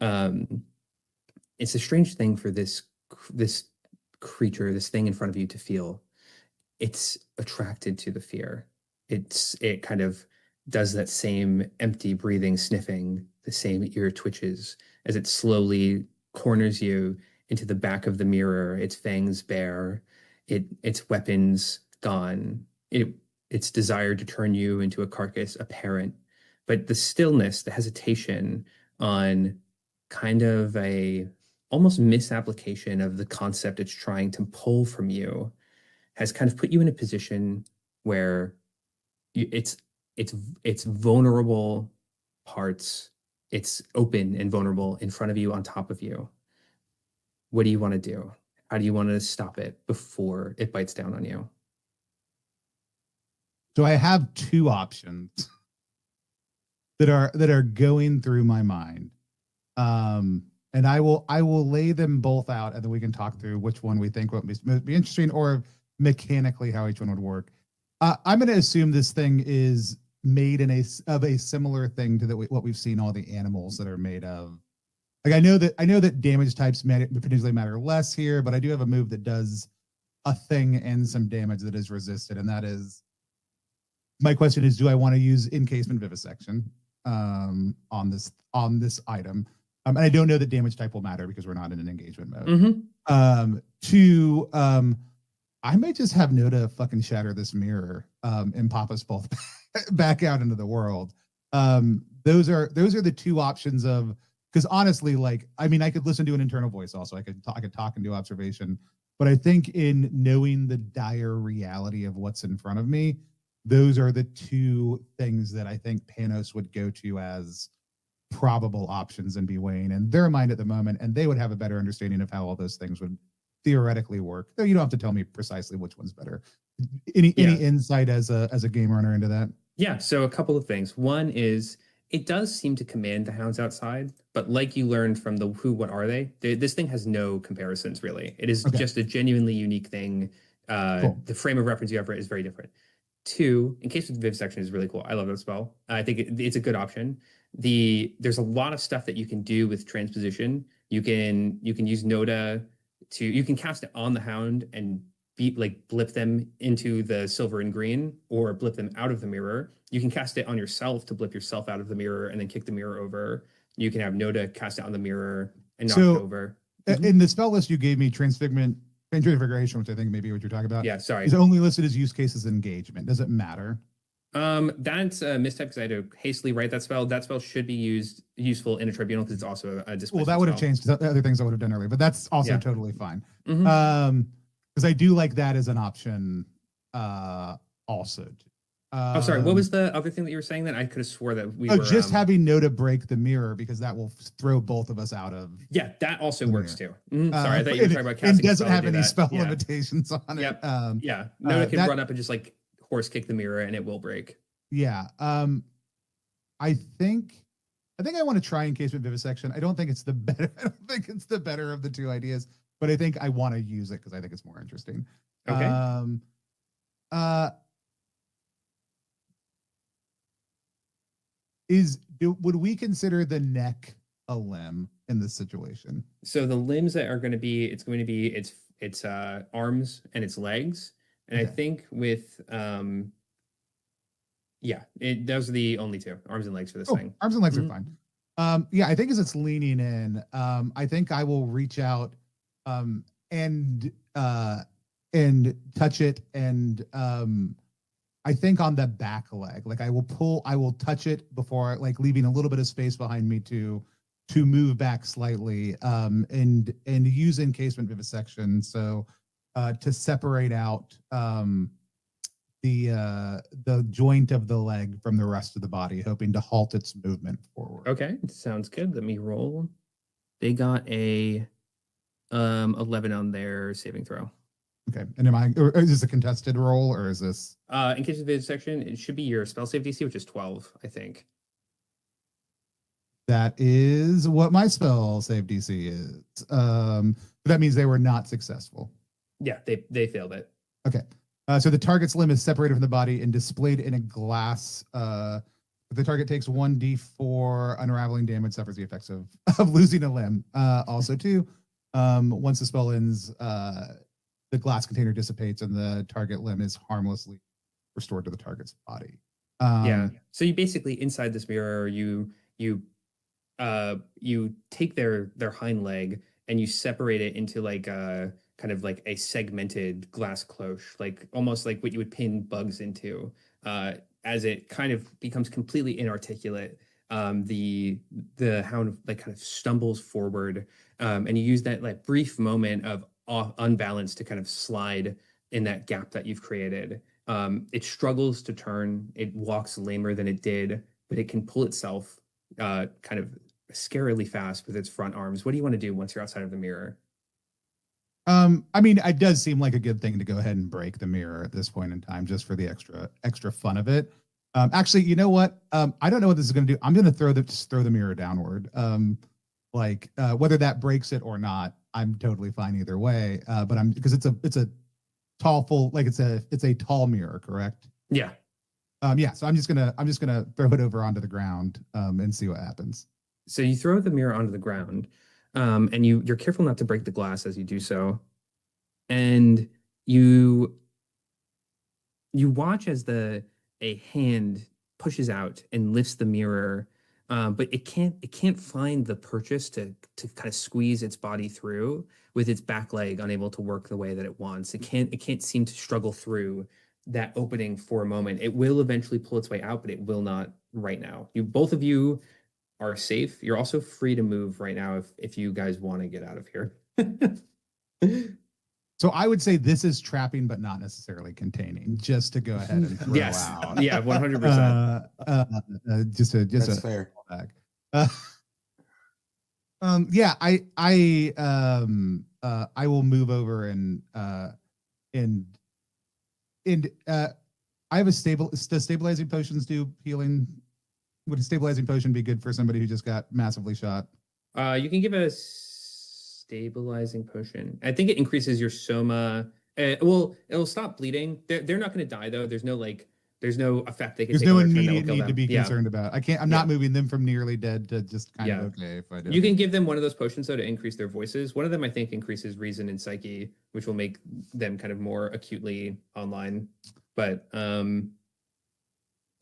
Um, it's a strange thing for this creature, this thing in front of you to feel. It's attracted to the fear. It kind of does that same empty breathing, sniffing, the same ear twitches as it slowly corners you into the back of the mirror, its fangs bare, its weapons gone, its desire to turn you into a carcass apparent. But the stillness, the hesitation on kind of a almost misapplication of the concept it's trying to pull from you has kind of put you in a position where it's vulnerable parts, it's open and vulnerable in front of you, on top of you. What do you want to do? How do you want to stop it before it bites down on you? So I have two options that are going through my mind. And I will lay them both out, and then we can talk through which one we think would be interesting, or mechanically how each one would work. I'm going to assume this thing is made of a similar thing to what we've seen all the animals that are made of. Like I know that damage types potentially matter less here, but I do have a move that does a thing and some damage that is resisted, and that is, my question is, do I want to use encasement vivisection on this item? And I don't know that damage type will matter because we're not in an engagement mode. Mm-hmm. I might just have Noda fucking shatter this mirror and pop us both back out into the world. Those are the two options of, because honestly, like, I mean, I could listen to an internal voice also. I could talk and do observation, but I think in knowing the dire reality of what's in front of me, those are the two things that I think Panos would go to as probable options and be weighing in their mind at the moment, and they would have a better understanding of how all those things would theoretically work. Though you don't have to tell me precisely which one's better. Any insight as a game runner into that? Yeah, so a couple of things. One is it does seem to command the hounds outside, but like you learned from the who, what are they? This thing has no comparisons really. It is just a genuinely unique thing. Cool. The frame of reference you have for it is very different. Two, in case with vivisection is really cool. I love that spell. I think it's a good option. There's a lot of stuff that you can do with transposition. You can use Noda you can cast it on the hound and blip them into the silver and green, or blip them out of the mirror. You can cast it on yourself to blip yourself out of the mirror and then kick the mirror over. You can have Noda cast it on the mirror and knock it over. In the spell list you gave me, Transfiguration, which I think maybe what you're talking about. Yeah, sorry. Is only listed as use cases engagement. Does it matter? That's a mistype because I had to hastily write that spell. That spell should be useful in a tribunal because it's also a displacement. Well, that would have changed the other things I would have done earlier, but that's also totally fine. Mm-hmm. Because I do like that as an option also. Sorry, what was the other thing that you were saying that I could have swore that we were just having Noda break the mirror, because that will throw both of us out of. Yeah, that also works too. Sorry, I thought you were talking about casting. It doesn't have any spell limitations on it. Yep. Noda can run up and just horse kick the mirror and it will break. Yeah. I think I want to try Encasement Vivisection. I don't think it's the better of the two ideas, but I think I want to use it because I think it's more interesting. Okay. Would we consider the neck a limb in this situation? So the limbs that are going to be, it's its arms and its legs. And I think with those are the only two, arms and legs for this thing. Arms and legs are fine. I think as it's leaning in, I think I will reach out and touch it, and I think on the back leg, I will touch it before, leaving a little bit of space behind me to move back slightly, and use Encasement Vivisection. So to separate out the joint of the leg from the rest of the body, hoping to halt its movement forward. Okay, sounds good. Let me roll. They got a 11 on their saving throw. Okay, and is this a contested roll, or is this? In case of vivisection, it should be your spell save DC, which is 12, I think. That is what my spell save DC is. That means they were not successful. Yeah, they failed it. Okay. So the target's limb is separated from the body and displayed in a glass. The target takes 1d4 unraveling damage, suffers the effects of losing a limb. Also, too, once the spell ends, the glass container dissipates and the target limb is harmlessly restored to the target's body. So you basically, inside this mirror, you take their hind leg and you separate it into kind of like a segmented glass cloche, almost like what you would pin bugs into. As it kind of becomes completely inarticulate, the hound kind of stumbles forward, and you use that brief moment of unbalance to kind of slide in that gap that you've created. It struggles to turn. It walks lamer than it did, but it can pull itself kind of scarily fast with its front arms. What do you want to do once you're outside of the mirror? It does seem like a good thing to go ahead and break the mirror at this point in time, just for the extra fun of it. Actually, you know what? I don't know what this is going to do. I'm going to throw the mirror downward. Whether that breaks it or not, I'm totally fine either way. But because it's a tall it's a tall mirror, correct? Yeah. So I'm just gonna throw it over onto the ground and see what happens. So you throw the mirror onto the ground, and you're careful not to break the glass as you do so, and you watch as a hand pushes out and lifts the mirror, but it can't find the purchase to kind of squeeze its body through with its back leg unable to work the way that it wants. It can't seem to struggle through that opening for a moment. It will eventually pull its way out, but it will not right now. Both of you are safe. You're also free to move right now if you guys want to get out of here. So I would say this is trapping, but not necessarily containing, just to go ahead and throw yes. out. Yeah, 100%. That's fair. Back. Uh, yeah, I will move over and I have a does stabilizing potions do healing? Would a stabilizing potion be good for somebody who just got massively shot? You can give a stabilizing potion. I think it increases your soma. Well, it'll stop bleeding. They're not going to die though. There's no effect they can There's take no on their turn that will immediate kill need to them. be Yeah, concerned about. I'm yeah, not moving them from nearly dead to just kind of yeah. okay if I do. You can give them one of those potions though to increase their voices. One of them I think increases reason and psyche, which will make them kind of more acutely online. But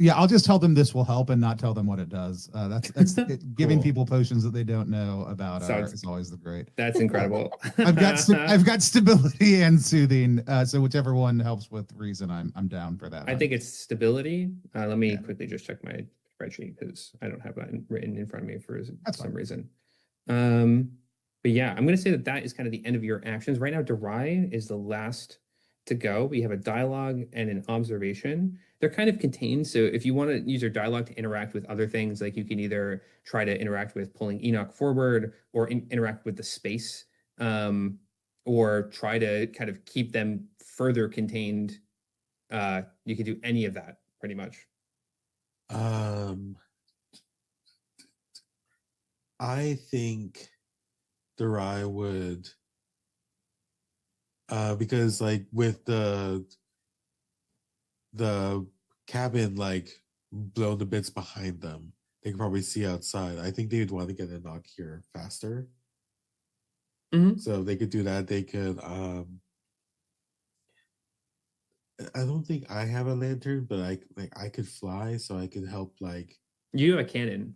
Yeah, I'll just tell them this will help and not tell them what it does. That's it, giving cool. people potions that they don't know about Sounds is always the great. That's incredible. I've got stability and soothing, so whichever one helps with reason, I'm down for that. I think it's stability. Let me Yeah. quickly just check my spreadsheet because I don't have that written in front of me for That's some fine. reason. But yeah, I'm going to say that is kind of the end of your actions. Right now, Darai is the last to go. We have a dialogue and an observation. They're kind of contained. So if you want to use your dialogue to interact with other things, like you can either try to interact with pulling Enoch forward or interact with the space, or try to kind of keep them further contained. You could do any of that pretty much. I think Durai would, because like with the cabin like blown to bits behind them, they can probably see outside. I think they would want to get a knock here faster. Mhm. So if they could do that, they could. I don't think I have a lantern, but I could fly, so I could help. Like You have a cannon.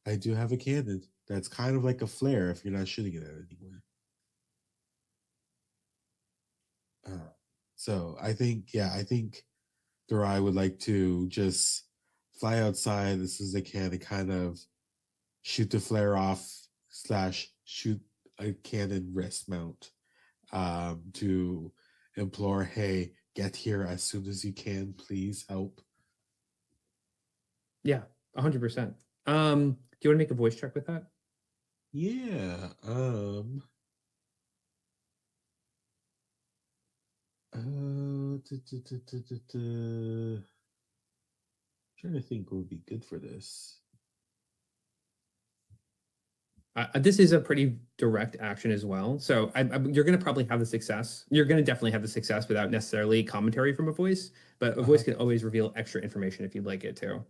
I do have a cannon that's kind of like a flare if you're not shooting it at anyone. So I think, yeah, I think Durai would like to just fly outside as soon as they can and kind of shoot the flare off / shoot a cannon wrist mount, to implore, hey, get here as soon as you can, please help. Yeah, 100%. Do you want to make a voice check with that? Yeah. Trying to think what would be good for this. This is a pretty direct action as well. So you're going to probably have the success. You're going to definitely have the success without necessarily commentary from a voice, but a voice can always reveal extra information if you'd like it to.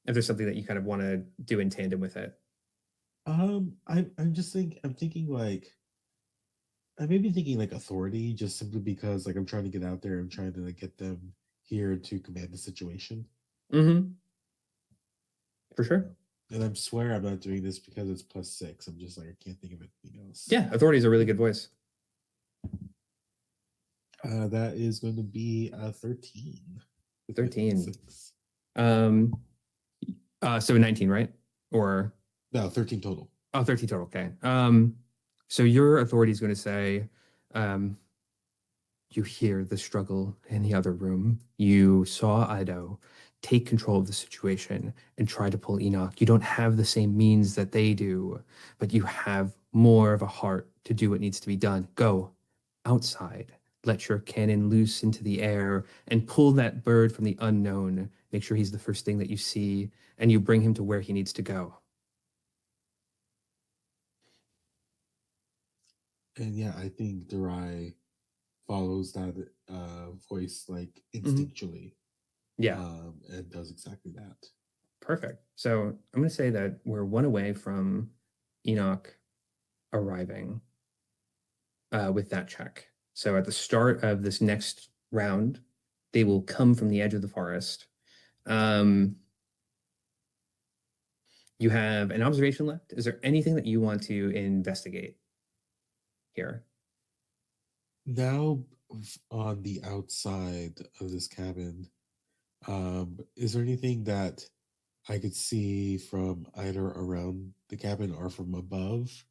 If there's something that you kind of want to do in tandem with it. I'm thinking like I may be thinking like authority, just simply because like I'm trying to get out there and trying to like get them here to command the situation. Mm-hmm. For sure. And I swear I'm not doing this because it's +6. I'm just like, I can't think of anything else. Yeah, authority is a really good voice. That is going to be 13. 13. So 19, right? Or no, 13 total. Oh, 13 total. Okay. So your authority is going to say, you hear the struggle in the other room. You saw Ido take control of the situation and try to pull Enoch. You don't have the same means that they do, but you have more of a heart to do what needs to be done. Go outside. Let your cannon loose into the air and pull that bird from the unknown. Make sure he's the first thing that you see, and you bring him to where he needs to go. And yeah, I think Durai follows that voice like instinctually. Yeah. And does exactly that. Perfect. So I'm going to say that we're one away from Enoch arriving with that check. So at the start of this next round, they will come from the edge of the forest. You have an observation left. Is there anything that you want to investigate here? Now, on the outside of this cabin, is there anything that I could see from either around the cabin or from above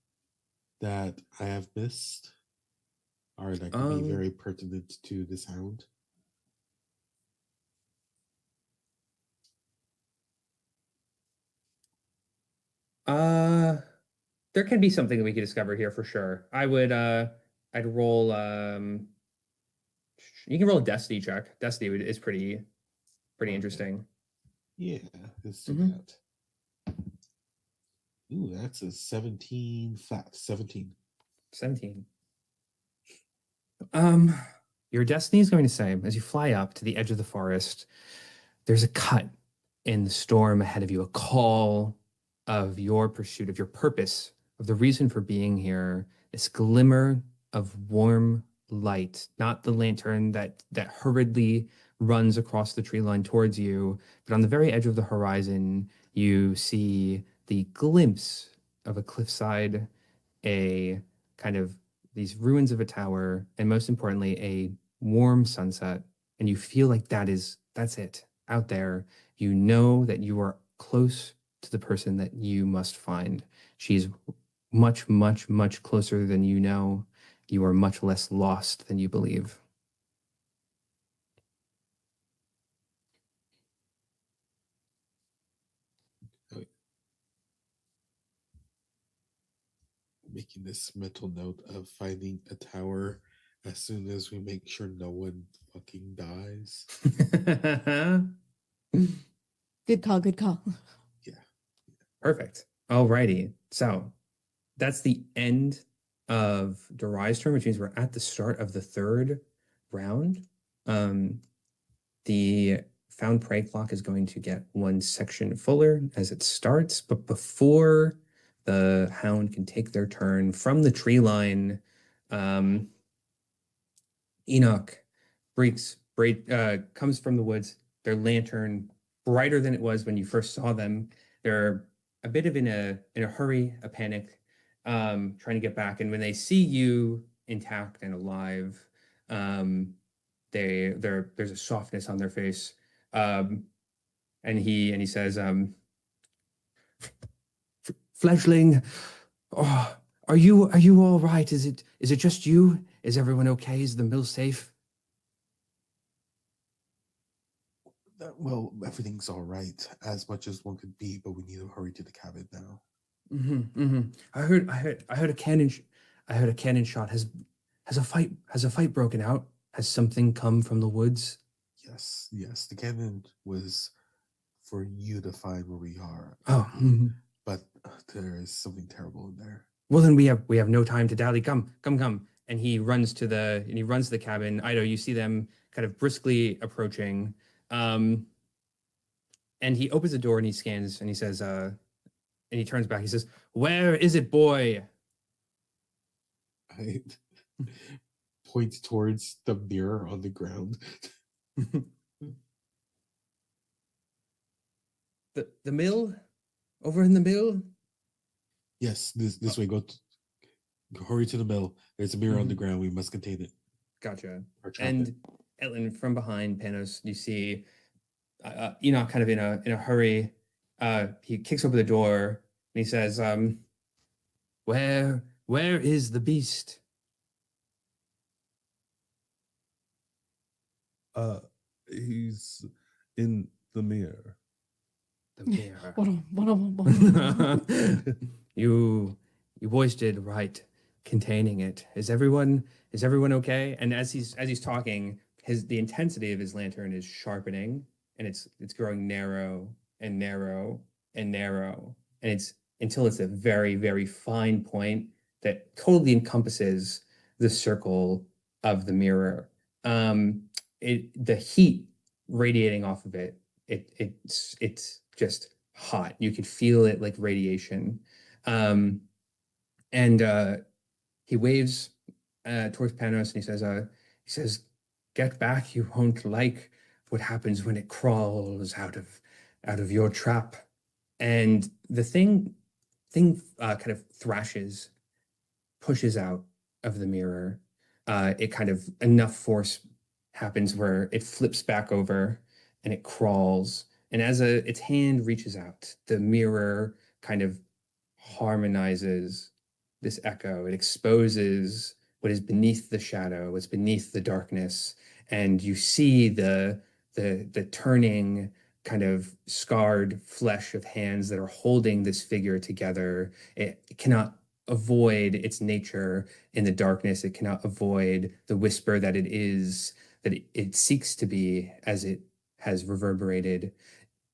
that I have missed, or that could be very pertinent to the sound? There can be something that we could discover here for sure. I'd roll you can roll a destiny check. Is pretty Okay. interesting. Yeah, let's do Mhm. that. Ooh, that's a 17 flat. 17. 17. Your destiny is going to say, as you fly up to the edge of the forest, there's a cut in the storm ahead of you, a call of your pursuit, of your purpose, of the reason for being here, this glimmer of warm light, not the lantern that hurriedly runs across the tree line towards you, but on the very edge of the horizon, you see the glimpse of a cliffside, a kind of these ruins of a tower, and most importantly, a warm sunset. And you feel like that's it out there. You know that you are close to the person that you must find. She's much, much, much closer than you know. You are much less lost than you believe. Oh, making this mental note of finding a tower as soon as we make sure no one fucking dies. Good call. Good call. Yeah. Perfect. Alrighty. So that's the end of Darai's turn, which means we're at the start of the third round. The found prey clock is going to get one section fuller as it starts, but before the hound can take their turn from the tree line, um, Enoch comes from the woods, their lantern brighter than it was when you first saw them. They're a bit of in a hurry, a panic, trying to get back. And when they see you intact and alive, um, there's a softness on their face. And he says, Fledgling, oh, are you all right? Is it just you? Is everyone okay? Is the mill safe? Well, everything's all right, as much as one could be, but we need to hurry to the cabin now. I heard a cannon. I heard a cannon shot. Has a fight broken out? Has something come from the woods? Yes, yes. The cannon was for you to find where we are. Oh, But there is something terrible in there. well then we have no time to dally. Come. And he runs to the cabin. Ido, you see them kind of briskly approaching. Um, and he opens the door and he scans and he says, and he turns back. He says, "Where is it, boy?" I point towards the mirror on the ground. The mill, over in the mill. Yes, this way. Hurry to the mill. There's a mirror on the Mhm. ground. We must contain it. Gotcha. Or trap And it. Ellen, from behind Panos, you see Enoch kind of in a hurry. He kicks open the door and he says, "Where is the beast?" He's in the mirror. The mirror. What You boys did right containing it. Is everyone okay? And as he's talking, the intensity of his lantern is sharpening and it's growing narrow and narrow and narrow. And it's until it's a very, very fine point that totally encompasses the circle of the mirror. The heat radiating off of it's just hot. You could feel it like radiation. And he waves towards Panos and he says, "Get back. You won't like what happens when it crawls out of your trap." And the thing kind of thrashes, pushes out of the mirror. It kind of enough force happens where it flips back over and it crawls. And as its hand reaches out, the mirror kind of harmonizes this echo. It exposes what is beneath the shadow, what's beneath the darkness, and you see the turning kind of scarred flesh of hands that are holding this figure together. It cannot avoid its nature in the darkness. It cannot avoid the whisper that it is, that it seeks to be, as it has reverberated.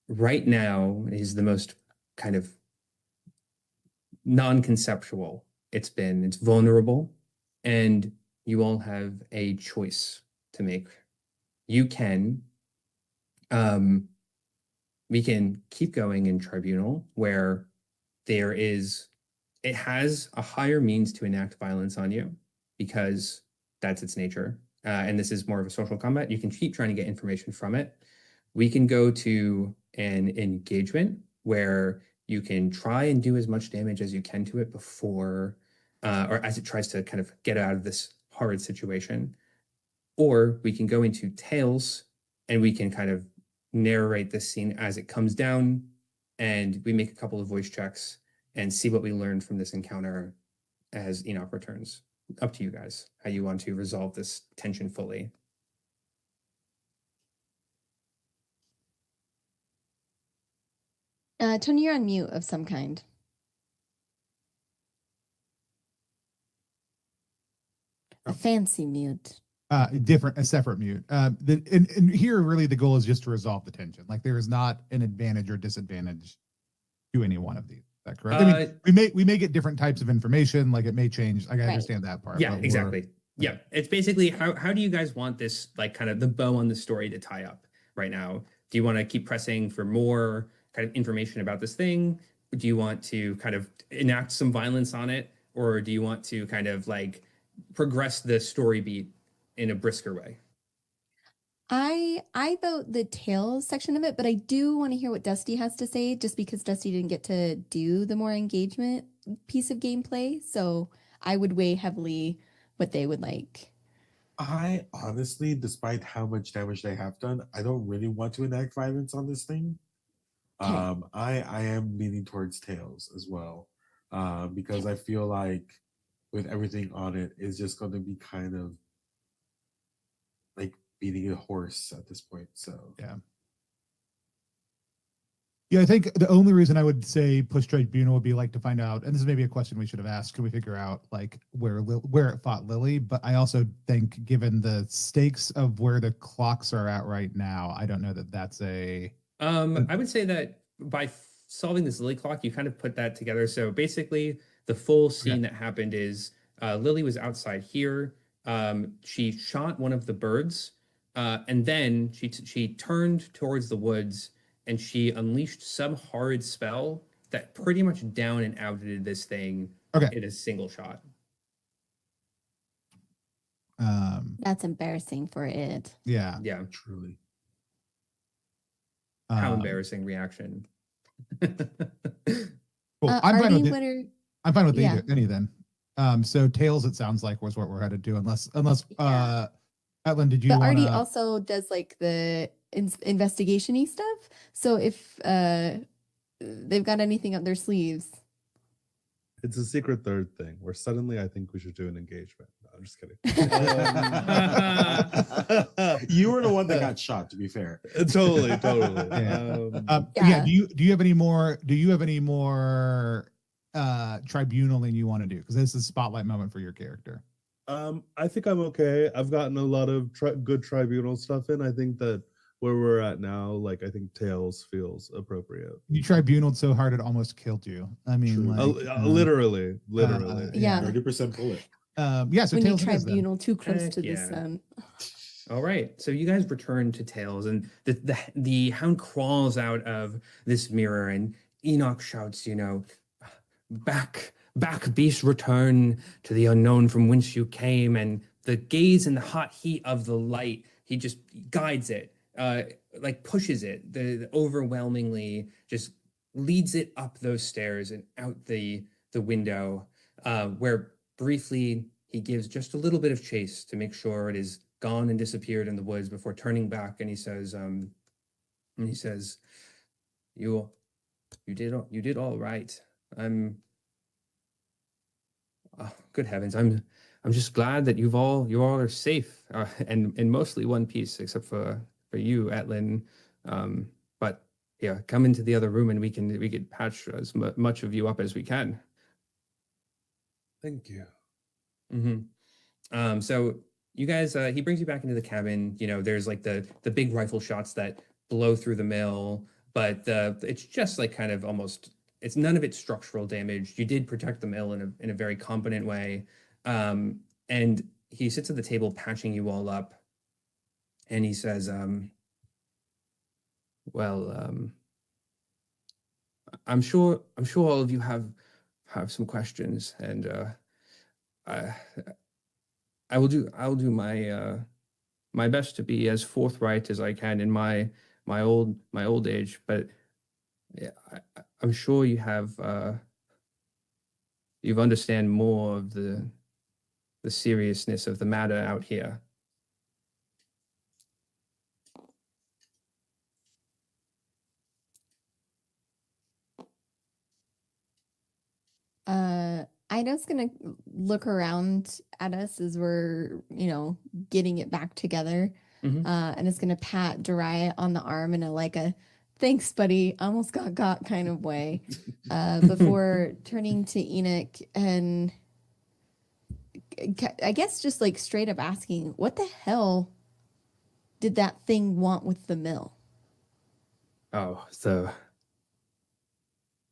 Right now is the most kind of non-conceptual it's been. It's vulnerable, and you all have a choice to make. You can we can keep going in tribunal where there is, it has a higher means to enact violence on you because that's its nature. And this is more of a social combat. You can keep trying to get information from it. We can go to an engagement where you can try and do as much damage as you can to it before, or as it tries to kind of get out of this horrid situation. Or we can go into Tales and we can kind of narrate this scene as it comes down, and we make a couple of voice checks and see what we learned from this encounter as Enoch returns. Up to you guys, how you want to resolve this tension fully. Tony, you're on mute of some kind. A fancy mute. A separate mute. And here, really, the goal is just to resolve the tension. Like, there is not an advantage or disadvantage to any one of these. Is that correct? I mean, we may get different types of information. Like, it may change. Like, I understand that part. Yeah, exactly. Yeah, it's basically how do you guys want this, like, kind of the bow on the story to tie up right now? Do you want to keep pressing for more kind of information about this thing? Do you want to kind of enact some violence on it, or do you want to kind of like progress the story beat in a brisker way? I vote the Tales section of it, but I do want to hear what Dusty has to say, just because Dusty didn't get to do the more engagement piece of gameplay. So I would weigh heavily what they would like. I honestly, despite how much damage they have done, I don't really want to enact violence on this thing. Okay. I am leaning towards Tails as well, because I feel like with everything on it, it's just going to be kind of like beating a horse at this point. So yeah, I think the only reason I would say push tribunal would be like to find out, and this is maybe a question we should have asked, can we figure out like where it fought Lily? But I also think, given the stakes of where the clocks are at right now, I don't know that that's a. I would say that by solving this Lily clock, you kind of put that together. So basically, the full scene that happened is Lily was outside here. She shot one of the birds, and then she turned towards the woods and she unleashed some horrid spell that pretty much down and outed this thing in a single shot. That's embarrassing for it. Yeah. Yeah. Truly. How embarrassing reaction. Cool. I'm fine with it. I'm fine with any then. So Tails, it sounds like, was what we're headed to, unless Etlin, did you But want Artie also does like the investigation-y stuff. So if they've got anything up their sleeves. It's a secret third thing where suddenly I think we should do an engagement. No, I'm just kidding. You were the one that got shot, to be fair. Totally. Yeah. Do you have any more? Do you have any more tribunaling you want to do? Because this is a spotlight moment for your character. I think I'm okay. I've gotten a lot of good tribunal stuff in. I think that where we're at now, like, I think Tails feels appropriate. You tribunaled so hard it almost killed you. I mean, like, literally. Yeah. 30% bullet. Yeah. So when Tails you tribunal too close to the sun. All right. So you guys return to Tails, and the hound crawls out of this mirror, and Enoch shouts, back, beast, return to the unknown from whence you came. And the gaze and the hot heat of the light, he just guides it, like pushes it, the overwhelmingly just leads it up those stairs and out the window, where briefly he gives just a little bit of chase to make sure it is gone and disappeared in the woods before turning back. And he says, you did all right. Good heavens, I'm just glad that you all are safe, and in mostly one piece, except for you, Etlin. But here, come into the other room and we can patch as much of you up as we can. Thank you. So you guys, he brings you back into the cabin. You know, there's like the big rifle shots that blow through the mill, but it's just like kind of almost, it's none of it's structural damage. You did protect the mill in a very competent way. And he sits at the table patching you all up, and he says, well, I'm sure all of you have some questions, and I I will do my best to be as forthright as I can in my old age, but yeah, I'm sure you've understand more of the seriousness of the matter out here. Ida's gonna look around at us as we're, getting it back together. Mhm. And it's gonna pat Darai on the arm in a thanks, buddy, almost got kind of way. Before turning to Enoch and I guess just like straight up asking, what the hell did that thing want with the mill? Oh,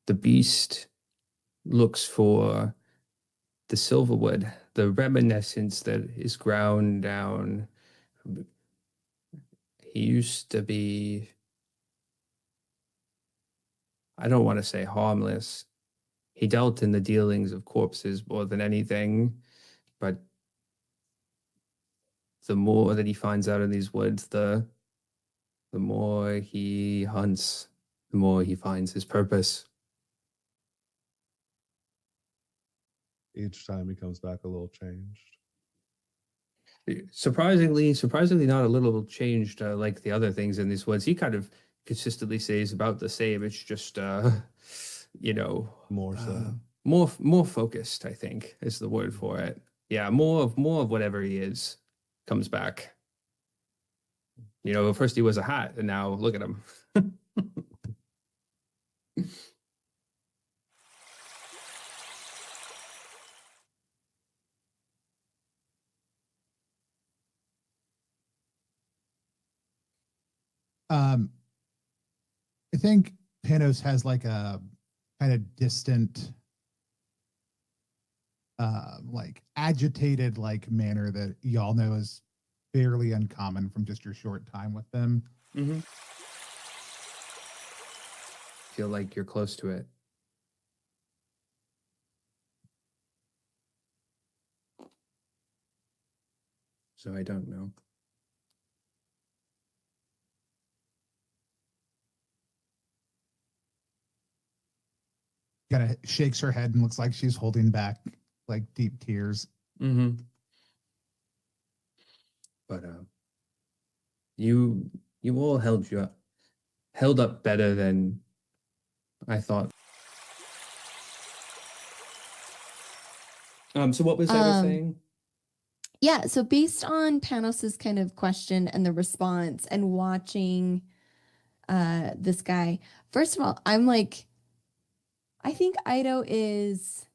the beast looks for the silverwood, the reminiscence that is ground down. He used to be, I don't want to say harmless. He dealt in the dealings of corpses more than anything, but the more that he finds out in these woods, the more he hunts, the more he finds his purpose. Each time he comes back a little changed. Surprisingly, not a little changed like the other things in these woods. He kind of consistently stays about the same. It's just, More so. more focused, I think is the word for it. Yeah, more of whatever he is comes back. You know, first he was a hat, and now look at him. Um, I think Panos has like a kind of distant, like agitated like manner that y'all know is fairly uncommon from just your short time with them. Mm-hmm. Feel like you're close to it. So I don't know. Kind of shakes her head and looks like she's holding back like deep tears. Mm-hmm. But you all held up better than I thought. So what was I saying? Yeah, so based on Panos's kind of question and the response and watching this guy, first of all, I'm like, I think Ido is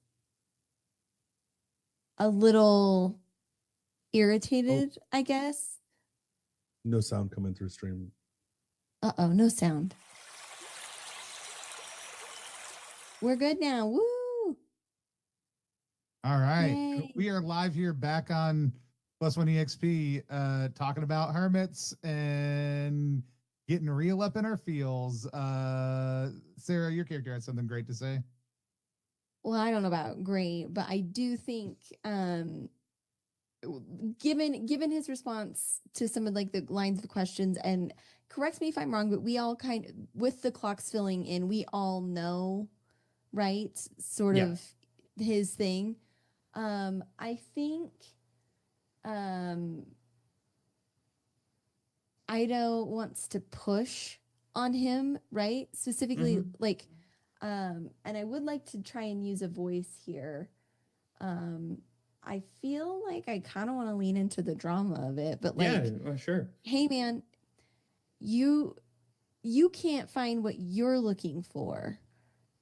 a little irritated, I guess. No sound coming through stream. Uh-oh, no sound. We're good now. Woo! All right. Yay. We are live here back on Plus One EXP, talking about hermits and getting real up in our feels. Sarah, your character had something great to say. Well, I don't know about great, but I do think given his response to some of like the lines of questions, and correct me if I'm wrong, but we all kind of, with the clocks filling in, we all know, right? Sort Yeah. of his thing. I think Ido wants to push on him, right? Specifically, like, and I would like to try and use a voice here. I feel like I kind of want to lean into the drama of it, but like, Yeah, sure. hey man, you you can't find what you're looking for,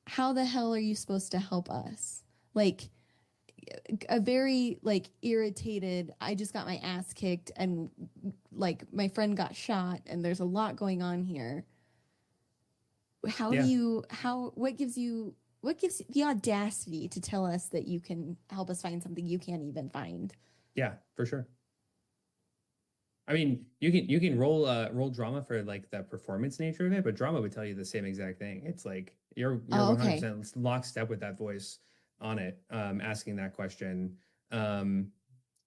how the hell are you supposed to help us? Like a very like irritated, I just got my ass kicked and like my friend got shot and there's a lot going on here. How do Yeah, you how what gives you the audacity to tell us that you can help us find something you can't even find? yeah, for sure. I mean, you can roll drama for like the performance nature of it, but drama would tell you the same exact thing. It's like you're Oh, okay. 100% lockstep with that voice on it, asking that question. Um,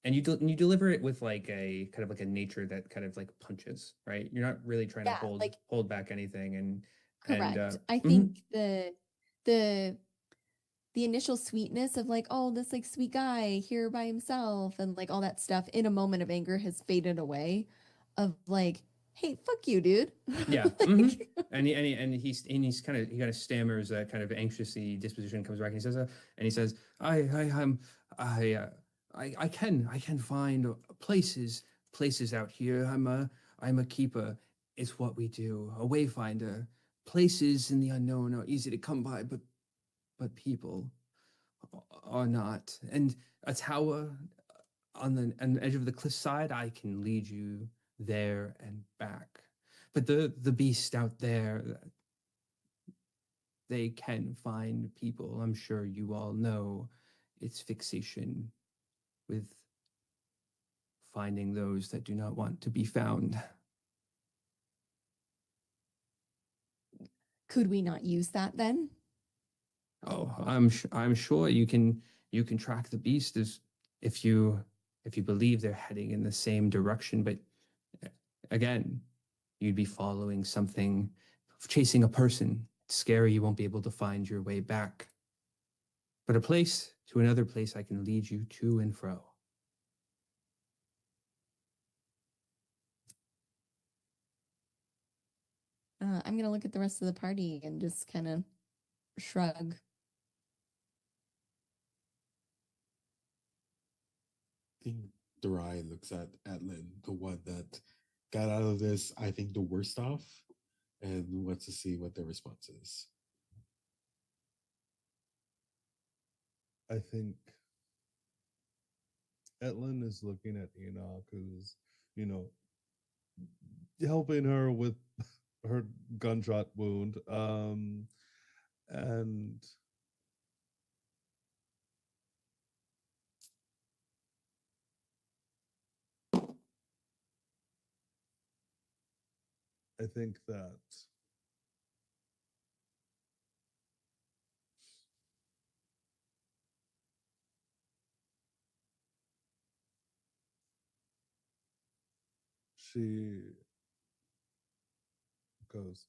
and you deliver it with like a kind of like a nature that kind of like punches, right? You're not really trying to Yeah, like hold back anything and correct. I mhm. think the the initial sweetness of like, oh, this like sweet guy here by himself and like all that stuff in a moment of anger has faded away of like, hey, fuck you, dude. Yeah. Like, And he's kind of stammers a kind of anxiously disposition comes back and he says I I can find places out here. I'm a keeper. It's what we do. A wayfinder. Places in the unknown are easy to come by, but people are not. And a tower on the edge of the cliffside, I can lead you there and back. But the beast out there, they can find people. I'm sure you all know its fixation with finding those that do not want to be found. could we not use that then? Oh, I'm sure you can track the beast as if you believe they're heading in the same direction, but again, you'd be following something, chasing a person. It's scary, you won't be able to find your way back. But a place to another place I can lead you to and fro. I'm gonna look at the rest of the party and just kind of shrug. I think Durai looks at Lynn, the one that got out of this, I think, the worst off, and wants to see what their response is. I think Etlin is looking at Enoch, who's, you know, helping her with her gunshot wound. And I think that she goes,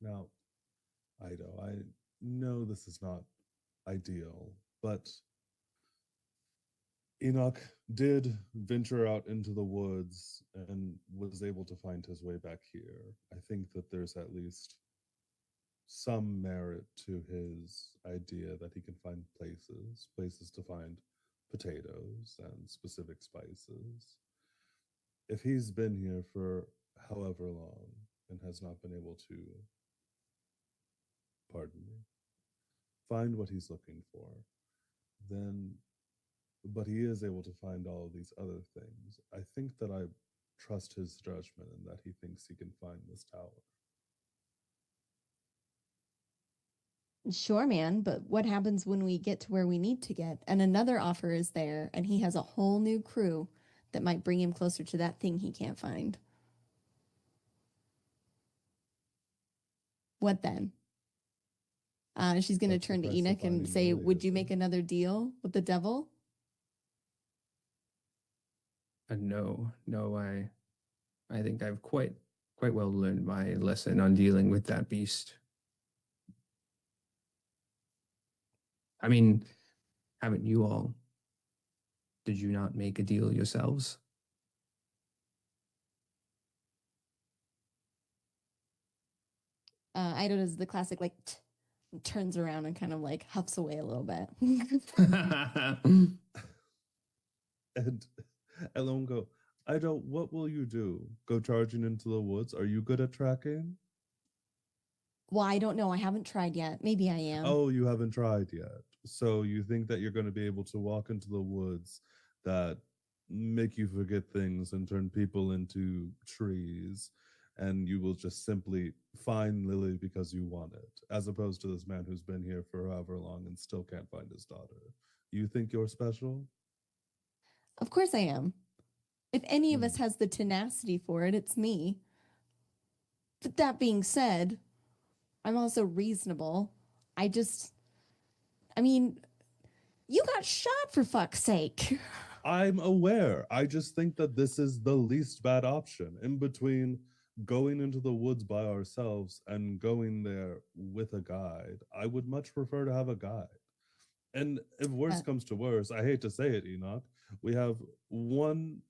now, Ido, I know this is not ideal, but Enoch did venture out into the woods and was able to find his way back here. I think that there's at least some merit to his idea that he can find places to find potatoes and specific spices. If he's been here for however long and has not been able to, pardon me, find what he's looking for, then, but he is able to find all of these other things. I think that I trust his judgment and that he thinks he can find this tower. Sure, man, but what happens when we get to where we need to get and another offer is there and he has a whole new crew that might bring him closer to that thing he can't find? What then? She's going to That's the turn to price of Enoch and finding say, Lily, would you isn't make it? another deal with the devil? No, no, I think I've quite well learned my lesson on dealing with that beast. I mean, haven't you all? Did you not make a deal yourselves? Ido does the classic, like, turns around and kind of like huffs away a little bit. And Elon go, I don't. What will you do? Go charging into the woods? Are you good at tracking? Well, I don't know. I haven't tried yet. Maybe I am. Oh, you haven't tried yet. So you think that you're going to be able to walk into the woods that make you forget things and turn people into trees, and you will just simply find Lily because you want it, as opposed to this man who's been here for however long and still can't find his daughter. You think you're special? Of course I am. If any of Hmm. us has the tenacity for it, it's me. But that being said, I'm also reasonable. I just, I mean, you got shot for fuck's sake. I'm aware. I just think that this is the least bad option in between going into the woods by ourselves and going there with a guide. I would much prefer to have a guide. And if worse Uh, comes to worse, I hate to say it, Enoch, we have one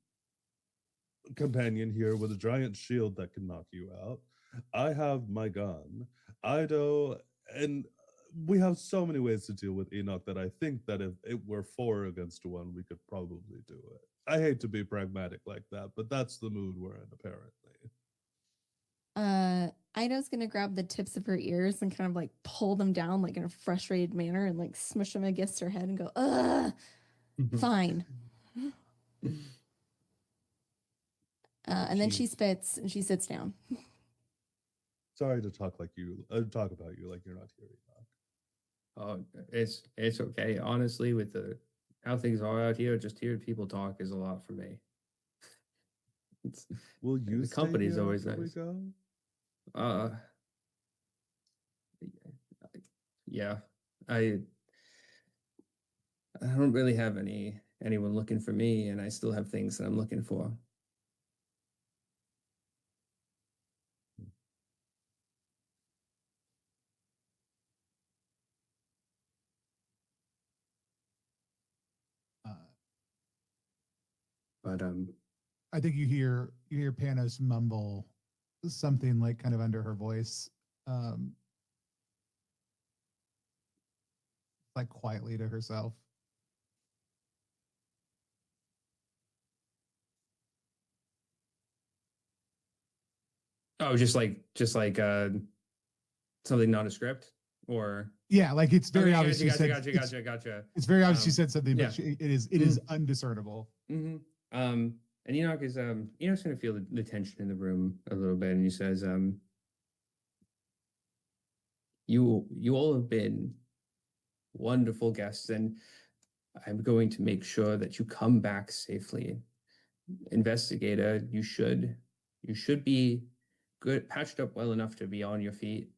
companion here with a giant shield that can knock you out. I have my gun. Ido, and we have so many ways to deal with Enoch that I think that if it were 4 against 1, we could probably do it. I hate to be pragmatic like that, but that's the mood we're in, apparently. Ida's gonna grab the tips of her ears and kind of like pull them down like in a frustrated manner and like smush them against her head and go, ugh, fine. And then she Jeez. spits and she sits down. Sorry to talk like you, talk about you like you're not here, Enoch. Oh, it's okay. Honestly, with the how things are out here, just hearing people talk is a lot for me. It's, Will you the stay company is here always after we nice. go? Uh, yeah, I I don't really have anyone looking for me, and I still have things that I'm looking for. Uh, But I think you hear Panos mumble something like kind of under her voice, um, like quietly to herself. oh, just like something nondescript or Yeah, like it's very okay, obvious gotcha, she gotcha, said gotcha, gotcha, gotcha. it's very obvious she Um, said something, but yeah. it is undiscernible. Mm-hmm. And Enoch's gonna feel the tension in the room a little bit, and he says, you all have been wonderful guests, and I'm going to make sure that you come back safely. Investigator, you should be good, patched up well enough to be on your feet.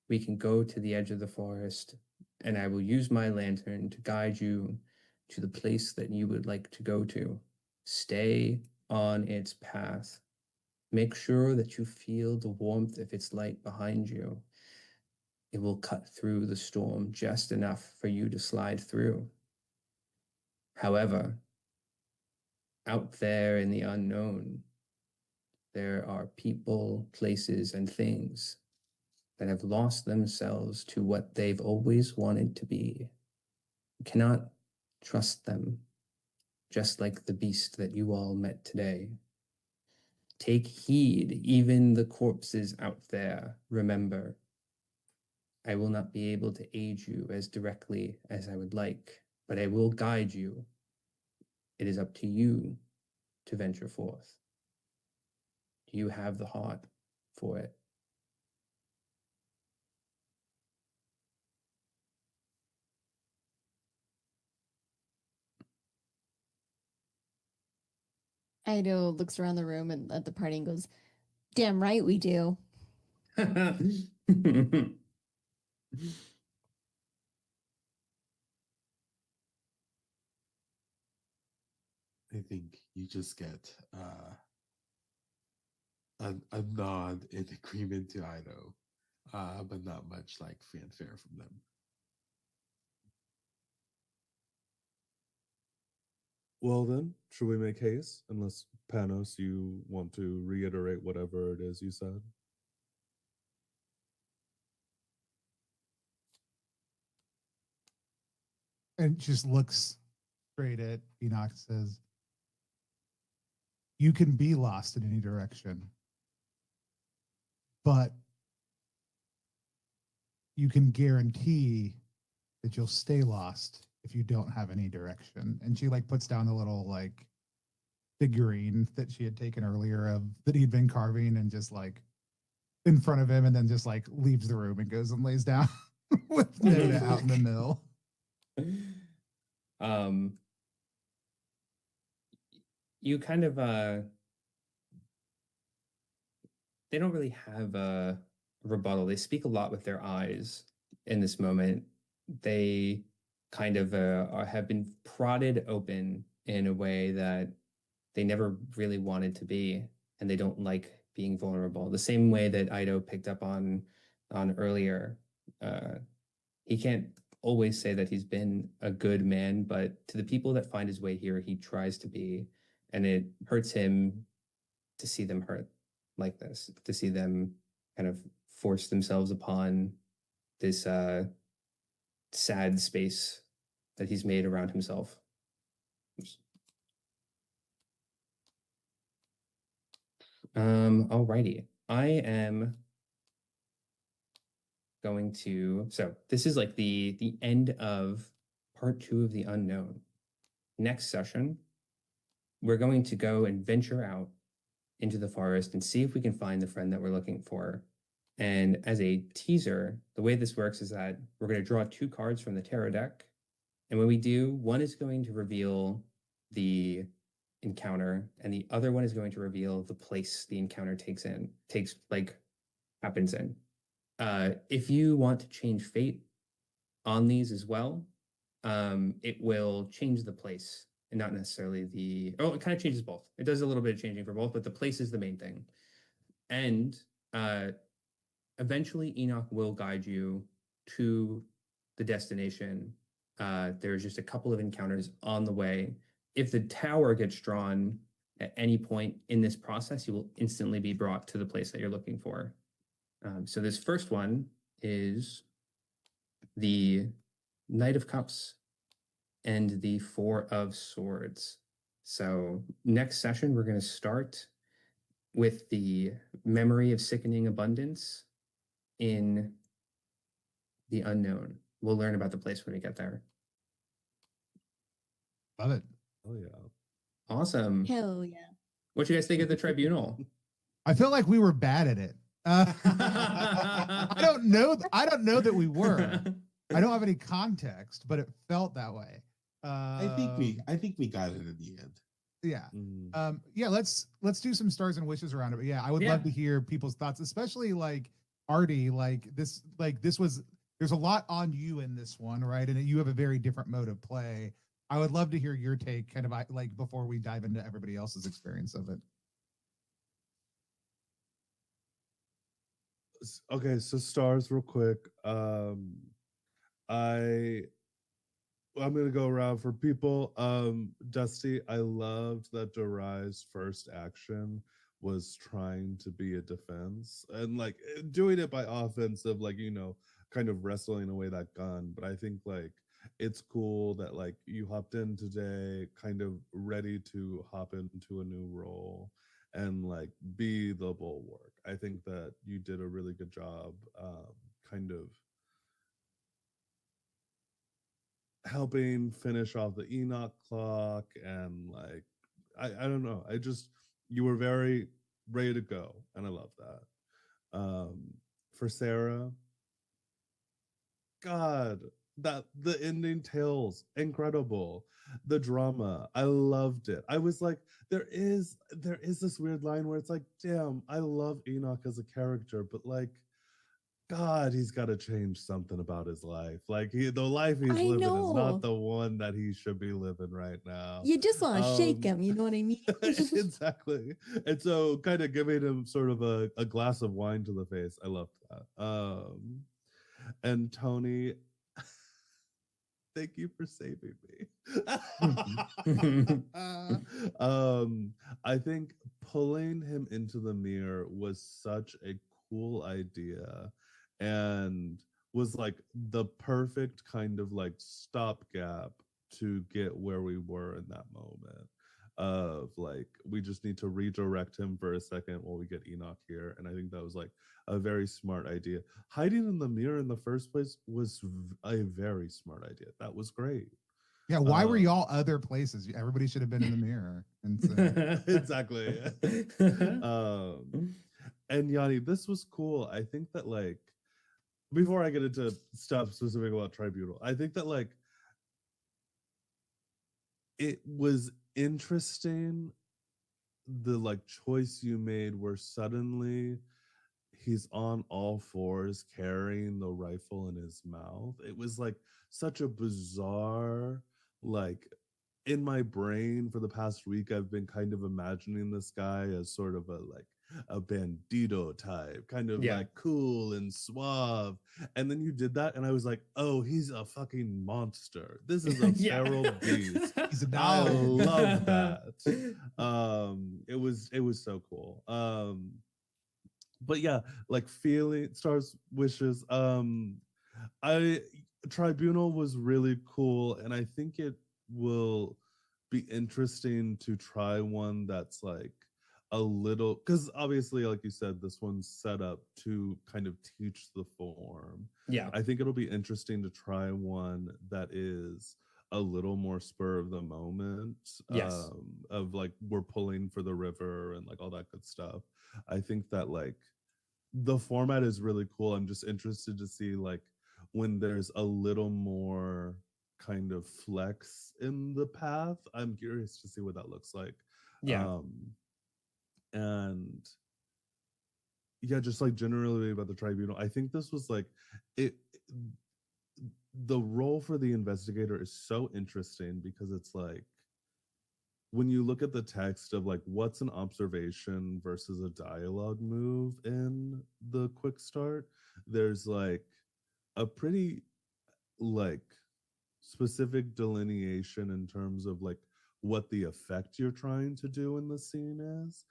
We can go to the edge of the forest, and I will use my lantern to guide you to the place that you would like to go to. Stay on its path. Make sure that you feel the warmth of its light behind you. It will cut through the storm just enough for you to slide through. However, out there in the unknown, there are people, places, and things that have lost themselves to what they've always wanted to be. You cannot trust them, just like the beast that you all met today. Take heed, even the corpses out there. Remember, I will not be able to aid you as directly as I would like, but I will guide you. It is up to you to venture forth. Do you have the heart for it? Ido looks around the room and at the party and goes, damn right we do. I think you just get a nod in agreement to Ido, but not much like fanfare from them. Well, then, should we make haste? Unless, Panos, you want to reiterate whatever it is you said? And just looks straight at Enoch, says, you can be lost in any direction, but you can guarantee that you'll stay lost if you don't have any direction. And she like puts down a little like figurine that she had taken earlier of that he'd been carving and just like in front of him, and then just like leaves the room and goes and lays down with Noda out in the mill. You kind of they don't really have a rebuttal. They speak a lot with their eyes in this moment. They kind of have been prodded open in a way that they never really wanted to be, and they don't like being vulnerable. The same way that Ido picked up on earlier. He can't always say that he's been a good man, but to the people that find his way here, he tries to be, and it hurts him to see them hurt like this, to see them kind of force themselves upon this sad space that he's made around himself. Oops. Alrighty. I am going to, so this is like the end of part 2 of the unknown. Next session, we're going to go and venture out into the forest and see if we can find the friend that we're looking for. And as a teaser, the way this works is that we're going to draw 2 cards from the tarot deck. And when we do, one is going to reveal the encounter, and the other one is going to reveal the place the encounter happens in. If you want to change fate on these as well, it will change the place and not necessarily it kind of changes both. It does a little bit of changing for both, but the place is the main thing. And eventually Enoch will guide you to the destination. There's just a couple of encounters on the way. If the tower gets drawn at any point in this process, you will instantly be brought to the place that you're looking for. So this first one is the Knight of Cups and the 4 of Swords. So next session, we're going to start with the memory of sickening abundance in the unknown. We'll learn about the place when we get there. Love it. Oh yeah. Awesome. Hell yeah. What do you guys think of the tribunal? I feel like we were bad at it. I don't know. I don't know that we were. I don't have any context, but it felt that way. I think we got it in the end. Yeah. Mm. Yeah. Let's do some stars and wishes around it. But yeah, I would love to hear people's thoughts, especially like Artie. This was. There's a lot on you in this one, right? And you have a very different mode of play. I would love to hear your take, kind of like before we dive into everybody else's experience of it. Okay, so stars real quick. I'm gonna go around for people. Dusty, I loved that Dorai's first action was trying to be a defense and like doing it by offensive, like kind of wrestling away that gun. But I think like it's cool that like you hopped in today, kind of ready to hop into a new role and like be the bulwark. I think that you did a really good job, kind of helping finish off the Enoch clock, and like I don't know, you were very ready to go, and I love that. For Sarah, God, that the ending tales, incredible. The drama, I loved it. I was like, there is this weird line where it's like, damn, I love Enoch as a character, but like, God, he's got to change something about his life. Like the life he's living is not the one that he should be living right now. You just want to shake him, you know what I mean? Exactly. And so kind of giving him sort of a glass of wine to the face. I loved that. And Tony, thank you for saving me. I think pulling him into the mirror was such a cool idea, and was like the perfect kind of like stopgap to get where we were in that moment. of like we just need to redirect him for a second while we get Enoch here, and I think that was like a very smart idea. Hiding in the mirror in the first place was a very smart idea. That was great. Yeah, why were y'all other places? Everybody should have been in the mirror. And so, Exactly. And Yanni, this was cool. I think that like before I get into stuff specific about Tribunal, I think that like it was interesting the like choice you made where suddenly he's on all fours carrying the rifle in his mouth. It was like such a bizarre, like in my brain for the past week, I've been kind of imagining this guy as sort of a bandito type, kind of Yeah. like cool and suave. And then you did that, and I was like, oh, he's a fucking monster. This is a Yeah. feral beast. he's a I dog. love that. It was so cool. But yeah, like feeling stars wishes. I Tribunal was really cool, and I think it will be interesting to try one that's like a little, because obviously, like you said, this one's set up to kind of teach the form. Yeah. I think it'll be interesting to try one that is a little more spur of the moment. Yes. Of like we're pulling for the river and like all that good stuff. I think that like the format is really cool. I'm just interested to see like when there's a little more kind of flex in the path. I'm curious to see what that looks like. Yeah. And yeah, just like generally about the Tribunal, I think this was like it the role for the investigator is so interesting because it's like when you look at the text of like what's an observation versus a dialogue move in the quick start, there's like a pretty like specific delineation in terms of like what the effect you're trying to do in the scene is.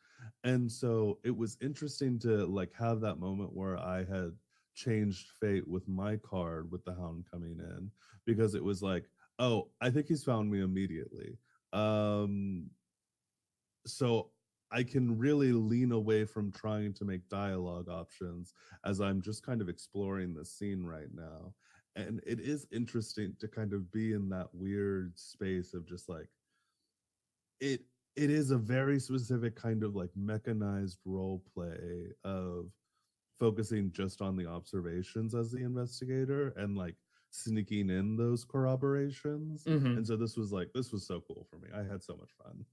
And so it was interesting to like have that moment where I had changed fate with my card with the hound coming in, because it was like, oh, I think he's found me immediately. So I can really lean away from trying to make dialogue options as I'm just kind of exploring the scene right now. And it is interesting to kind of be in that weird space of just like it is a very specific kind of like mechanized role play of focusing just on the observations as the investigator and like sneaking in those corroborations. Mhm. And so this was so cool for me. I had so much fun.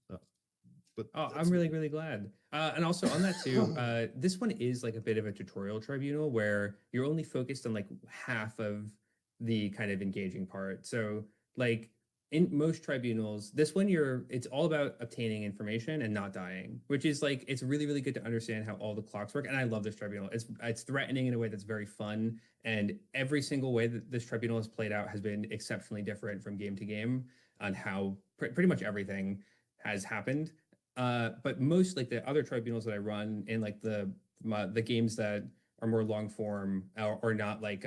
But Oh, I'm really, really glad. And also on that too, this one is like a bit of a tutorial tribunal where you're only focused on like half of the kind of engaging part. So like in most tribunals, this one it's all about obtaining information and not dying, which is like it's really, really good to understand how all the clocks work. And I love this tribunal. It's threatening in a way that's very fun. And every single way that this tribunal has played out has been exceptionally different from game to game on how pretty much everything has happened. But most like the other tribunals that I run in like the games that are more long form or not like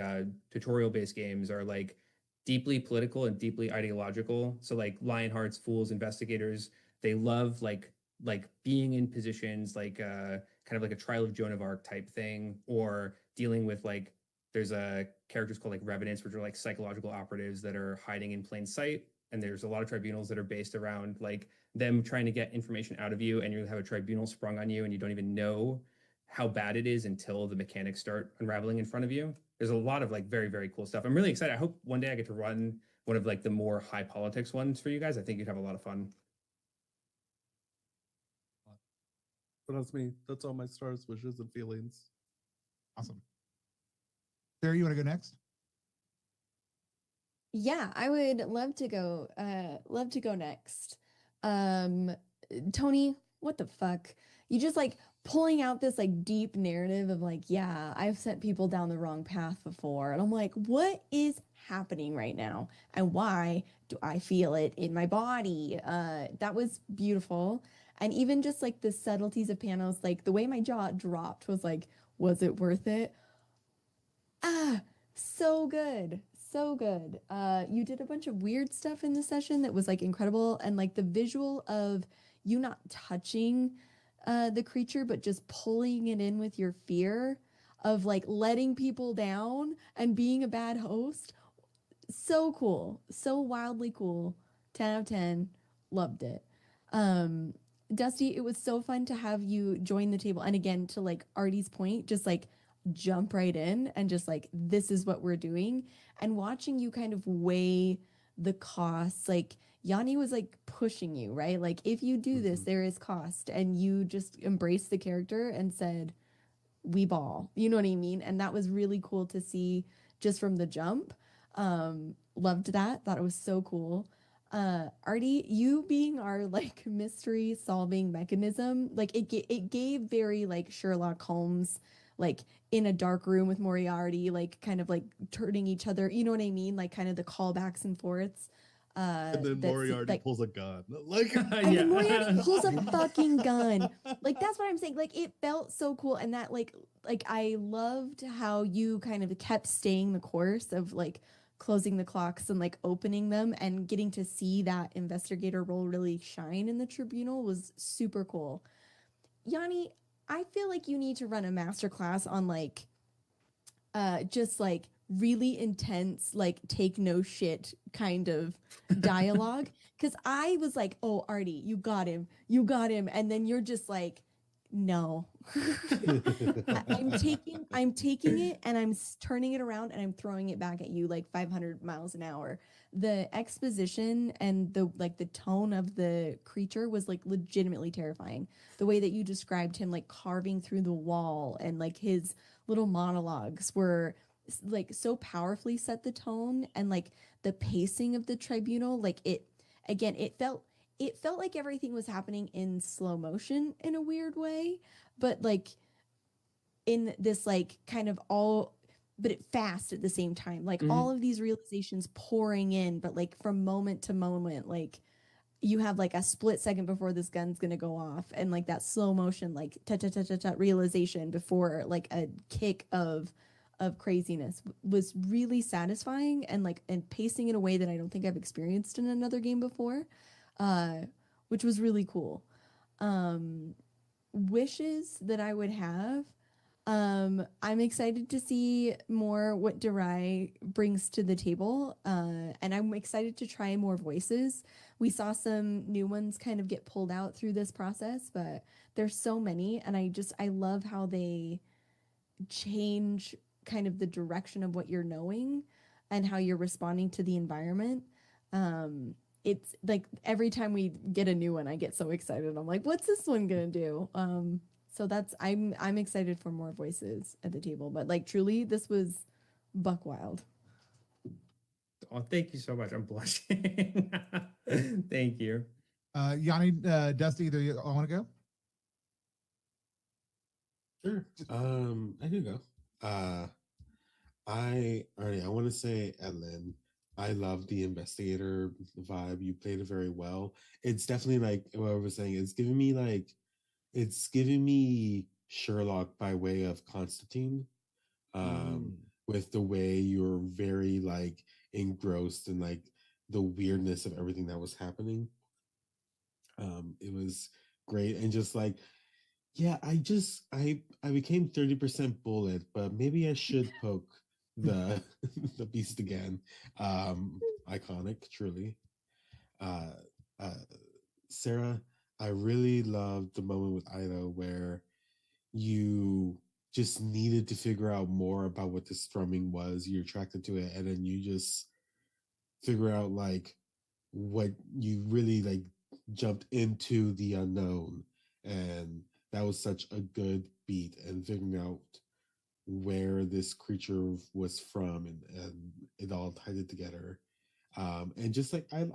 tutorial based games are like deeply political and deeply ideological. So like Lionhearts, Fools, Investigators, they love like being in positions like kind of like a Trial of Joan of Arc type thing, or dealing with like there's a characters called like revenants, which are like psychological operatives that are hiding in plain sight. And there's a lot of tribunals that are based around like them trying to get information out of you, and you have a tribunal sprung on you and you don't even know how bad it is until the mechanics start unraveling in front of you. There's a lot of like very, very cool stuff. I'm really excited. I hope one day I get to run one of like the more high politics ones for you guys. I think you'd have a lot of fun. But that's me. That's all my stars, wishes, and feelings. Awesome. Sarah, you want to go next? Yeah, I would love to go next. Tony, what the fuck? You just like pulling out this like deep narrative of like, yeah, I've sent people down the wrong path before. And I'm like, what is happening right now? And why do I feel it in my body? That was beautiful. And even just like the subtleties of panels, like the way my jaw dropped was like, was it worth it? Ah, so good. So good. You did a bunch of weird stuff in the session that was like incredible. And like the visual of you not touching the creature, but just pulling it in with your fear of like letting people down and being a bad host. So cool. So wildly cool. 10 out of 10. Loved it. Um, Dusty, it was so fun to have you join the table. And again, to like Artie's point, just like jump right in and just like, this is what we're doing. And watching you kind of weigh the costs, like Yanni was like pushing you, right? Like, if you do this, Mhm. there is cost. And you just embraced the character and said, we ball. You know what I mean? And that was really cool to see just from the jump. Loved that. Thought it was so cool. Artie, you being our like mystery solving mechanism, like it gave very like Sherlock Holmes, like in a dark room with Moriarty, like kind of like turning each other, you know what I mean? Like kind of the callbacks and forths. And then That's Moriarty like pulls a gun. Like and then Moriarty Yeah. pulls a fucking gun. Like that's what I'm saying. Like it felt so cool. And that like I loved how you kind of kept staying the course of like closing the clocks and like opening them and getting to see that investigator role really shine in the tribunal was super cool. Yanni, I feel like you need to run a master class on like just like really intense, like take no shit kind of dialogue. Cause I was like, oh, Artie, you got him. And then you're just like, no. I'm taking it and turning it around and I'm throwing it back at you like 500 miles an hour. The exposition and the like the tone of the creature was like legitimately terrifying. The way that you described him like carving through the wall and like his little monologues were like so powerfully set the tone, and like the pacing of the tribunal, like it again, it felt like everything was happening in slow motion in a weird way, but like in this like kind of all but it fast at the same time, like all Mhm. of these realizations pouring in, but like from moment to moment, like you have like a split second before this gun's gonna go off and like that slow motion like ta ta ta ta ta realization before like a kick of craziness was really satisfying and like and pacing in a way that I don't think I've experienced in another game before, uh which was really cool. um Wishes that I would have. I'm excited to see more what Durai brings to the table. And I'm excited to try more voices. We saw some new ones kind of get pulled out through this process, but there's so many. And I love how they change kind of the direction of what you're knowing and how you're responding to the environment. It's like every time we get a new one, I get so excited. I'm like, what's this one gonna do? So that's I'm excited for more voices at the table. But like truly, this was buck wild. Oh, thank you so much. I'm blushing. Thank you. Yanni, Dusty, either you all want to go? Sure. I can go. Uh, I want to say, Ellen, I love the investigator vibe. You played it very well. It's definitely like what I was saying. It's giving me Sherlock by way of Constantine. Mm. With the way you're very like engrossed in like the weirdness of everything that was happening. It was great and just like yeah, I became 30% bullet, but maybe I should poke the the beast again. Iconic, truly. Uh uh Sarah, I really loved the moment with Ida where you just needed to figure out more about what the strumming was. You're attracted to it, and then you just figure out like what you really like jumped into the unknown, and that was such a good beat. And figuring out where this creature was from, and it all tied it together. And just like I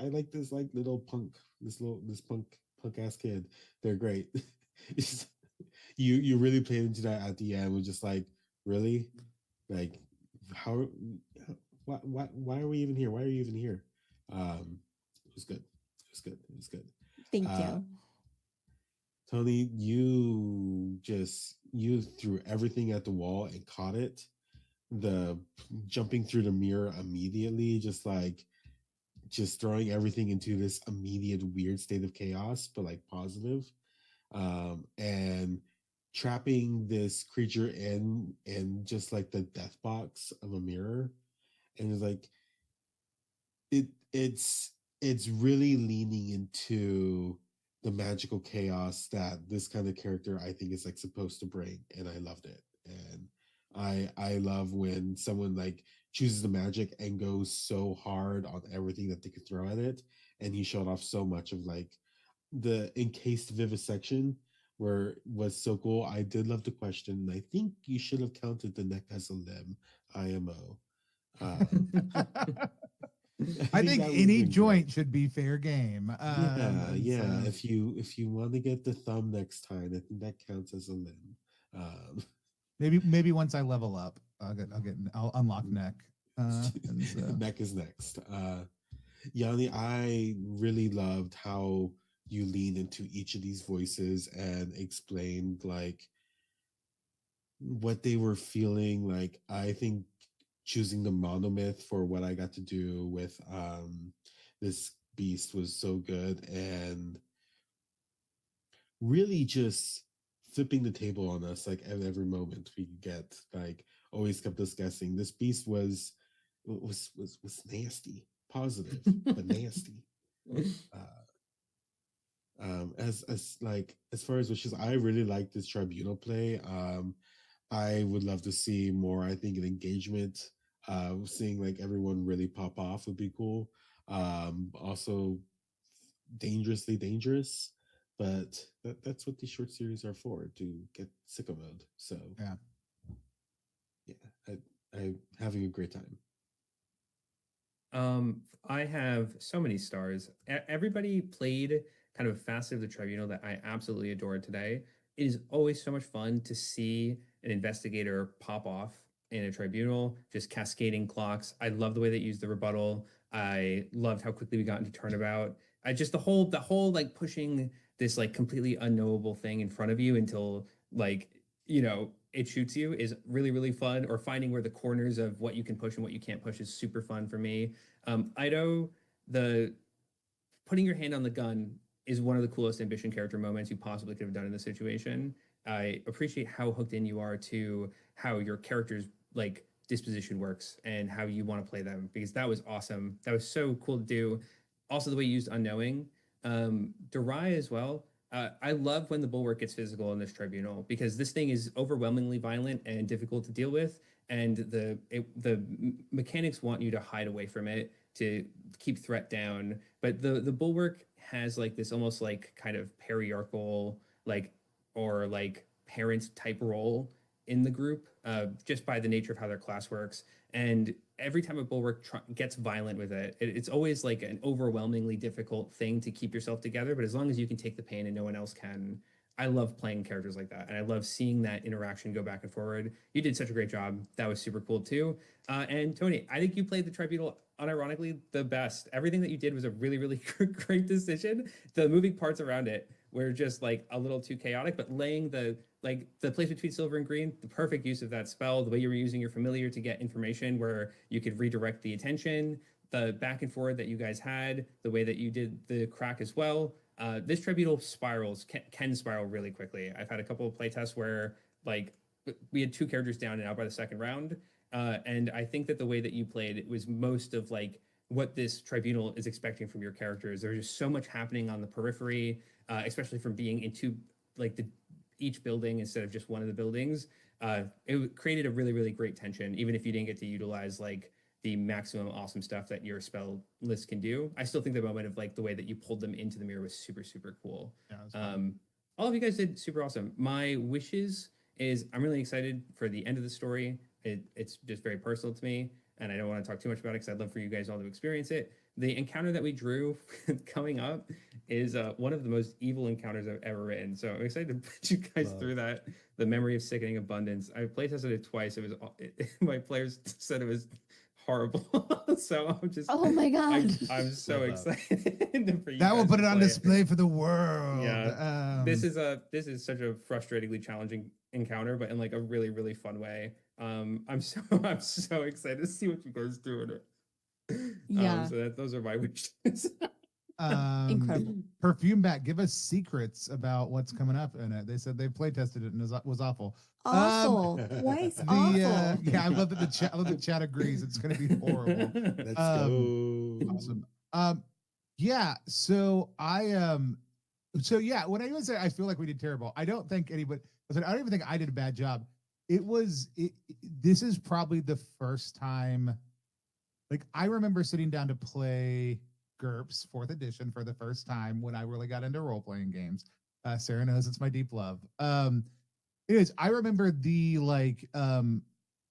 like this like little punk, this punk ass kid. They're great. You really played into that at the end. Was just like really, like how why are we even here? Why are you even here? It was good. It was good. It was good. Thank Uh, you. Tony, you threw everything at the wall and caught it. The jumping through the mirror immediately, just like just throwing everything into this immediate weird state of chaos, but like positive, and trapping this creature in just like the death box of a mirror, and it's like it's really leaning into the magical chaos that this kind of character I think is like supposed to bring, and I loved it. And I love when someone like chooses the magic and goes so hard on everything that they could throw at it, and he showed off so much of like the encased vivisection where was so cool. I did love the question. I think you should have counted the neck as a limb, IMO. I think that would've any been joint great. should be fair game. Yeah. So If you want to get the thumb next time, I think that counts as a limb. Um, maybe once I level up, I'll unlock Mm. neck. And so neck is next. Yanni, I really loved how you lean into each of these voices and explained like what they were feeling. Like I think choosing the monomyth for what I got to do with this beast was so good, and really just flipping the table on us like at every moment we could get, like always kept us guessing. This beast was nasty, positive but nasty. uh as like as far as wishes, I really like this tribunal play. I would love to see more. I think an engagement, seeing like everyone really pop off would be cool. Also dangerously dangerous, but that's what these short series are for, to get sicko mode. So yeah. yeah, I having a great time. I have so many stars. Everybody played kind of a facet of the tribunal that I absolutely adored today. It is always so much fun to see an investigator pop off in a tribunal, just cascading clocks. I love the way they used the rebuttal. I loved how quickly we got into turnabout. I just the whole like pushing this like completely unknowable thing in front of you until like it shoots you is really really fun, or finding where the corners of what you can push and what you can't push is super fun for me. Ido, the putting your hand on the gun is one of the coolest ambition character moments you possibly could have done in this situation. I appreciate how hooked in you are to how your character's like disposition works and how you want to play them, because that was awesome. That was so cool to do. Also, the way you used unknowing, Durai as well. I love when the bulwark gets physical in this tribunal, because this thing is overwhelmingly violent and difficult to deal with, and the mechanics want you to hide away from it to keep threat down. But the bulwark has like this almost like kind of patriarchal like or like parent type role in the group, just by the nature of how their class works. And every time a bulwark gets violent with it's always like an overwhelmingly difficult thing to keep yourself together. But as long as you can take the pain and no one else can, I love playing characters like that, and I love seeing that interaction go back and forward. You did such a great job. That was super cool too. And Tony, I think you played the tribunal unironically the best. Everything that you did was a really, really great decision. The moving parts around it were just like a little too chaotic, but laying the place between silver and green, the perfect use of that spell, the way you were using your familiar to get information where you could redirect the attention, the back and forth that you guys had, the way that you did the crack as well. This tribunal can spiral really quickly. I've had a couple of playtests where like we had two characters down and out by the second round, and I think that the way that you played it was most of like what this tribunal is expecting from your characters. There's just so much happening on the periphery, especially from being into like each building instead of just one of the buildings. It created a really really great tension, even if you didn't get to utilize like the maximum awesome stuff that your spell list can do. I still think the moment of like the way that you pulled them into the mirror was super super cool. Yeah, it was fun. All of you guys did super awesome. My wishes is I'm really excited for the end of the story. It's just very personal to me, and I don't want to talk too much about it because I'd love for you guys all to experience it. The encounter that we drew coming up is one of the most evil encounters I've ever written. So I'm excited to put you guys through that. The Memory of Sickening Abundance. I playtested it twice. My players said it was horrible. So I'm just Oh my god. I'm so Love that. excited for you That will guys put to it on play display for the world. Yeah. This is such a frustratingly challenging encounter, but in like a really really fun way. I'm so I'm so excited to see what you guys do in it. Yeah. So those are my wishes. Incredible. Perfume Bat, give us secrets about what's coming up in it. They said they play tested it and it was awful. Awful. Twice The awful. yeah, I love that the chat. I love the chat agrees. It's going to be horrible. Let's Um, go. Awesome. Yeah. So So yeah, when I even say I feel like we did terrible, I don't think anybody. I don't even think I did a bad job. This is probably the first time. Like I remember sitting down to play GURPS Fourth Edition for the first time when I really got into role playing games. Sarah knows it's my deep love. Anyways, I remember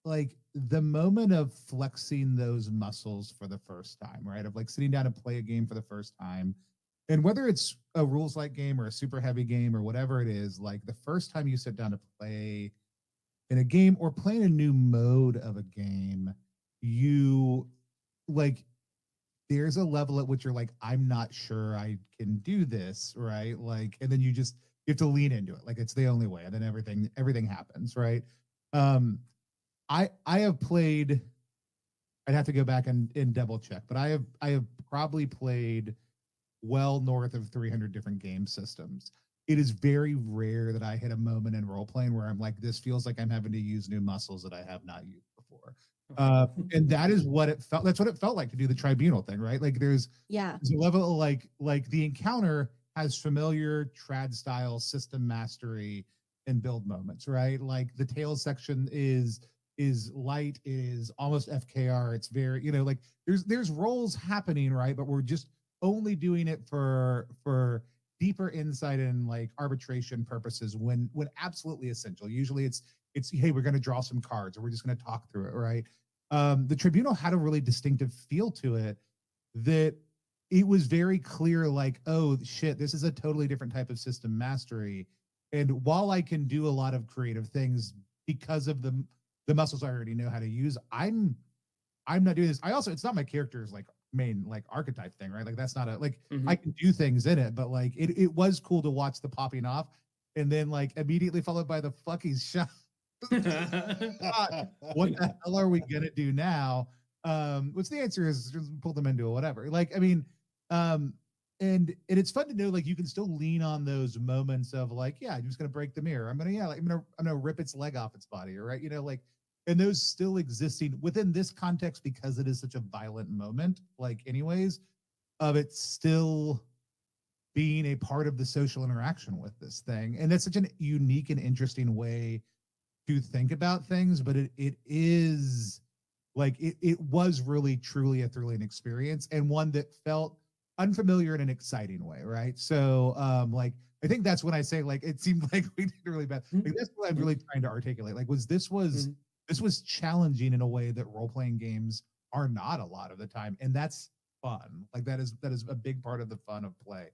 like the moment of flexing those muscles for the first time, right? Of like sitting down to play a game for the first time. And whether it's a rules like game or a super heavy game or whatever it is, like the first time you sit down to play in a game or playing a new mode of a game, you like there's a level at which you're like, I'm not sure I can do this, right? Like, and then you have to lean into it. Like it's the only way. And then everything happens, right? I have played, I'd have to go back and double check, but I have probably played well north of 300 different game systems. It is very rare that I hit a moment in role playing where I'm like, this feels like I'm having to use new muscles that I have not used before. And that is what it felt. That's what it felt like to do the tribunal thing, right? Like there's a level of like the encounter has familiar trad style system mastery and build moments, right? Like the tails section is light, is almost FKR. It's very, like there's roles happening, right? But we're just only doing it for deeper insight and like arbitration purposes when absolutely essential. Usually it's hey, we're going to draw some cards or we're just going to talk through it, right? The tribunal had a really distinctive feel to it that it was very clear, like, oh shit, this is a totally different type of system mastery. And while I can do a lot of creative things because of the muscles I already know how to use, I'm not doing this. I also, it's not my character's like main like archetype thing, right? Like that's not a like I can do things in it, but like it was cool to watch the popping off and then like immediately followed by the fucking shot. What the hell are we gonna do now? Which the answer is just pull them into whatever. Like, I mean, and it's fun to know like you can still lean on those moments of like, yeah, I'm just gonna break the mirror. I'm gonna rip its leg off its body, right? Like, and those still existing within this context because it is such a violent moment, like anyways, of it still being a part of the social interaction with this thing. And that's such an unique and interesting way to think about things, but it is like it was really truly a thrilling experience and one that felt unfamiliar in an exciting way, right? So like I think that's when I say like it seemed like we did really bad. Like that's what I'm really trying to articulate. Like this was challenging in a way that role-playing games are not a lot of the time, and that's fun. Like that is a big part of the fun of play.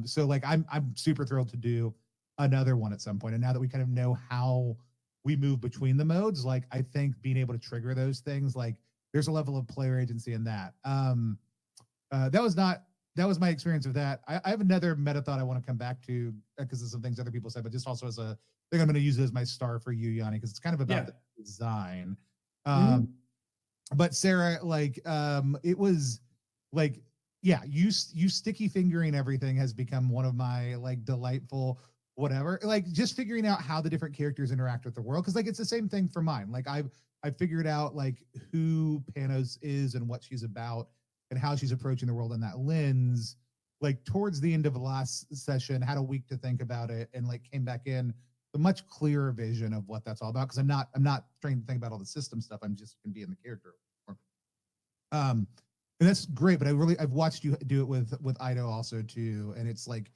So like I'm super thrilled to do another one at some point, and now that we kind of know how we move between the modes, like I think being able to trigger those things, like there's a level of player agency in that. That was my experience with that. I have another meta thought I want to come back to because of some things other people said, but just also as a thing I'm going to use it as my star for you, Yanni, because it's kind of about the design. But Sarah, like it was like, yeah, you sticky fingering everything has become one of my like delightful whatever, like just figuring out how the different characters interact with the world, because like it's the same thing for mine. Like I figured out like who Panos is and what she's about and how she's approaching the world in that lens, like towards the end of the last session, had a week to think about it and like came back in a much clearer vision of what that's all about, because I'm not trying to think about all the system stuff. I'm just gonna be in the character. And that's great, but I've watched you do it with Ido also too, and it's like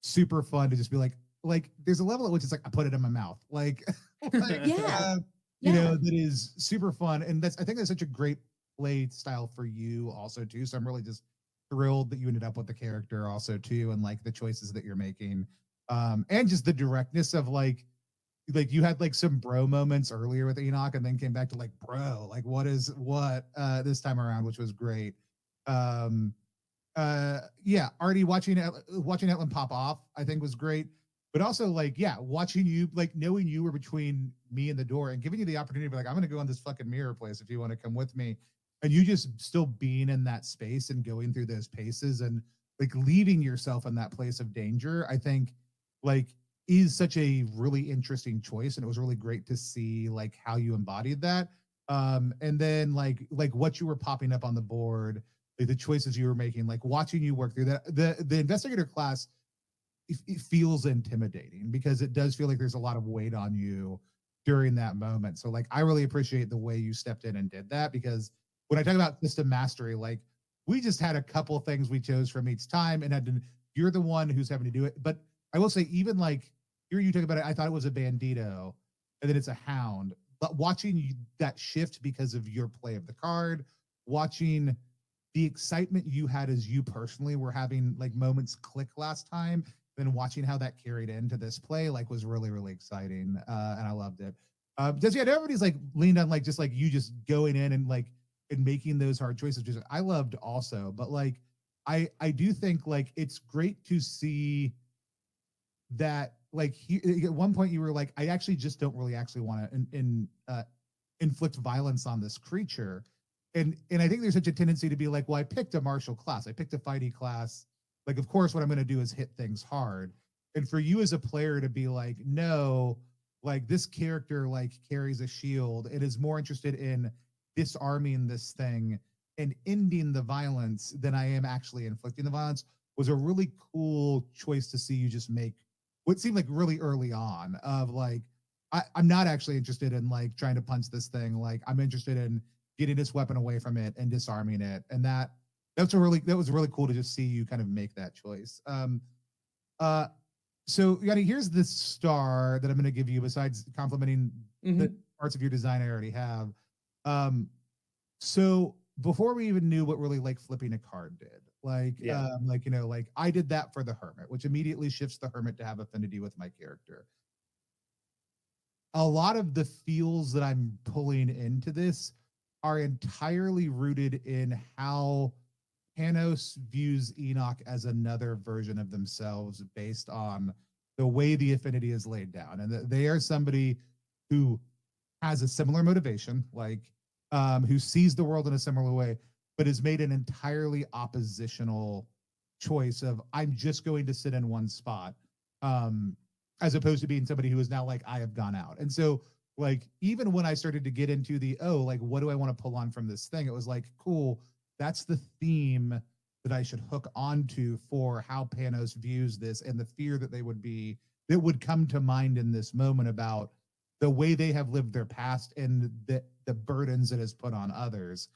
super fun to just be like there's a level at which it's like I put it in my mouth, like, that is super fun, and I think that's such a great play style for you also too. So I'm really just thrilled that you ended up with the character also too, and like the choices that you're making, and just the directness of like you had like some bro moments earlier with Enoch, and then came back to like bro, like what this time around, which was great. Yeah, already watching Etland pop off, I think was great. But also like, yeah, watching you, like knowing you were between me and the door and giving you the opportunity to be like, I'm gonna go on this fucking mirror place if you want to come with me. and you just still being in that space and going through those paces and like leaving yourself in that place of danger, I think like is such a really interesting choice. And it was really great to see like how you embodied that. And then like what you were popping up on the board, like the choices you were making, like watching you work through that. The investigator class, it feels intimidating because it does feel like there's a lot of weight on you during that moment. So like I really appreciate the way you stepped in and did that, because when I talk about system mastery, like we just had a couple things we chose from each time and had to, you're the one who's having to do it. But I will say, even like here you talk about it, I thought it was a bandito and then it's a hound. But watching that shift because of your play of the card, watching the excitement you had as you personally were having like moments click last time, then watching how that carried into this play like was really, really exciting. And I loved it. Just yeah, everybody's like leaned on like just like you just going in and like and making those hard choices. Just I loved also, but like I do think like it's great to see that like at one point you were like, I actually just don't really actually want to inflict violence on this creature. And I think there's such a tendency to be like, well, I picked a martial class, I picked a fighty class. Like, of course, what I'm going to do is hit things hard. And for you as a player to be like, no, like this character like carries a shield and is more interested in disarming this thing and ending the violence than I am actually inflicting the violence, was a really cool choice to see you just make what seemed like really early on of like, I'm not actually interested in like trying to punch this thing. Like I'm interested in getting this weapon away from it and disarming it. And that was really cool to just see you kind of make that choice. So Yanni, here's the star that I'm going to give you besides complimenting the parts of your design I already have. So before we even knew what really like flipping a card did, like you know, like I did that for the hermit, which immediately shifts the hermit to have affinity with my character. A lot of the feels that I'm pulling into this are entirely rooted in how Panos views Enoch as another version of themselves based on the way the affinity is laid down. And that they are somebody who has a similar motivation, like who sees the world in a similar way, but has made an entirely oppositional choice of I'm just going to sit in one spot, as opposed to being somebody who is now like, I have gone out. And so like, even when I started to get into the, oh, like, what do I want to pull on from this thing? It was like, cool, that's the theme that I should hook onto for how Panos views this and the fear that that would come to mind in this moment about the way they have lived their past and the burdens it has put on others.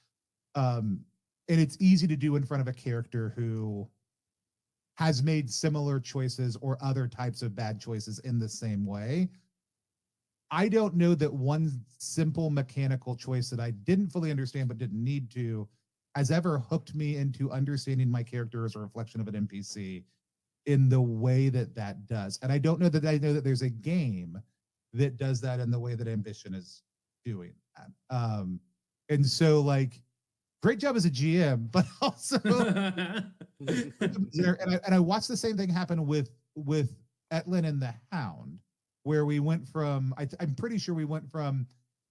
And it's easy to do in front of a character who has made similar choices or other types of bad choices in the same way. I don't know that one simple mechanical choice that I didn't fully understand but didn't need to has ever hooked me into understanding my character as a reflection of an NPC in the way that that does. And I don't know that I know that there's a game that does that in the way that Ambition is doing that. And so like, great job as a GM, but also and I watched the same thing happen with Etlin and the Hound, where we went from I'm pretty sure we went from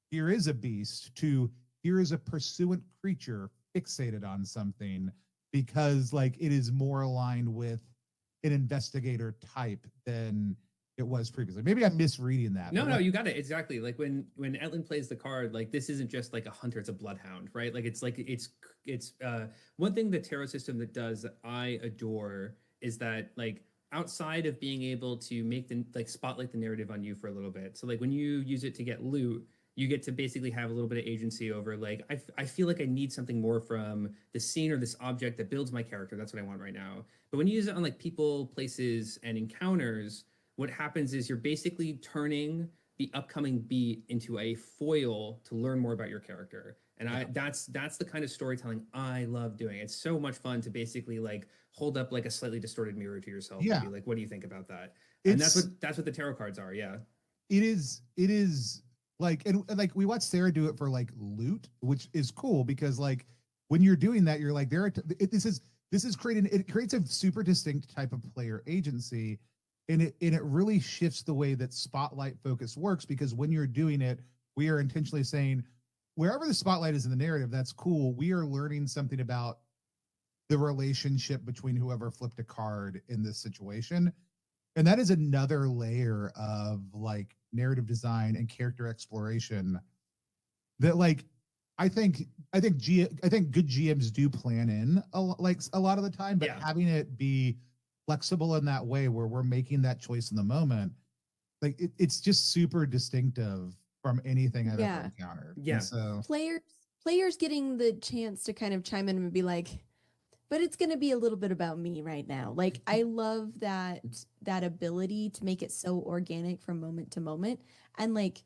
here is a beast to here is a pursuant creature fixated on something because like it is more aligned with an investigator type than it was previously. Maybe I'm misreading that. No, like, you got it exactly. Like when Etlin plays the card, like this isn't just like a hunter; it's a bloodhound, right? Like it's one thing the tarot system that does that I adore is that like outside of being able to make the like spotlight the narrative on you for a little bit. So like when you use it to get loot, you get to basically have a little bit of agency over like I feel like I need something more from the scene or this object that builds my character. That's what I want right now. But when you use it on like people, places, and encounters, what happens is you're basically turning the upcoming beat into a foil to learn more about your character. And that's the kind of storytelling I love doing. It's so much fun to basically like hold up like a slightly distorted mirror to yourself and be like, what do you think about that? And that's what the tarot cards are. Yeah. It is like, and like we watched Sarah do it for like loot, which is cool because like when you're doing that, you're like, this is creating, it creates a super distinct type of player agency. And it really shifts the way that spotlight focus works, because when you're doing it, we are intentionally saying, wherever the spotlight is in the narrative, that's cool. We are learning something about the relationship between whoever flipped a card in this situation. And that is another layer of like narrative design and character exploration that like I think good GMs do plan in like a lot of the time, but Yeah. having it be flexible in that way where we're making that choice in the moment, like it's just super distinctive from anything I've ever Yeah. encountered. Yeah. And so Players getting the chance to kind of chime in and be like, but it's going to be a little bit about me right now. Like I love that ability to make it so organic from moment to moment and like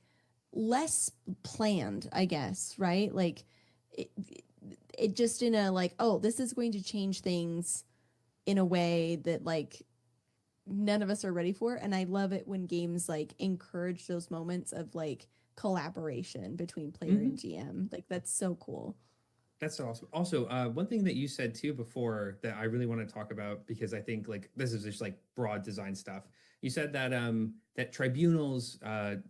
less planned, I guess, right? Like it, it just in a like, oh, this is going to change things in a way that like none of us are ready for. And I love it when games like encourage those moments of like collaboration between player and GM. Like that's so cool. That's so awesome. Also, one thing that you said too before that I really want to talk about because I think like this is just like broad design stuff. You said that that tribunals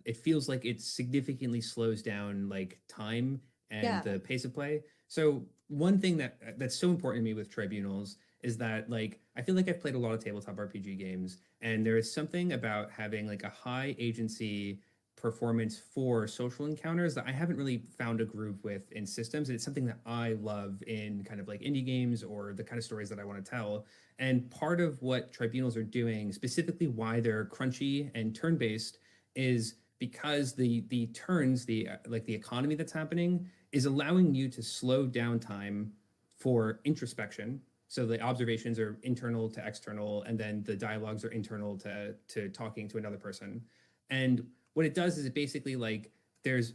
it feels like it significantly slows down like time and Yeah. the pace of play. So one thing that's so important to me with tribunals is that like I feel like I've played a lot of tabletop RPG games and there is something about having like a high agency performance for social encounters that I haven't really found a groove with in systems. And it's something that I love in kind of like indie games or the kind of stories that I want to tell. And part of what tribunals are doing, specifically why they're crunchy and turn-based, is because the turns, the like the economy that's happening is allowing you to slow down time for introspection. So the observations are internal to external, and then the dialogues are internal to talking to another person. And what it does is it basically like there's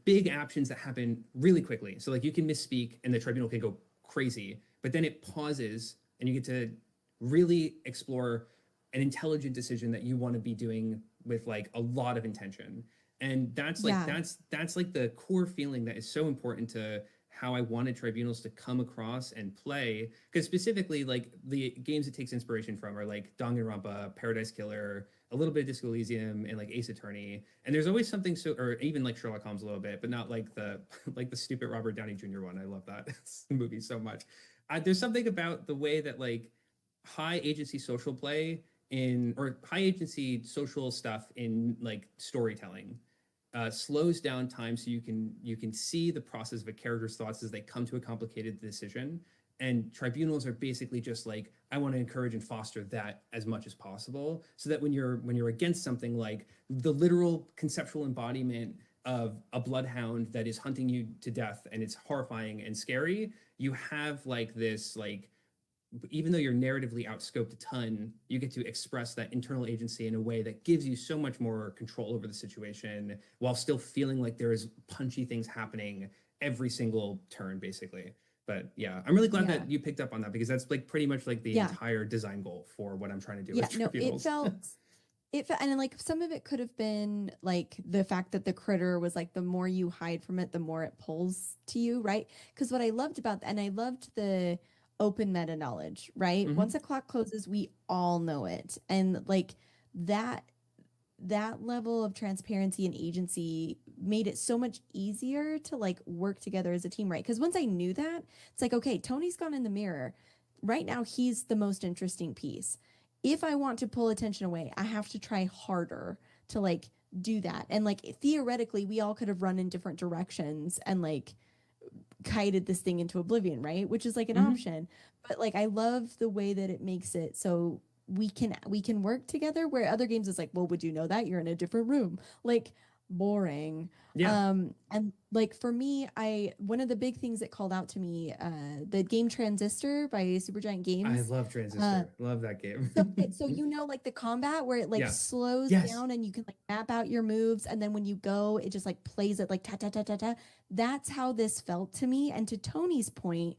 big actions that happen really quickly. So like you can misspeak and the tribunal can go crazy, but then it pauses and you get to really explore an intelligent decision that you want to be doing with like a lot of intention. And that's like Yeah. that's like the core feeling that is so important to how I wanted tribunals to come across and play. Because specifically, like the games it takes inspiration from are like Danganronpa, Paradise Killer, a little bit of Disco Elysium, and like Ace Attorney. And there's always something so, or even like Sherlock Holmes a little bit, but not like the like the stupid Robert Downey Jr. one. I love that movie so much. There's something about the way that like high agency social play in or high agency social stuff in like storytelling slows down time so you can see the process of a character's thoughts as they come to a complicated decision. And tribunals are basically just like I want to encourage and foster that as much as possible, so that when you're against something like the literal conceptual embodiment of a bloodhound that is hunting you to death and it's horrifying and scary, you have like this like even though you're narratively outscoped a ton, you get to express that internal agency in a way that gives you so much more control over the situation while still feeling like there's punchy things happening every single turn, basically. But yeah, I'm really glad Yeah. that you picked up on that because that's like pretty much like the Yeah. entire design goal for what I'm trying to do Yeah. with No, tribunals. and like some of it could have been like the fact that the critter was like the more you hide from it, the more it pulls to you, right? Because what I loved about and I loved the open meta knowledge, right? Once a clock closes, we all know it. And like that that level of transparency and agency made it so much easier to like work together as a team, right? Because once I knew that, it's like, okay, Tony's gone in the mirror. Right now, he's the most interesting piece. If I want to pull attention away, I have to try harder to like do that. And like theoretically, we all could have run in different directions and like kited this thing into oblivion, right? Which is like an option. But like I love the way that it makes it so we can work together where other games is like, well, would you know that you're in a different room? Like boring. Yeah, And like for me, I one of the big things that called out to me, the game Transistor by Supergiant I Games. love Uh, Transistor. Love that game. so okay, so you know like the combat where it like Yes. slows Yes. down and you can like map out your moves and then when you go it just like plays it like ta ta ta ta ta. That's how this felt to me. And to Tony's point,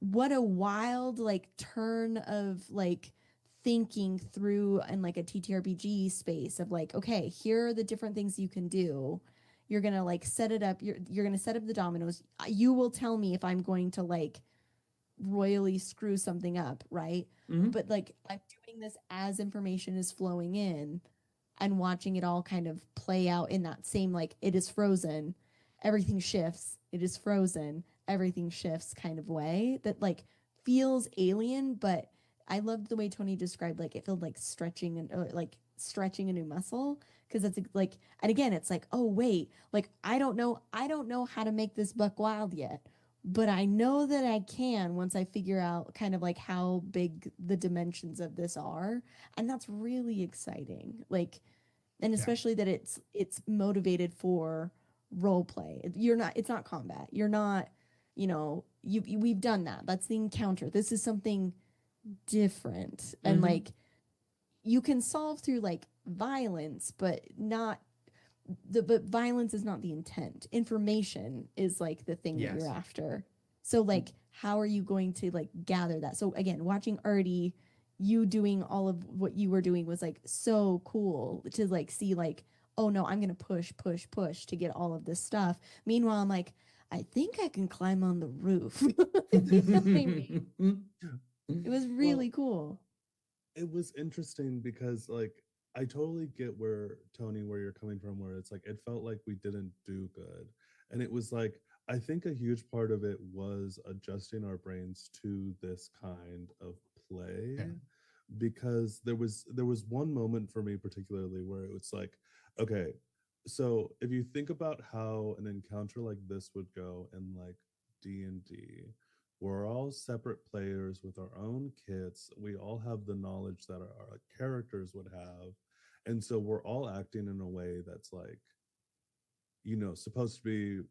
what a wild like turn of like thinking through and like a TTRPG space of like, okay, here are the different things you can do. You're gonna like set it up. You're gonna set up the dominoes. You will tell me if I'm going to like royally screw something up, right? But like I'm doing this as information is flowing in and watching it all kind of play out in that same like it is frozen. everything shifts, it is frozen, everything shifts kind of way that like feels alien, but I loved the way Tony described like it felt like stretching and like stretching a new muscle because it's like and again it's like oh wait like I don't know how to make this buck wild yet but I know that I can once I figure out kind of like how big the dimensions of this are and that's really exciting like and Yeah. especially that it's motivated for role play. You're not it's not combat. You're not, you know, we've done that. That's the encounter. This is something different. And Mm-hmm. like you can solve through like violence, but not the but violence is not the intent. Information is like the thing that you're Yes. after. So like how are you going to like gather that? So again, watching Artie, you doing all of what you were doing was like so cool to like see like, oh no, I'm gonna push, push, push to get all of this stuff. Meanwhile, I'm like, I think I can climb on the roof. You know what I mean? It was Well, really cool. it was interesting because like I totally get where Tony, where you're coming from, where it's like it felt like we didn't do good. And it was like I think a huge part of it was adjusting our brains to this kind of play Yeah. because there was one moment for me particularly where it was like, okay, so if you think about how an encounter like this would go in like D&D, we're all separate players with our own kits. We all have the knowledge that our characters would have. And so we're all acting in a way that's like, supposed to be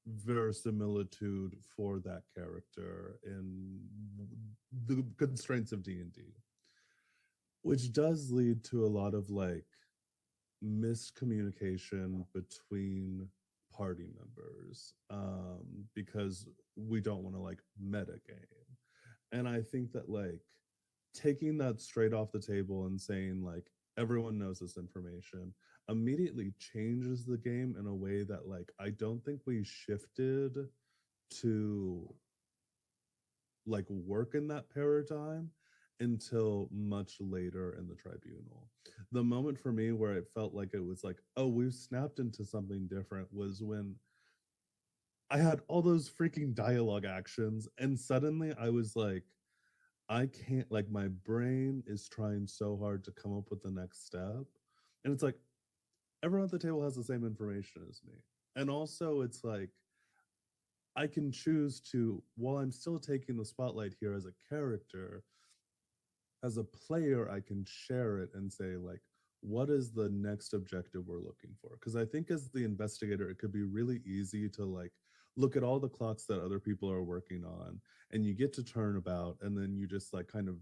verisimilitude for that character in the constraints of D&D, which does lead to a lot of like miscommunication between party members, because we don't want to like meta game. And I think that like taking that straight off the table and saying like everyone knows this information immediately changes the game in a way that like I don't think we shifted to like work in that paradigm until much later in the tribunal. The moment for me where it felt like it was like, oh, we've snapped into something different was when I had all those freaking dialogue actions and suddenly I was like, I can't, like, my brain is trying so hard to come up with the next step. And it's like, everyone at the table has the same information as me. And also, it's like, I can choose to, while I'm still taking the spotlight here as a character, as a player, I can share it and say, like, what is the next objective we're looking for? Because I think as the investigator, it could be really easy to like look at all the clocks that other people are working on, and you get to turnabout, and then you just like kind of,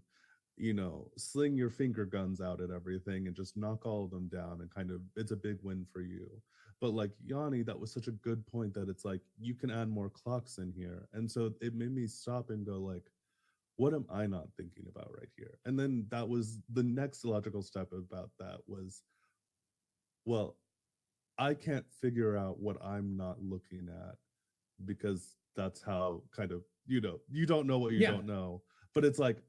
sling your finger guns out at everything and just knock all of them down, and kind of it's a big win for you. But like Yanni, that was such a good point that it's like you can add more clocks in here, and so it made me stop and go like, what am I not thinking about right here? And then that was the next logical step about that was, well, I can't figure out what I'm not looking at because that's how kind of, you don't know what you Yeah. don't know. But it's like,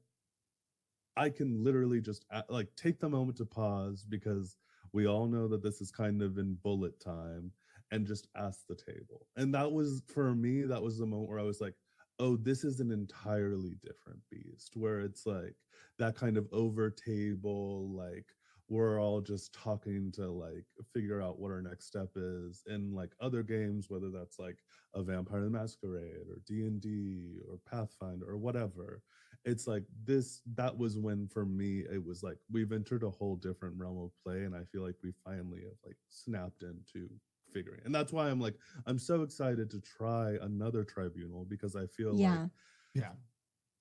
I can literally just like take the moment to pause because we all know that this is kind of in bullet time and just ask the table. And that was, for me, that was the moment where I was like, oh, this is an entirely different beast, where it's like that kind of over table, like we're all just talking to like figure out what our next step is. In like other games, whether that's like a Vampire the Masquerade or D&D or Pathfinder or whatever, it's like this, that was when for me it was like we've entered a whole different realm of play, and I feel like we finally have like snapped into figuring. And that's why I'm like, I'm so excited to try another tribunal, because I feel like Yeah. Yeah.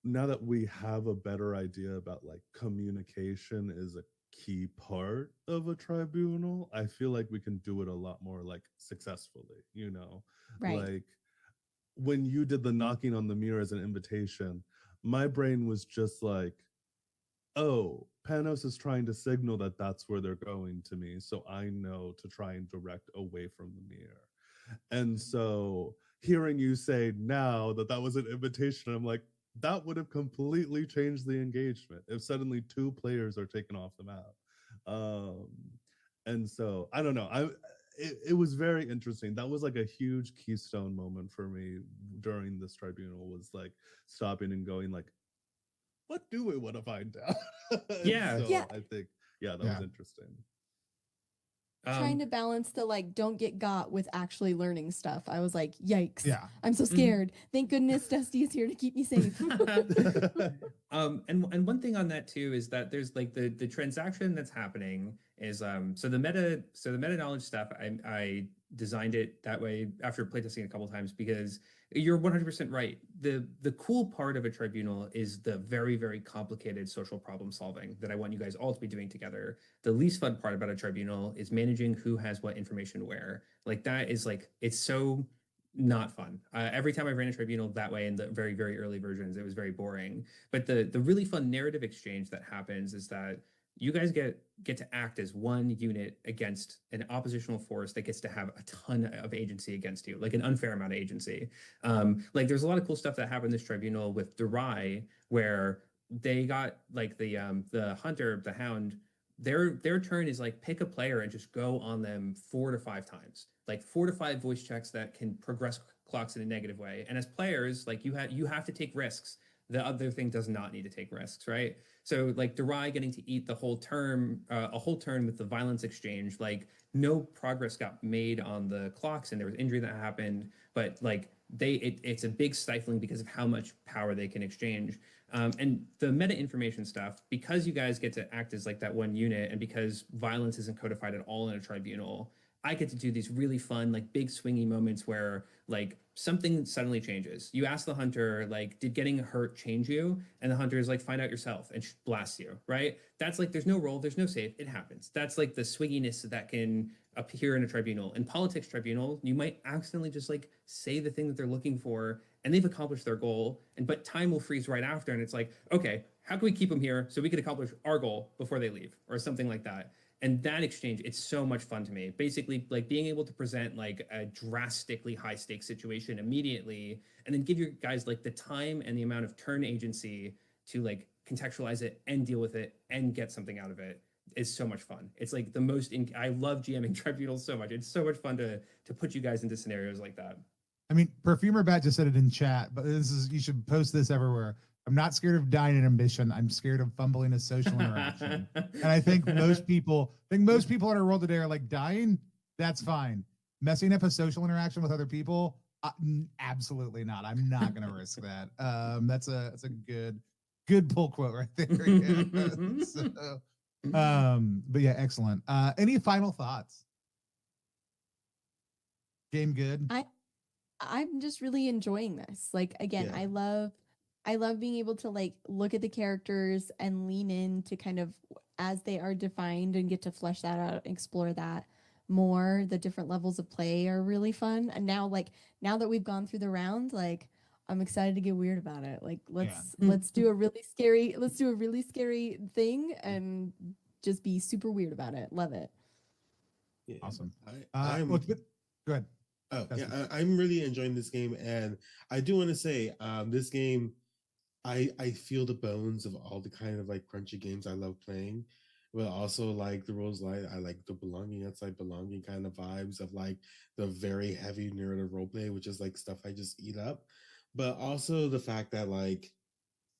now that we have a better idea about like communication is a key part of a tribunal, I feel like we can do it a lot more like successfully, Right. like when you did the knocking on the mirror as an invitation, my brain was just like, oh, Panos is trying to signal that that's where they're going to me, so I know to try and direct away from the mirror. And so hearing you say now that that was an invitation, I'm like, that would have completely changed the engagement if suddenly two players are taken off the map. And so I don't know. it was very interesting. That was like a huge keystone moment for me during this tribunal, was like stopping and going like, what do we want to find out? Yeah. So Yeah. I think, yeah, that Yeah. was interesting. Trying to balance the like don't get got with actually learning stuff. I was like, yikes. Yeah. I'm so scared. Thank goodness Dusty is here to keep me safe. And one thing on that too is that there's like the transaction that's happening is so the meta knowledge stuff I designed it that way after playtesting a couple times because you're 100% right. The cool part of a tribunal is the very complicated social problem solving that I want you guys all to be doing together. The least fun part about a tribunal is managing who has what information where. Like that is like it's so not fun. Every time I ran a tribunal that way in the very early versions, it was very boring. But the really fun narrative exchange that happens is that you guys get to act as one unit against an oppositional force that gets to have a ton of agency against you, like an unfair amount of agency. Like there's a lot of cool stuff that happened in this tribunal with Durai, where they got like the hunter, the hound, their turn is like pick a player and just go on them 4 to 5 times, like 4 to 5 voice checks that can progress clocks in a negative way. And as players, like you have to take risks. The other thing does not need to take risks, right? So like Durai getting to eat the whole term, a whole turn with the violence exchange, like no progress got made on the clocks and there was injury that happened, but like it's a big stifling because of how much power they can exchange. And the meta information stuff, because you guys get to act as like that one unit, and because violence isn't codified at all in a tribunal, I get to do these really fun, like big swingy moments where like something suddenly changes. You ask the hunter, like, did getting hurt change you? And the hunter is like, find out yourself and blasts you, right? That's like, there's no roll, there's no save, it happens. That's like the swinginess that can appear in a tribunal. In politics tribunal, you might accidentally just like say the thing that they're looking for and they've accomplished their goal. But time will freeze right after. And it's like, okay, how can we keep them here so we can accomplish our goal before they leave or something like that? And that exchange, it's so much fun to me. Basically, like being able to present like a drastically high stakes situation immediately, and then give your guys like the time and the amount of turn agency to like contextualize it and deal with it and get something out of it is so much fun. It's like the most. I love GMing tribunals so much. It's so much fun to put you guys into scenarios like that. I mean, Perfumer Bat just said it in chat, but this is, you should post this everywhere. I'm not scared of dying in ambition. I'm scared of fumbling a social interaction. And I think most people in our world today are like, dying, that's fine. Messing up a social interaction with other people, absolutely not. I'm not going to risk that. That's a good pull quote right there. Yeah. So, but yeah, excellent. Any final thoughts? Game good. I'm just really enjoying this. Like again, Yeah. I love being able to like look at the characters and lean into kind of as they are defined and get to flesh that out, explore that more. The different levels of play are really fun. And now that we've gone through the round, like I'm excited to get weird about it. Like let's do a really scary thing and just be super weird about it. Love it. Yeah. Awesome. I'm Go ahead. Oh Dusty. yeah, I'm really enjoying this game, and I do want to say, this game, I feel the bones of all the kind of like crunchy games I love playing, but also like the rules light. I like the belonging outside belonging kind of vibes of like the very heavy narrative roleplay, which is like stuff I just eat up, but also the fact that like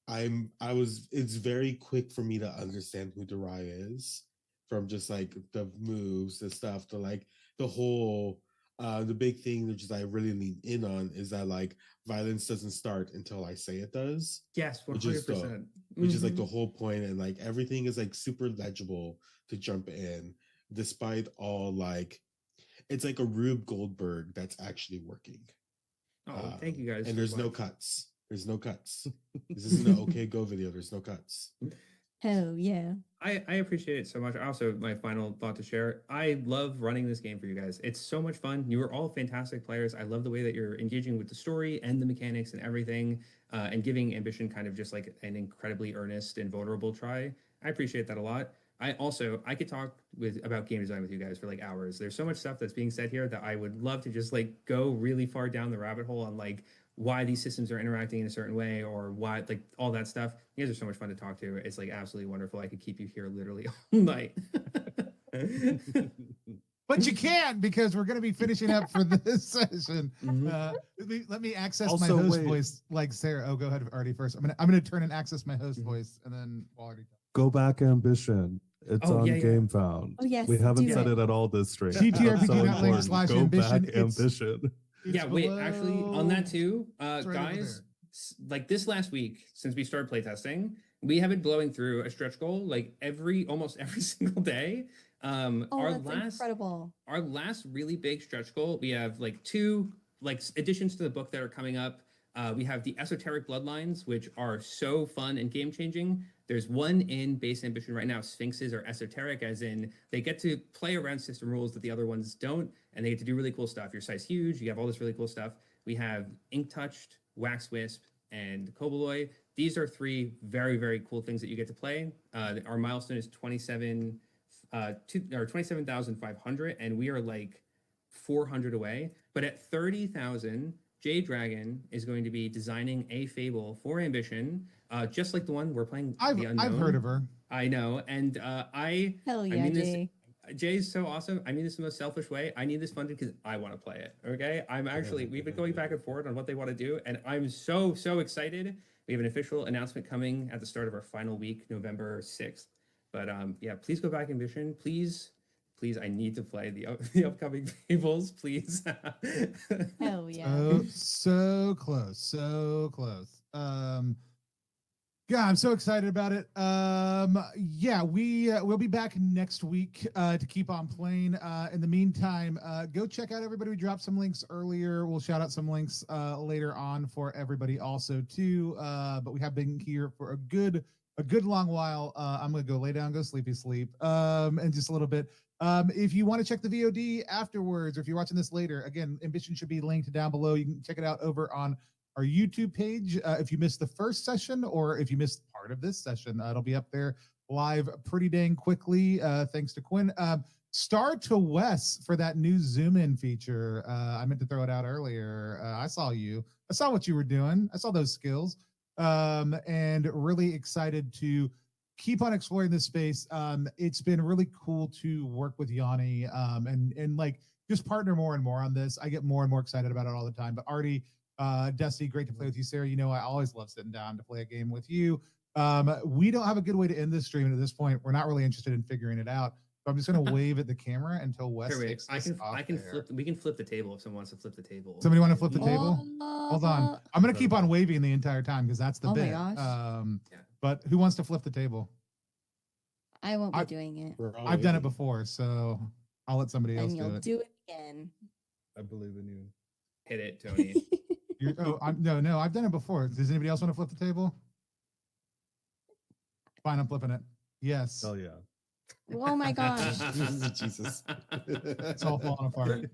it's very quick for me to understand who Darai is from just like the moves, the stuff, the like the whole the big thing which is I really lean in on is that like violence doesn't start until I say it does. Yes, Which is 100%. which is like the whole point, and like everything is like super legible to jump in, despite all like it's like a Rube Goldberg that's actually working. Oh, thank you guys. And so there's no much. cuts. There's no cuts. This isn't an okay go video. There's no cuts. Hell yeah. I appreciate it so much. Also, my final thought to share, I love running this game for you guys. It's so much fun. You are all fantastic players. I love the way that you're engaging with the story and the mechanics and everything, and giving Ambition kind of just like an incredibly earnest and vulnerable try. I appreciate that a lot. I could talk about game design with you guys for like hours. There's so much stuff that's being said here that I would love to just like go really far down the rabbit hole on like why these systems are interacting in a certain way or why like all that stuff. You guys are so much fun to talk to. It's like absolutely wonderful. I could keep you here literally all night. But you can't because we're going to be finishing up for this session. Mhm. Let me access Also, my host wait. voice like Sarah. Oh, go ahead, Artie first. I'm gonna turn and access my host Mhm. voice, and then while Artie. Go back Ambition. It's Oh, on yeah, yeah. GameFound. Oh, yes, We haven't do said it. it at all this stream. TTRPG That's so not linked important. / Go ambition. back Ambition. It's Yeah, wait, actually, on that too, It's right over guys, there. like this last week, since we started playtesting, we have been blowing through a stretch goal like almost every single day. Oh, that's incredible. Our last really big stretch goal, we have like two like additions to the book that are coming up. We have the Esoteric Bloodlines, which are so fun and game changing. There's one in base ambition right now. Sphinxes are esoteric, as in they get to play around system rules that the other ones don't, and they get to do really cool stuff. Your size huge, you have all this really cool stuff. We have Ink Touched, Wax Wisp, and Koboloy. These are three very, very cool things that you get to play. Our milestone is 27,500, and we are like 400 away. But at 30,000, Jade Dragon is going to be designing a fable for Ambition, just like the one we're playing. The Unknown. I've heard of her. I know, and Hell I yeah, mean this. Jay. Jay's so awesome. I mean this in the most selfish way. I need this funded because I want to play it. Okay, we've been going back and forth on what they want to do, and I'm so excited. We have an official announcement coming at the start of our final week, November 6th. But yeah, please go back Ambition. Please, I need to play the upcoming fables. Please. Hell yeah. So close, so close. Yeah, I'm so excited about it. Yeah, we'll be back next week to keep on playing. In the meantime, go check out everybody. We dropped some links earlier. We'll shout out some links later on for everybody also too. But we have been here for a good long while. I'm gonna go lay down, go sleepy sleep. In just a little bit. If you want to check the VOD afterwards, or if you're watching this later, again, Ambition should be linked down below. You can check it out over on our YouTube page. If you missed the first session, or if you missed part of this session, it'll be up there live pretty dang quickly. Thanks to Quinn. Star to Wes for that new zoom in feature. I meant to throw it out earlier. I saw you. I saw what you were doing. I saw those skills. And really excited to keep on exploring this space. It's been really cool to work with Yanni and like just partner more and more on this. I get more and more excited about it all the time. But Artie, Dusty, great to play with you. Sarah, you know I always love sitting down to play a game with you. We don't have a good way to end this stream, and at this point, we're not really interested in figuring it out. So I'm just going to wave at the camera until Wes Here, wait, takes I us can off there. flip. We can flip the table if someone wants to flip the table. Somebody want to flip the table? Hold on. I'm going to keep on Okay. waving the entire time because that's the Oh my bit. gosh. Yeah. But who wants to flip the table? I won't be doing it. I've done it before, so I'll let somebody else And do you'll it. do it again. I believe in you. Hit it, Tony. No, I've done it before. Does anybody else want to flip the table? Fine, I'm flipping it. Yes. Hell yeah. Oh my gosh. Jesus. It's all falling apart.